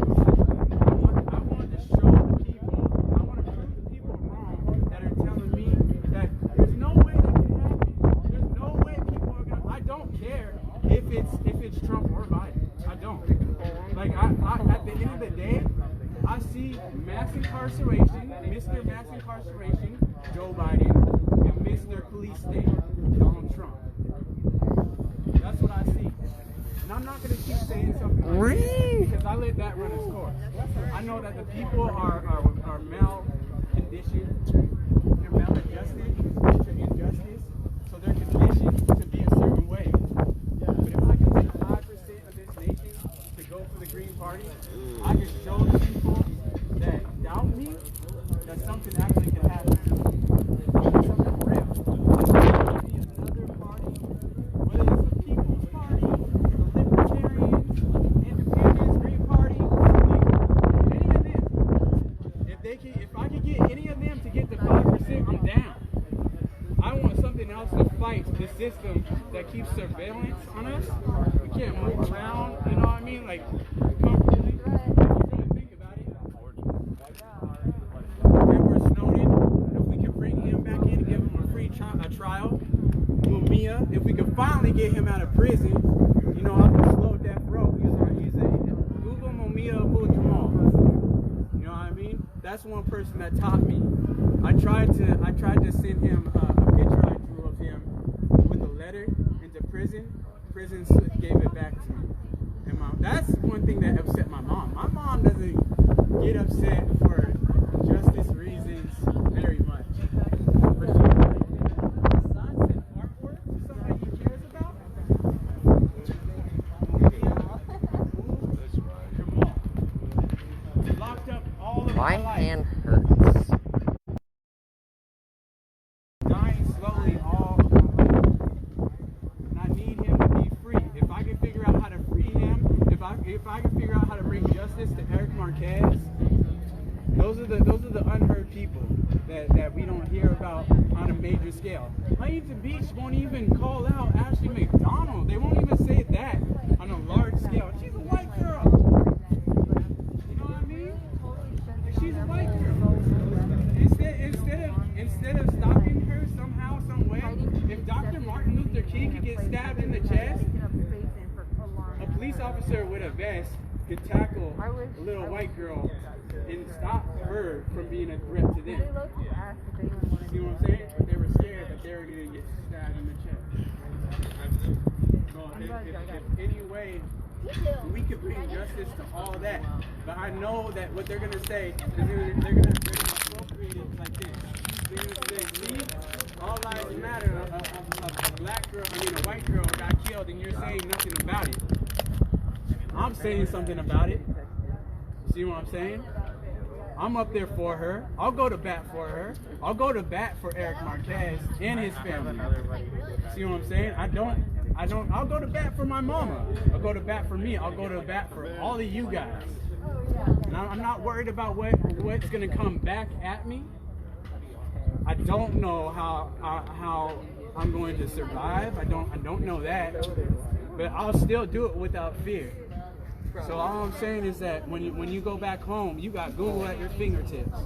S2: I want to show the people, I want to prove the people wrong that are telling me that there's no way that can happen. There's no way people are going to, I don't care if it's Trump or Biden. I don't. Like, at the end of the day, I see mass incarceration, Mr. Mass Incarceration, Joe Biden, and Mr. Police State, Donald Trump. That's what I see. And I'm not going to keep saying something like this because I let that run its course. I know that the people are mal-conditioned, they're maladjusted to injustice, so they're conditioned to be a certain way. But if I can take 5% of this nation to go for the Green Party, I can show the people that doubt me that something actually can happen. Something real. There be another party, whether it's the People's Party, the Libertarians, Independents, Green Party, any of them. If I could get any of them to get the 5%, I'm down. I want something else to fight the system that keeps surveillance on us. We can't move around, you know what I mean? Like, comfortably. If you really think about it. Edward Snowden, if we could bring him back in and give him a free trial. Mumia, if we could finally get him out of prison, you know, off the slow death row. He's a Google Mumia Abu Jamal. You know what I mean? That's one person that taught me. I tried to send him a picture I drew of him with a letter into prison. Prison gave it back to me. And that's one thing that upset my mom. My mom doesn't get upset for justice reasons very much. But she signs and artwork to somebody he cares about. Jamal. Locked up all of my life.
S4: My hand hurts.
S2: Dying slowly all of my life. And I need him to be free. If I can figure out how to free him, if I can figure out how to bring justice to Eric Marquez, those are the unheard people that we don't hear about on a major scale. Huntington Beach won't even call out Ashley McDonald. They won't even say that on a large scale. She's a white girl. You know what I mean? She's a white girl. Instead of stopping her somehow, some way, if Dr. Martin Luther King could get stabbed in the chest, a police officer with a vest could tackle a little white girl and stop her from being a threat to them. See what I'm saying? They were scared that they were going to get stabbed in the chest. So if any way we could bring justice to all that, but I know that what they're going to say is they're going to appropriate it like this. They're going to say, see, all lives matter. A white girl got killed, and you're saying nothing about it. I'm saying something about it. See what I'm saying? I'm up there for her. I'll go to bat for her. I'll go to bat for Eric Marquez and his family. See what I'm saying? I'll go to bat for my mama. I'll go to bat for me. I'll go to bat for all of you guys. And I'm not worried about what's going to come back at me. I don't know how I'm going to survive. I don't know that. But I'll still do it without fear. So all I'm saying is that when you go back home, you got Google at your fingertips.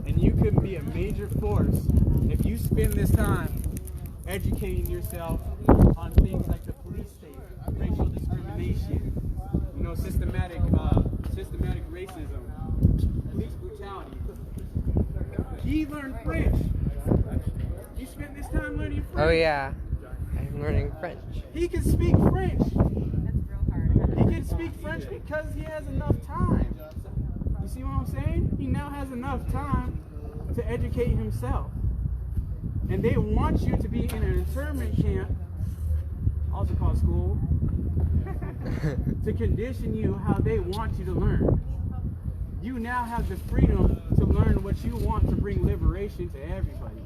S2: And you can be a major force if you spend this time educating yourself on things like the police state, racial discrimination, systematic racism, police brutality. He learned French. He spent this time learning French.
S4: Oh yeah. learning French.
S2: He can speak French. He can speak French because he has enough time. You see what I'm saying? He now has enough time to educate himself. And they want you to be in an internment camp, also called school, to condition you how they want you to learn. You now have the freedom to learn what you want to bring liberation to everybody.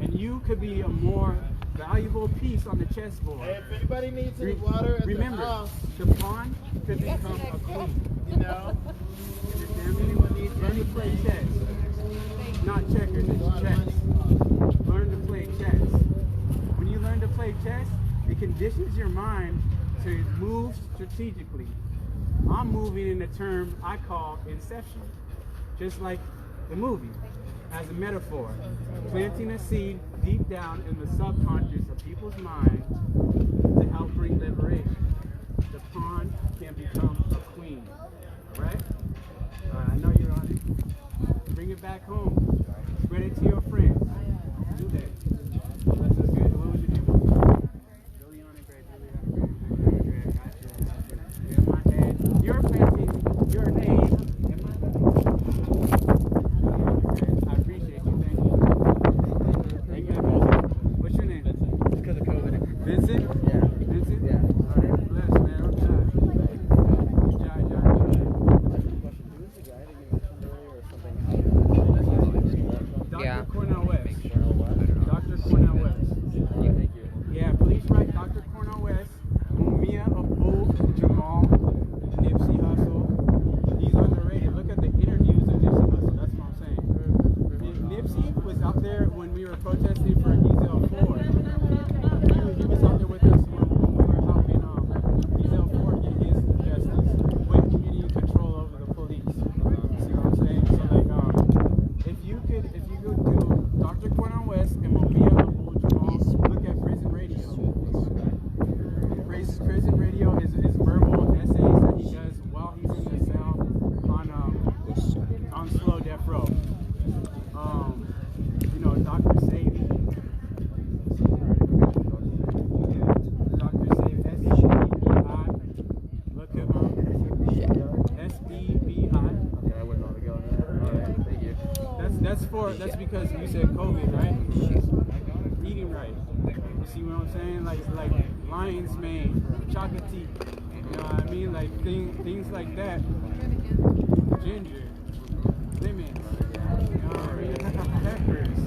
S2: And you could be a more valuable piece on the chessboard.
S19: Hey, if anybody needs any water at
S2: remember,
S19: the house,
S2: the pawn could become a queen.
S19: you know?
S2: If anyone needs learn to play chess, not checkers, it's chess. Learn to play chess. When you learn to play chess, it conditions your mind to move strategically. I'm moving in a term I call inception, just like the movie, as a metaphor, planting a seed deep down in the subconscious of people's minds to help bring liberation. The pawn can become a queen, all right? I know you're on it. Bring it back home. Spread it to your friends. Do that. That's good. What was your name? Juliana Gray. In my head. You're planting your name in my head. I appreciate you. Thank you. Thank you. What's your name? Vincent. Because of COVID. Vincent? Yeah. Vincent? Yeah. All right. Bless, man. I'm tired. Dr. Cornell West. Dr. Cornell West. Yeah, thank you. Yeah, please write Dr. Cornell West, Mumia Abu Jamal, Nipsey Hussle. He's underrated. Look at the interviews of Nipsey Hussle. That's what I'm saying. Nipsey was out there when we were protesting for Ezel 4. He was out there with us when we were helping Ezel 4 get his justice with community control over the police. See what I'm saying? So like, if you could do Dr. Cornell West and Mumia Abu Jamal, look at Prison Radio. Prison Radio is verbal essays that he does while he's in the cell on slow death row. You know, Dr. Sadie. Dr. Sadie, S-B-B-I. Look at S-B-B-I. Okay, I wouldn't know how to go on that. Thank you. That's because you said COVID, right? Eating right. You see what I'm saying? Like lion's mane, chocolate tea. You know what I mean? Like things like that. Ginger, lemons. You know what I mean? Peppers.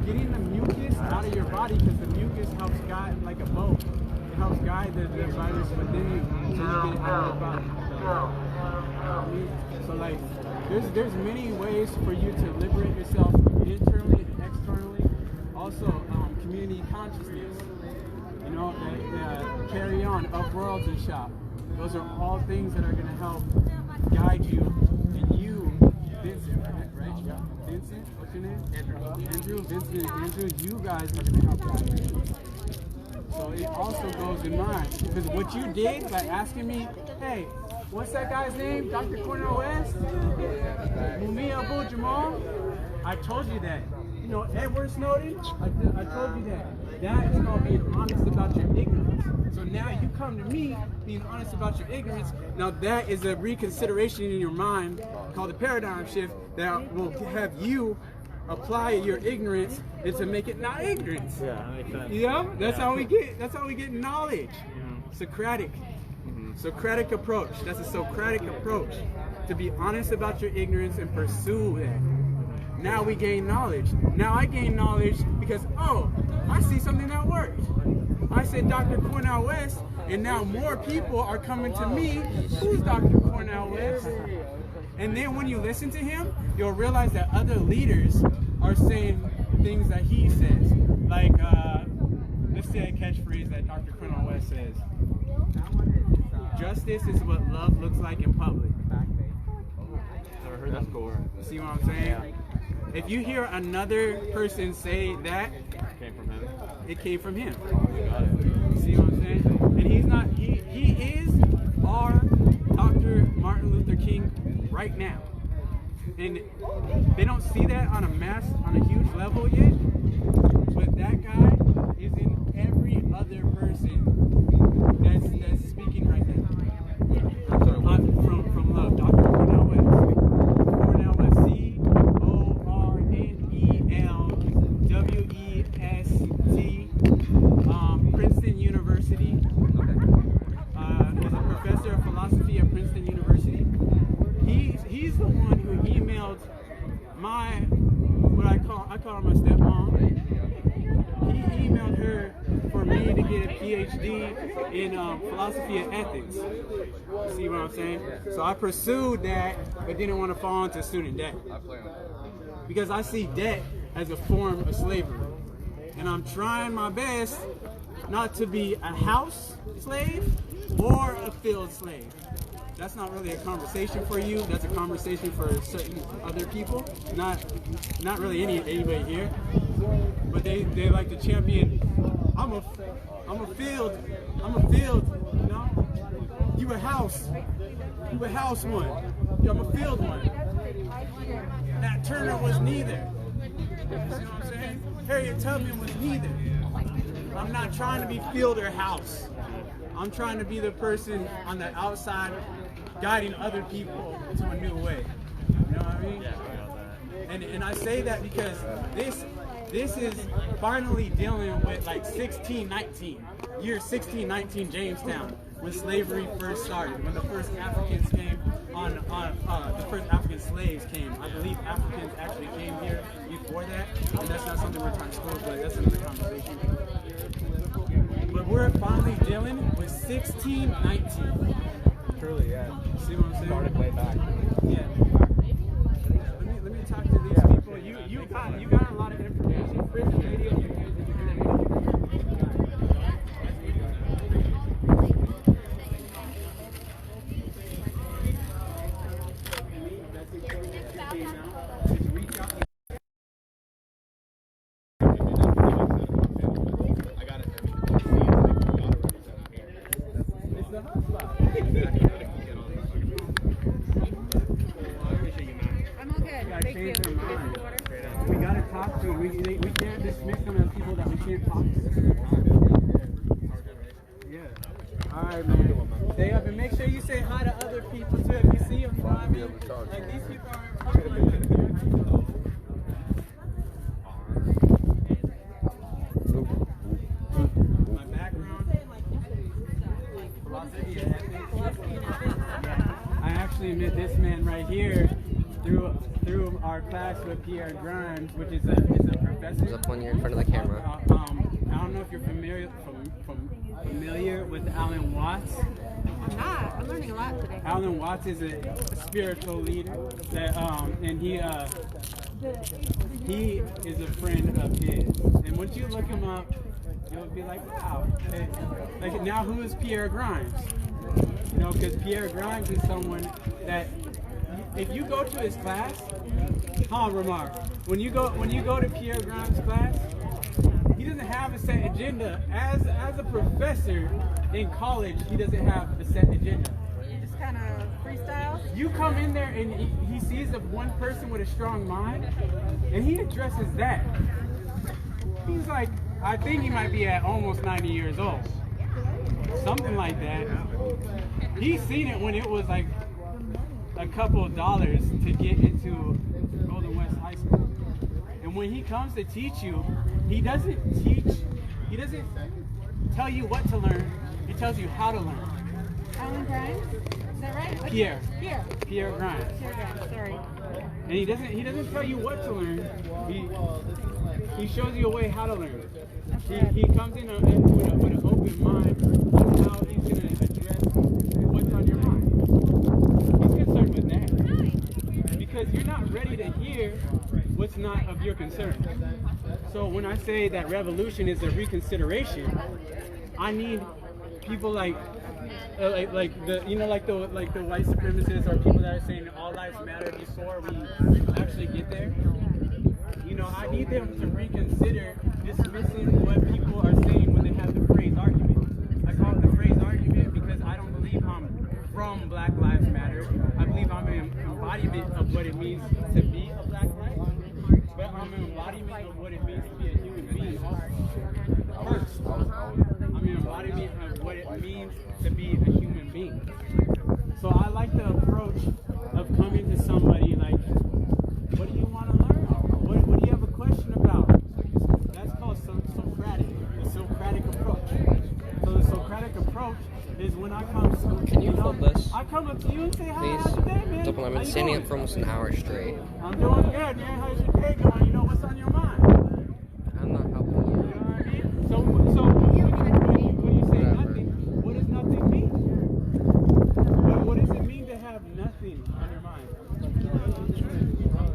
S2: Getting the mucus out of your body, because the mucus helps guide, like a boat. It helps guide the virus within you so you get it out of your body. So like, there's many ways for you to liberate yourself internally and externally. Also, community consciousness. You know, carry on, up royalty shop. Those are all things that are going to help guide you. And you, Vincent, right? Yeah. Vincent, what's your name? Andrew, Vincent, and Andrew. You guys are going to help guide you. So it also goes in mind, because what you did by asking me, hey, what's that guy's name? Dr. Cornell West? Mumia Abu Jamal? I told you that. You know, Edward Snowden? I told you that. That is called being honest about your ignorance. So now you come to me being honest about your ignorance. Now that is a reconsideration in your mind called a paradigm shift that will have you apply your ignorance and to make it not ignorance. Yeah, that makes sense. You know? That's how we get knowledge. Socratic. Socratic approach. That's a Socratic approach. To be honest about your ignorance and pursue that. Now we gain knowledge. Now I gain knowledge because, oh, I see something that worked. I said Dr. Cornell West, and now more people are coming to me. Who's Dr. Cornell West? And then when you listen to him, you'll realize that other leaders are saying things that he says. Like, let's say a catchphrase that Dr. Cornell West says. Justice is what love looks like in public. Never heard that before. See what I'm saying? Yeah. If you hear another person say that, it came from him. It came from him. See what I'm saying? And he's not, he is our Dr. Martin Luther King right now. And they don't see that on a huge level yet, but that guy is in every other person that's speaking right now. From Love, Dr. Cornel West. Cornel West, C-O-R-N-E-L-W-E-S-T, Princeton University. He's a professor of philosophy at Princeton University. He's the one who emailed I call her my stepmom. He emailed her for me to get a PhD in philosophy and ethics. See what I'm saying? So I pursued that, but didn't want to fall into student debt. Because I see debt as a form of slavery. And I'm trying my best not to be a house slave or a field slave. That's not really a conversation for you. That's a conversation for certain other people. Not really anybody here. But they like to champion. I'm a field. You know. You a house. You a house one. Yeah, I'm a field one. Nat Turner was neither. You see what I'm saying? Harriet Tubman was neither. I'm not trying to be field or house. I'm trying to be the person on the outside guiding other people to a new way. You know what I mean? And I say that because this is finally dealing with like 1619, year 1619 Jamestown, when slavery first started, when the first Africans came the first African slaves came. I believe Africans actually came here before that, and that's not something we're trying to school, but that's another conversation. But we're finally dealing with 1619.
S8: Truly, yeah.
S2: See what I'm saying?
S8: Started way back.
S2: Yeah. Let me talk to these people. You got a lot of information. Prison radio. We gotta talk to them. We can't dismiss them as people that we can't talk to. Yeah. Alright, man. Stay up and make sure you say hi to other people too. If you see them driving, like these people are my background, philosophy and ethics. I actually met this man right here through our class with Pierre Grimes, which is a professor.
S4: There's up when you're in front of the camera.
S2: I don't know if you're familiar with Alan Watts.
S11: I'm not. I'm learning a lot today.
S2: Alan Watts is a spiritual leader that and he is a friend of his. And once you look him up, you'll be like, wow. Like now, who is Pierre Grimes? You know, because Pierre Grimes is someone that, if you go to his class, Ramar, when you go to Pierre Grimes' class, he doesn't have a set agenda. As a professor in college, he doesn't have a set agenda.
S11: You just kind of freestyle?
S2: You come in there and he sees one person with a strong mind, and he addresses that. He's like, I think he might be at almost 90 years old. Something like that. He's seen it when it was like a couple of dollars to get into Golden West High School. And when he comes to teach you, he doesn't tell you what to learn, he tells you how to learn.
S11: Alan Grimes? Is that right?
S2: Pierre
S11: Grimes.
S2: Pierre Grimes, sorry. And he doesn't tell you what to learn, he shows you a way how to learn. He comes in with an open mind on how he's going to address what's on your mind. He's concerned with that. Because you're not ready to hear what's not of your concern. So when I say that revolution is a reconsideration, I need people like the white supremacists or people that are saying all lives matter before we actually get there. You know, I need them to reconsider dismissing what people are saying when they have the phrase argument. I call it the phrase argument because I don't believe I'm from Black Lives Matter. I believe I'm embodied embodiment of what it means to be a black life, but I'm an embodiment of what it means to be a human being also. First, I'm an embodiment of what it means to be a human being. So I like the approach of coming to somebody like, what do you want to learn? What do you have a question about? That's called Socratic, the Socratic approach. So the Socratic approach is when I come to
S4: Can you flip this?
S2: I come up to you and say, hi,
S4: Please.
S2: how's your day, man?
S4: I've been standing up for almost an hour straight.
S2: I'm doing good, man. How's your day going? You know what's on your mind?
S4: I'm not helping you.
S2: You know what I mean? So when you say nothing, what does nothing mean? What does it mean to have nothing on your mind?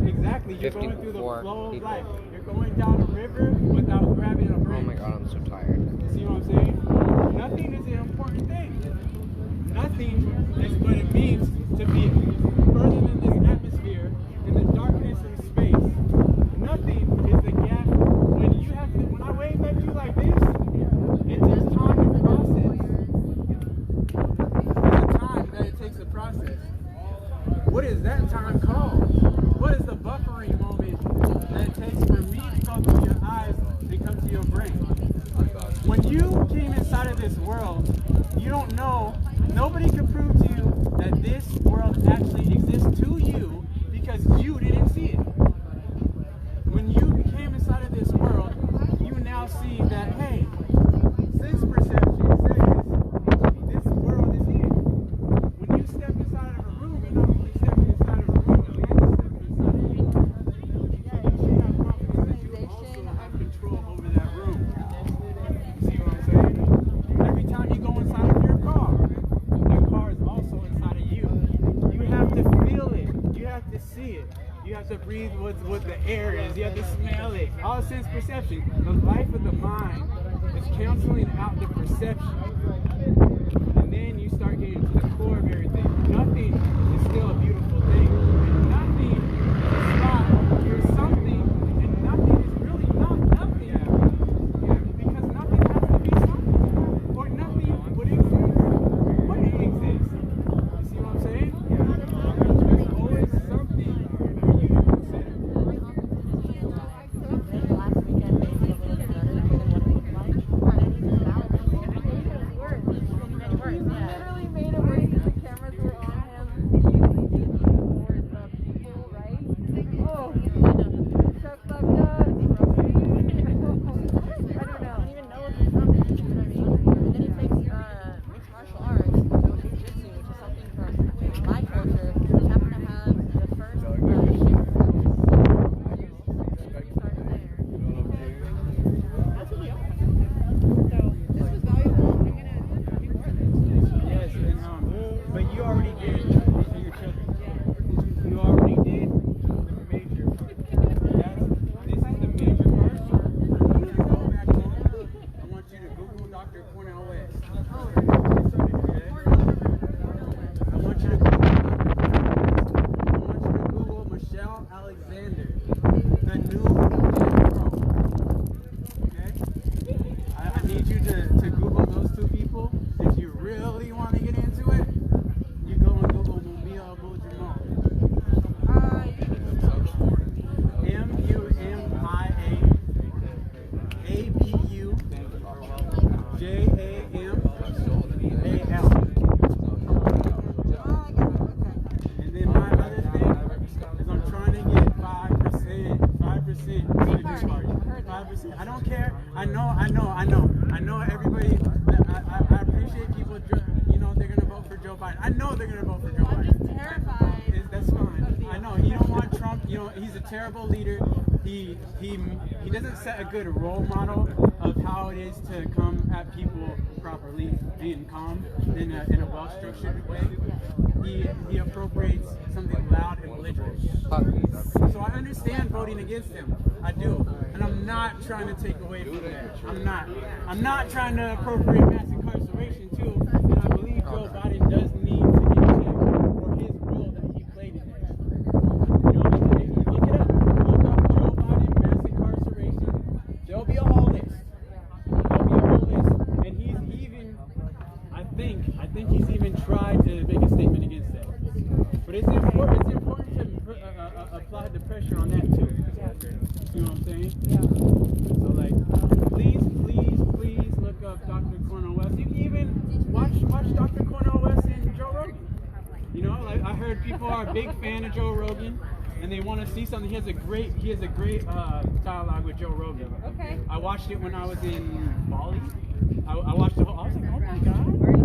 S2: Exactly. You're going through the flow of life. You're going down a river without grabbing a bridge.
S4: Oh my god, I'm so tired.
S2: See what I'm saying? Nothing is an important thing. Nothing is what it means to be further than this atmosphere, in the darkness and space. Nothing is the gap. When I wave at you like this, it takes time to process. There's a time that it takes to process. What is that time called? What is the buffering moment that it takes for me to go through your eyes and come to your brain? When you came inside of this world, you don't know, nobody can prove to you that this world actually exists to you because you didn't see it. When you came inside of this world, you now see that, hey, sense perception says this world is here. When you step inside of a room, you're not only stepping inside of a room, but you're stepping inside of you. So you should have confidence that you also have control over that room. See what I'm saying? Every time you go inside of your car, that car is also inside of you. You have to feel it. You have to see it. You have to breathe what the air is. You have to smell it. All sense perception. The life of the mind is canceling out the perception. And then you start getting to the core of everything. Nothing is still a beautiful thing. And nothing is a spot. You're something, and nothing is really not nothing. Because nothing has to be something. Or nothing would exist. Wouldn't exist. You see what I'm saying? There's always something for you to consider.
S3: Last weekend, maybe a little bit better than what it looked like. Literally made it worse because the cameras were on him. For the people, right? Oh, so fucked up. I don't know. I don't even know if he's something. You know what I mean? And then he takes mixed martial arts, jiu-jitsu, which is something from my culture. We happen to have the first
S2: Yes, and but you already did it for your children. You already did the major part. This is the major part. When you go back home, I want you to Google Dr. Cornel West. Okay? I want you to Google Michelle Alexander, the new Jim Crow. Okay? I need you to Google those two people. If you really want to get into it, you go and Google Mumia Abu-Jamal. M-U-M-I-A-A-B-U-J-A-M-A-L. And then my other thing is I'm trying to get 5% Citizen Party. 5%. I don't care. I know everybody. I appreciate people. You know they're gonna vote for Joe Biden. I know they're gonna vote for Joe Biden.
S3: I'm just terrified.
S2: That's fine. I know you don't want Trump. You know he's a terrible leader. He doesn't set a good role model of how it is to come at people properly and calm in a well-structured way. He appropriates something loud and belligerent. So I understand voting against him. I do. And I'm not trying to take away from that. I'm not trying to appropriate mass incarceration too. And I believe Joe Biden does need to get checked for his role that he played in it. You know, look it up. Look up Joe Biden mass incarceration. There'll be a whole list. And he's even, I think he's even tried to make a statement against that. But it's important mean? Yeah. So like, please look up Dr. Cornel West. You can even watch Dr. Cornel West and Joe Rogan. You know, like I heard people are a big fan of Joe Rogan, and they want to see something. He has a great dialogue with Joe Rogan.
S3: Okay.
S2: I watched it when I was in Bali. I watched the whole. I was like, oh my god, he's got a big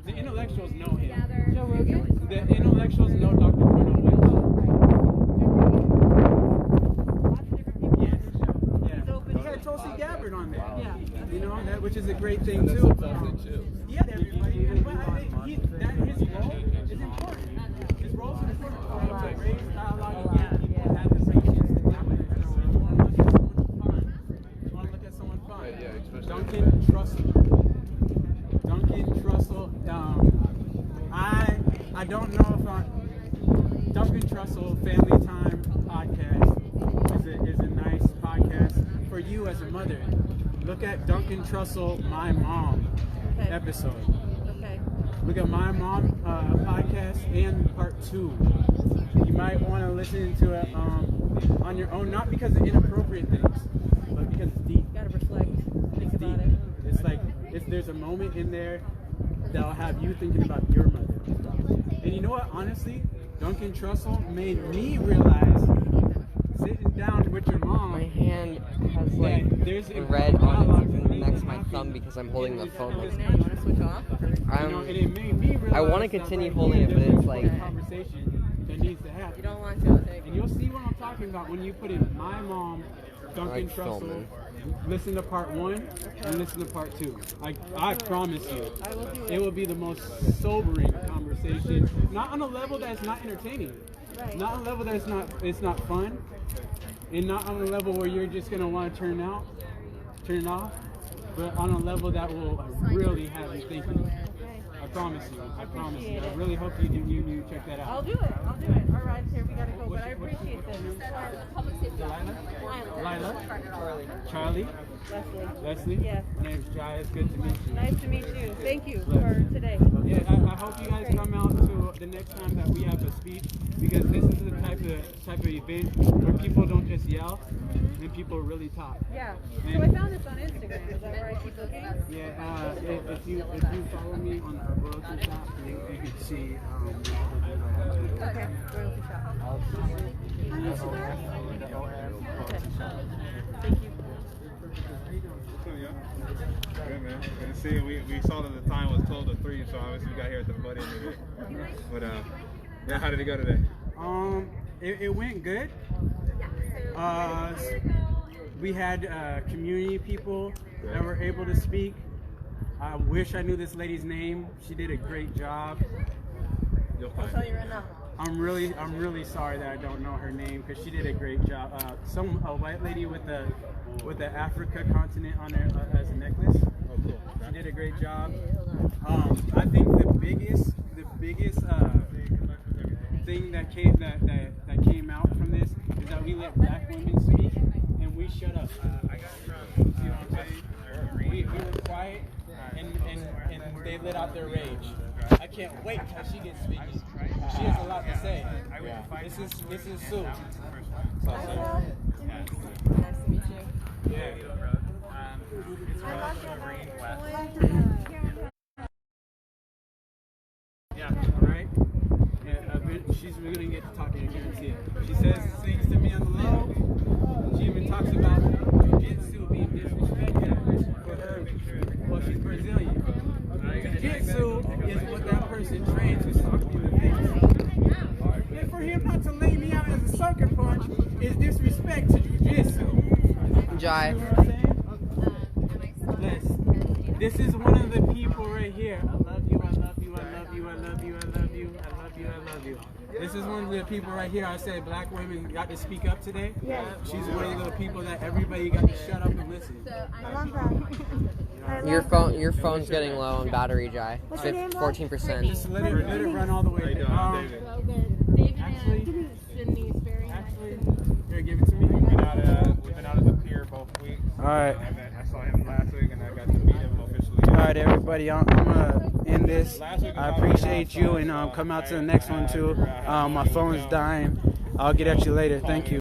S2: the intellectuals know him.
S3: Joe Rogan.
S2: The intellectuals know Dr. Cornel West. He had Tulsi Gabbard on there. Yeah. You know, which is a great thing too. Yeah, everybody. His role is important. His role is important to raise dialogue and get people to have the same chance to do it. Want to look at someone fun. Duncan Trussell. I don't know if Duncan Trussell Family Time podcast is a nice podcast for you as a mother. Look at Duncan Trussell, My Mom episode. Okay. Look at My Mom podcast and part 2. You might want to listen to it on your own, not because of inappropriate things, but because it's deep.
S3: You gotta reflect, think about it.
S2: It's like there's a moment in there that'll have you thinking about your mother. And you know what? Honestly, Duncan Trussell made me realize, sitting down with your mom.
S4: My hand has like red on it next to my thumb because I'm holding the phone.
S3: You want to switch off?
S4: I want to continue holding it, but it's like.
S2: Conversation that needs to happen.
S3: You don't want to take.
S2: And you'll see what I'm talking about when you put in My Mom, Duncan Trussell. Listen to part 1 and listen to part 2. I promise you, it will be the most sobering conversation. Not on a level that's not entertaining, not on a level that's it's not fun, and not on a level where you're just gonna want to turn it off, but on a level that will really have you thinking. I promise you. I really hope you check that out.
S3: I'll do it. All right, here we gotta go, but I appreciate this.
S2: Lila? Charlie? Leslie?
S3: Yes.
S2: My name's Jai. It's good to meet you.
S3: Nice to meet you. Thank you for today.
S2: Yeah, I hope you guys come out to the next time that we have a speech, because this is the type of event where people don't just yell, and people really talk.
S3: Yeah. So I found this on Instagram. Is that where I keep looking?
S2: Yeah. If you follow me on our royalty shop, you can see.
S3: Okay. Royalty shop. Thank you.
S8: Good, man. Good to see you. We saw that the time was 12 to 3, so obviously we got here at the butt end of it. But yeah, how did it go today?
S2: It went good. We had community people that were able to speak. I wish I knew this lady's name. She did a great job.
S3: I'll tell you right now.
S2: I'm really sorry that I don't know her name, because she did a great job. A white lady with the Africa continent on her as a necklace. Oh, cool. She did a great job. I think the biggest thing that came out from this is that we let black women speak and we shut up. You know what I'm saying? We were quiet and they let out their rage. I can't wait till she gets speaking. She has a lot to say. This is Sue.
S3: Nice to meet you.
S2: Yeah. Yeah, alright. We're gonna get to talking, I guarantee it. She says things to me on the low. She even talks about jiu-jitsu being disrespected for her. Well, she's Brazilian. Jiu-jitsu is what that person trains to suck you in the face. And for him not to lay me out as a sucker punch is disrespect to jiu-jitsu.
S4: Jai.
S2: This is one of the people right here. I love you, I love you, I love you, I love you, I love you, I love you, I love you. This is one of the people right here. I said black women got to speak up today. Yeah. She's one of the people that everybody got to shut up and listen.
S11: I love that.
S4: Your phone's getting low on battery, Jai. 14%.
S2: Just let it run all the way down. Actually, here, give it to me.
S8: We've been out as a peer both weeks.
S2: All right.
S8: I saw him last week and I got to meet him officially.
S2: All right, everybody. I'm gonna end this. I appreciate you, and come out to the next one too. My phone's dying. I'll get at you later. Thank you.